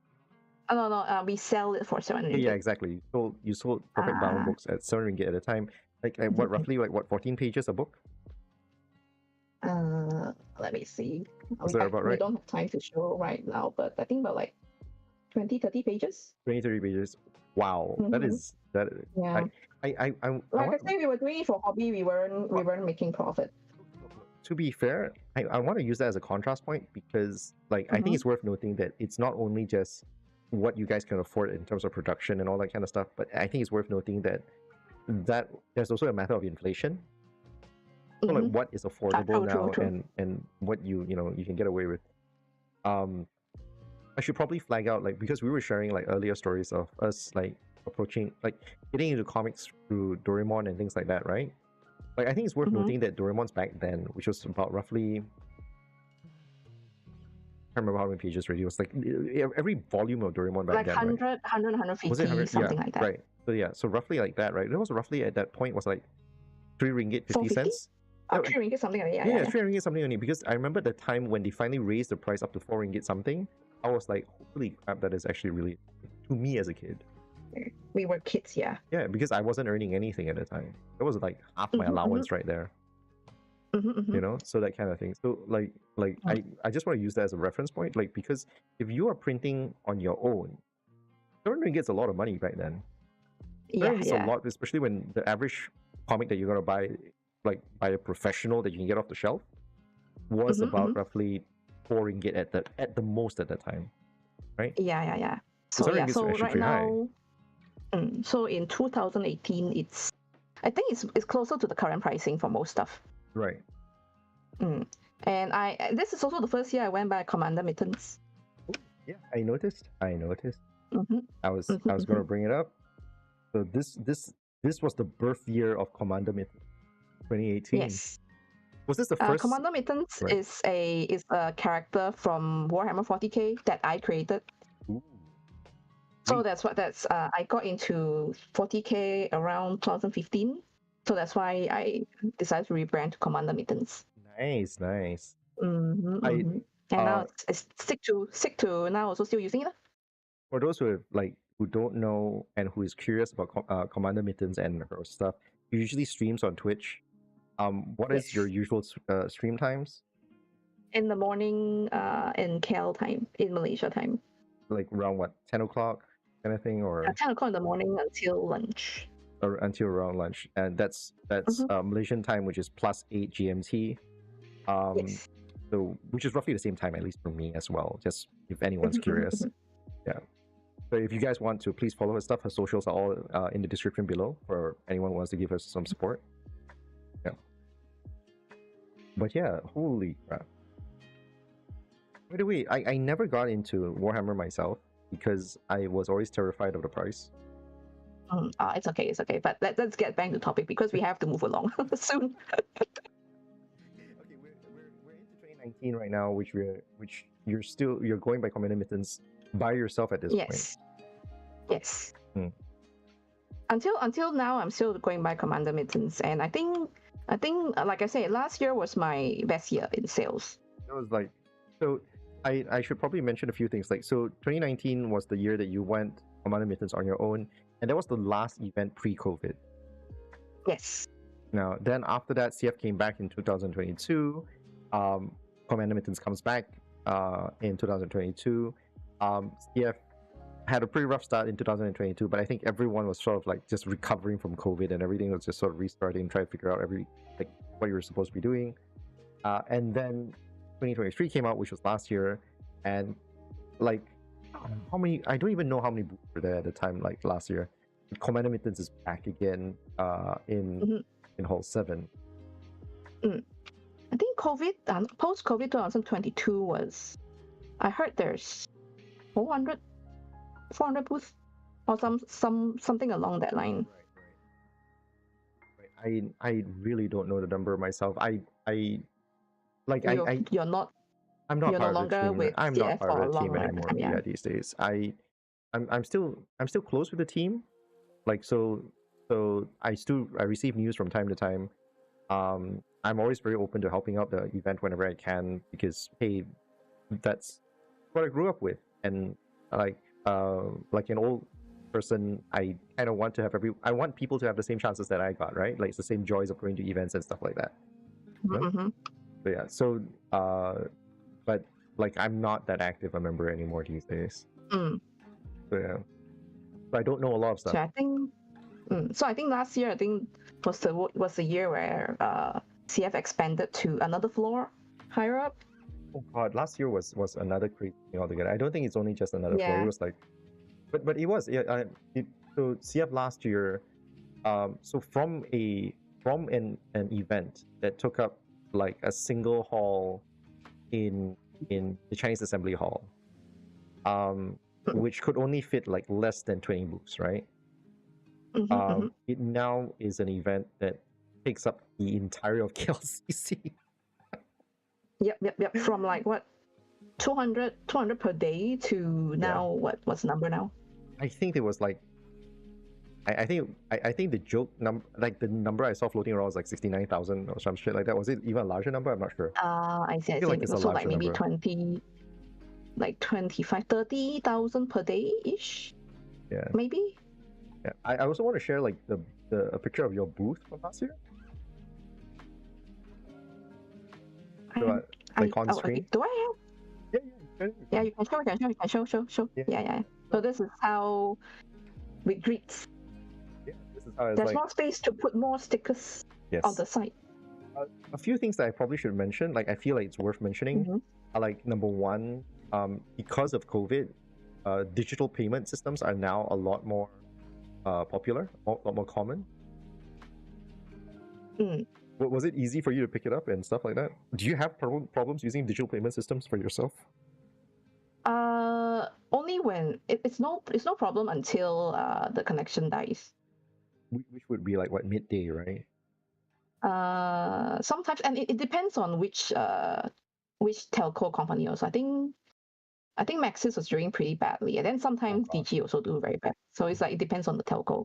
[SPEAKER 2] Oh, no, we sell it for 7 ringgit.
[SPEAKER 1] Yeah, exactly. You sold perfect bound books at 7 ringgit at a time. Like what, roughly like what, 14 pages a book?
[SPEAKER 2] Let me see.
[SPEAKER 1] Is that about right?
[SPEAKER 2] We don't have time to show right now, but I think about like 20, 30 pages.
[SPEAKER 1] 20, 30 pages. Wow, that is that.
[SPEAKER 2] Yeah.
[SPEAKER 1] I
[SPEAKER 2] say we were doing it for hobby. We weren't making profit.
[SPEAKER 1] To be fair, I want to use that as a contrast point because like I think it's worth noting that it's not only just what you guys can afford in terms of production and all that kind of stuff, but I think it's worth noting that there's also a matter of inflation. So like what is affordable now. And what you can get away with. I should probably flag out like because we were sharing like earlier stories of us like approaching like getting into comics through Doraemon and things like that, right? Like I think it's worth noting that Doraemon's back then, which was about roughly, I can't remember how many pages already. It was like every volume of Doraemon back
[SPEAKER 2] like
[SPEAKER 1] then,
[SPEAKER 2] 100, 150,
[SPEAKER 1] was it 100?
[SPEAKER 2] something like that.
[SPEAKER 1] Right. So yeah, so roughly like that, right? It was roughly at that point was like 3 ringgit 50
[SPEAKER 2] 450?
[SPEAKER 1] cents. No,
[SPEAKER 2] 3 ringgit, something like that.
[SPEAKER 1] yeah,
[SPEAKER 2] Yeah.
[SPEAKER 1] 3 ringgit something only, because I remember the time when they finally raised the price up to 4 ringgit something. I was like, holy crap, that is actually really, to me as a kid.
[SPEAKER 2] We were kids, yeah.
[SPEAKER 1] Yeah, because I wasn't earning anything at the time. That was like half my allowance right there. You know, so that kind of thing. So like I just want to use that as a reference point, like, because if you are printing on your own, 7 ringgit's a lot of money back then. It's a lot, especially when the average comic that you're gonna buy, like by a professional that you can get off the shelf, was about roughly 4 ringgit at the most at that time, right?
[SPEAKER 2] Yeah.
[SPEAKER 1] So
[SPEAKER 2] So
[SPEAKER 1] 7
[SPEAKER 2] yeah,
[SPEAKER 1] ringgit's
[SPEAKER 2] so
[SPEAKER 1] actually
[SPEAKER 2] right
[SPEAKER 1] pretty high.
[SPEAKER 2] now, so in 2018, I think it's closer to the current pricing for most stuff.
[SPEAKER 1] Right.
[SPEAKER 2] And this is also the first year I went by Commander Mittens.
[SPEAKER 1] Yeah, I noticed. I was
[SPEAKER 2] Mm-hmm.
[SPEAKER 1] gonna bring it up. So this was the birth year of Commander Mittens, 2018.
[SPEAKER 2] Yes.
[SPEAKER 1] Was this the first?
[SPEAKER 2] Commander Mittens is a character from Warhammer 40k that I created.
[SPEAKER 1] Ooh.
[SPEAKER 2] So I got into 40k around 2015. So that's why I decided to rebrand to Commander Mittens.
[SPEAKER 1] Nice.
[SPEAKER 2] And now it's stick to now also still using it.
[SPEAKER 1] For those who don't know and who is curious about Commander Mittens and her stuff, she usually streams on Twitch. What is your usual stream times?
[SPEAKER 2] In the morning, in KL time, in Malaysia time.
[SPEAKER 1] Like around what, 10 o'clock kind of thing, or
[SPEAKER 2] 10 o'clock in the morning until lunch.
[SPEAKER 1] Or until around lunch, and that's Malaysian time, which is +8 GMT.
[SPEAKER 2] Yes.
[SPEAKER 1] So which is roughly the same time, at least for me as well. Just if anyone's curious, yeah. So if you guys want to, please follow her stuff. Her socials are all in the description below for anyone who wants to give her some support. Yeah. But yeah, holy crap. By the way, I never got into Warhammer myself because I was always terrified of the price.
[SPEAKER 2] It's okay. But let's get back to the topic because we have to move along soon.
[SPEAKER 1] Okay, we're into 2019 right now, which you're going by Commander Mittens by yourself at this point.
[SPEAKER 2] Yes. Until now, I'm still going by Commander Mittens, and I think like I said, last year was my best year in sales.
[SPEAKER 1] It was like, so I should probably mention a few things. Like, so 2019 was the year that you went Commander Mittens on your own, and that was the last event pre-COVID.
[SPEAKER 2] Yes.
[SPEAKER 1] Now, then after that, CF came back in 2022. Commander Mittens comes back in 2022. CF had a pretty rough start in 2022, but I think everyone was sort of like just recovering from COVID, and everything was just sort of restarting, trying to figure out what you were supposed to be doing. And then 2023 came out, which was last year, and like how many? I don't even know how many booths were there at the time. Like last year, Commander Mittens is back again in Hall 7.
[SPEAKER 2] I think post-COVID 2022 was, I heard there's 400 booths or something along that line.
[SPEAKER 1] Right. I really don't know the number myself.
[SPEAKER 2] You're not.
[SPEAKER 1] I'm not
[SPEAKER 2] You're
[SPEAKER 1] part
[SPEAKER 2] no
[SPEAKER 1] of the
[SPEAKER 2] longer
[SPEAKER 1] team.
[SPEAKER 2] with
[SPEAKER 1] I'm
[SPEAKER 2] CF
[SPEAKER 1] not part
[SPEAKER 2] for
[SPEAKER 1] of
[SPEAKER 2] a
[SPEAKER 1] the team
[SPEAKER 2] long
[SPEAKER 1] anymore.
[SPEAKER 2] time,
[SPEAKER 1] Yeah, these days. I'm still close with the team. Like so I receive news from time to time. I'm always very open to helping out the event whenever I can, because hey, that's what I grew up with, and like an old person, I kind of want to have I want people to have the same chances that I got, right? Like it's the same joys of going to events and stuff like that. So yeah, so but like I'm not that active a member anymore these days. So yeah, so I don't know a lot of stuff.
[SPEAKER 2] So I think last year was the year where CF expanded to another floor higher up.
[SPEAKER 1] Oh god, last year was another crazy thing altogether. I don't think it's only just another floor. It was like, but it was so CF last year, so from an event that took up like a single hall in the Chinese Assembly Hall, which could only fit like less than 20 booths, right? It now is an event that takes up the entirety of KLCC.
[SPEAKER 2] Yep. From like what, 200 per day to now, what's the number now?
[SPEAKER 1] I think it was like I think the joke number, like the number I saw floating around was like 69,000 or some shit like that. Was it even a larger number? I'm not sure.
[SPEAKER 2] I see,
[SPEAKER 1] I
[SPEAKER 2] I
[SPEAKER 1] feel
[SPEAKER 2] see.
[SPEAKER 1] like it's a
[SPEAKER 2] So like
[SPEAKER 1] larger
[SPEAKER 2] maybe
[SPEAKER 1] number.
[SPEAKER 2] 20, like 25, 30,000 per day ish,
[SPEAKER 1] Yeah.
[SPEAKER 2] maybe.
[SPEAKER 1] Yeah. I also want to share like a picture of your booth from last year. Like on screen.
[SPEAKER 2] Okay. Do I have?
[SPEAKER 1] Yeah,
[SPEAKER 2] Yeah, you can show.
[SPEAKER 1] Yeah.
[SPEAKER 2] Yeah. So this is how with Greeks.
[SPEAKER 1] Yeah, this is how it's
[SPEAKER 2] There's
[SPEAKER 1] like.
[SPEAKER 2] more space to put more stickers on
[SPEAKER 1] Yes.
[SPEAKER 2] the site.
[SPEAKER 1] A few things that I probably should mention, like I feel like it's worth mentioning, are like number one, because of COVID, digital payment systems are now a lot more popular, a lot more common. Was it easy for you to pick it up and stuff like that? Do you have problems using digital payment systems for yourself?
[SPEAKER 2] Only when it's no problem until the connection dies.
[SPEAKER 1] Which would be like what, midday, right?
[SPEAKER 2] Sometimes, and it depends on which telco company also. I think Maxis was doing pretty badly, and then sometimes
[SPEAKER 1] God.
[SPEAKER 2] DG also do very bad. So it's like it depends on the telco.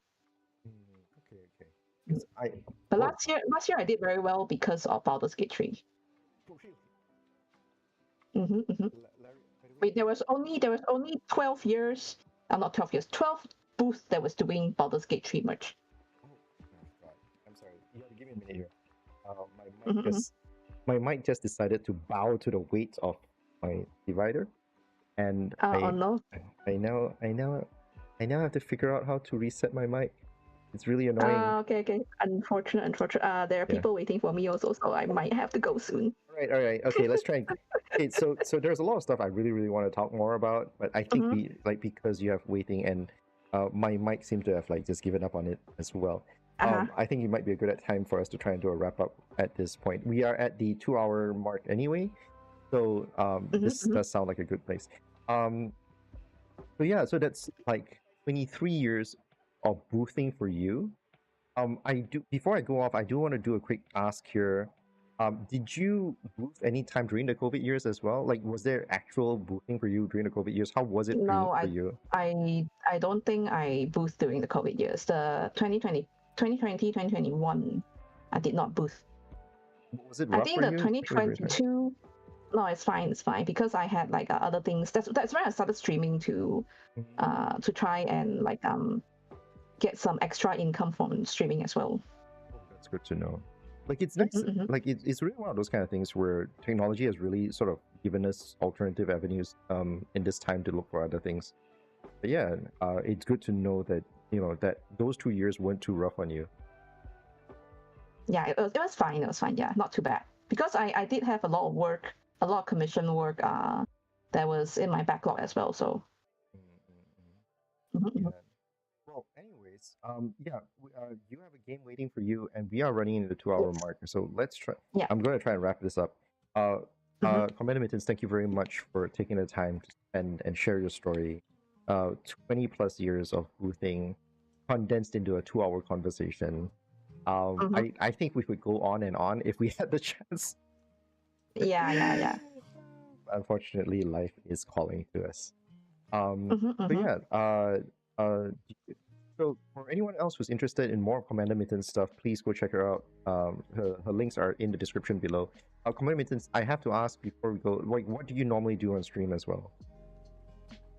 [SPEAKER 1] Okay. 'Cause
[SPEAKER 2] But
[SPEAKER 1] well,
[SPEAKER 2] last year I did very well because of Baldur's Gate 3. Wait, there was only 12 years, not 12 years, 12 booths that was doing Baldur's Gate 3 merch.
[SPEAKER 1] Oh God, I'm sorry. You have to give me a minute here. My mic just decided to bow to the weight of my divider, and
[SPEAKER 2] Oh no.
[SPEAKER 1] I now have to figure out how to reset my mic. It's really annoying.
[SPEAKER 2] Okay. Unfortunate. There are people waiting for me also, so I might have to go soon.
[SPEAKER 1] All right. Okay, let's try. Okay, so there's a lot of stuff I really want to talk more about, but I think we like, because you have waiting and my mic seems to have like just given up on it as well. I think it might be a good time for us to try and do a wrap up at this point. We are at the 2-hour mark anyway, so this does sound like a good place. So yeah, so that's like 23 years of boothing for you. I do, before I go off, I do want to do a quick ask here. Did you booth any time during the COVID years as well? Like, was there actual boothing for you during the COVID years? How was it for you?
[SPEAKER 2] I don't think I booth during the COVID years. The 2020, 2021, I did not booth.
[SPEAKER 1] Was it
[SPEAKER 2] I
[SPEAKER 1] rough
[SPEAKER 2] think
[SPEAKER 1] for
[SPEAKER 2] the
[SPEAKER 1] you?
[SPEAKER 2] 2022, no, it's fine. Because I had like other things. That's when I started streaming to try and like get some extra income from streaming as well.
[SPEAKER 1] Oh, that's good to know. Like, it's nice. Like, it's really one of those kind of things where technology has really sort of given us alternative avenues in this time to look for other things. But yeah, it's good to know that, you know, that those 2 years weren't too rough on you.
[SPEAKER 2] Yeah, it was fine. It was fine. Yeah, not too bad. Because I did have a lot of work, a lot of commission work that was in my backlog as well. So.
[SPEAKER 1] Yeah. Well, anyways, yeah, you have a game waiting for you, and we are running into the 2-hour mark. So let's try.
[SPEAKER 2] Yeah.
[SPEAKER 1] I'm going to try and wrap this up. Commander Mittens, thank you very much for taking the time and share your story. 20 plus years of boothing condensed into a 2-hour conversation. I think we could go on and on if we had the chance.
[SPEAKER 2] Yeah.
[SPEAKER 1] Unfortunately, life is calling to us. So yeah, so for anyone else who's interested in more Commander Mittens stuff, please go check her out. Her links are in the description below. Commander Mittens, I have to ask before we go, like, what do you normally do on stream as well?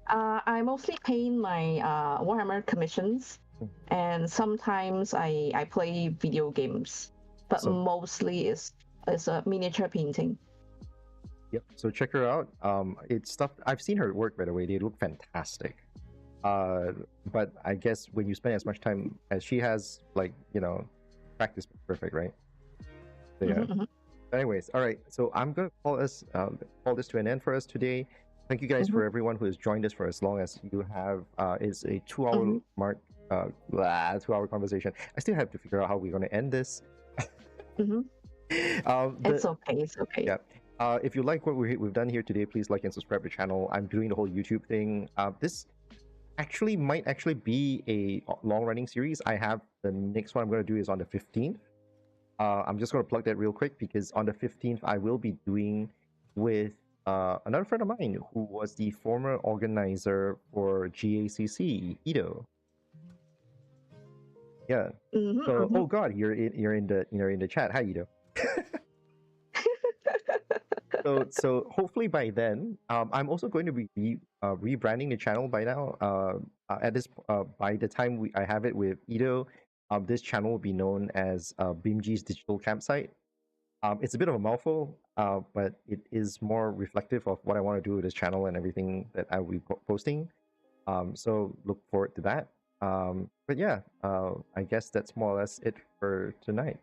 [SPEAKER 2] I mostly paint my Warhammer commissions, and sometimes I play video games, but mostly is a miniature painting.
[SPEAKER 1] Yep. So check her out. It's stuff I've seen her work, by the way. They look fantastic. But I guess when you spend as much time as she has, like, you know, practice perfect, right? So, yeah. Anyways, all right. So I'm gonna call this to an end for us today. Thank you guys for everyone who has joined us for as long as you have. It's a 2-hour mark. 2-hour conversation. I still have to figure out how we're gonna end this.
[SPEAKER 2] It's okay.
[SPEAKER 1] Yeah. If you like what we've done here today, please like and subscribe to the channel. I'm doing the whole YouTube thing. This might actually be a long-running series. I have the next one I'm going to do is on the 15th. I'm just going to plug that real quick because on the 15th I will be doing with another friend of mine who was the former organizer for GACC, Ido. Yeah.
[SPEAKER 2] Mm-hmm,
[SPEAKER 1] So,
[SPEAKER 2] mm-hmm.
[SPEAKER 1] oh God, you're in the chat. How you do? So hopefully by then, I'm also going to be rebranding the channel by now. By the time I have it with Ido, this channel will be known as Bimji's Digital Campsite. It's a bit of a mouthful, but it is more reflective of what I want to do with this channel and everything that I will be posting. So look forward to that. But yeah, I guess that's more or less it for tonight.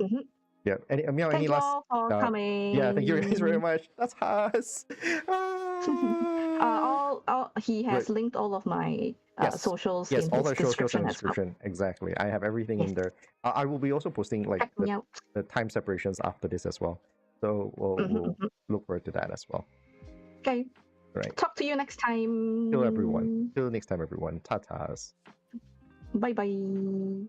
[SPEAKER 2] Mm-hmm.
[SPEAKER 1] Yeah. Meow,
[SPEAKER 2] Thank
[SPEAKER 1] any
[SPEAKER 2] you
[SPEAKER 1] last?
[SPEAKER 2] all for
[SPEAKER 1] Yeah, thank you guys very
[SPEAKER 2] coming.
[SPEAKER 1] much. That's us. Ah!
[SPEAKER 2] All he
[SPEAKER 1] Right.
[SPEAKER 2] has linked all of my
[SPEAKER 1] Yes.
[SPEAKER 2] socials
[SPEAKER 1] Yes,
[SPEAKER 2] in
[SPEAKER 1] all
[SPEAKER 2] his
[SPEAKER 1] our socials and
[SPEAKER 2] description as well.
[SPEAKER 1] description. Exactly. I have everything
[SPEAKER 2] Yes,
[SPEAKER 1] in there. I will be also posting like
[SPEAKER 2] check me out.
[SPEAKER 1] the time separations after this as well. So
[SPEAKER 2] Mm-hmm,
[SPEAKER 1] we'll
[SPEAKER 2] mm-hmm.
[SPEAKER 1] look forward to that as well.
[SPEAKER 2] Okay,
[SPEAKER 1] All right.
[SPEAKER 2] talk to you next
[SPEAKER 1] Till everyone.
[SPEAKER 2] time.
[SPEAKER 1] Till next time, everyone. Tatas.
[SPEAKER 2] Bye bye.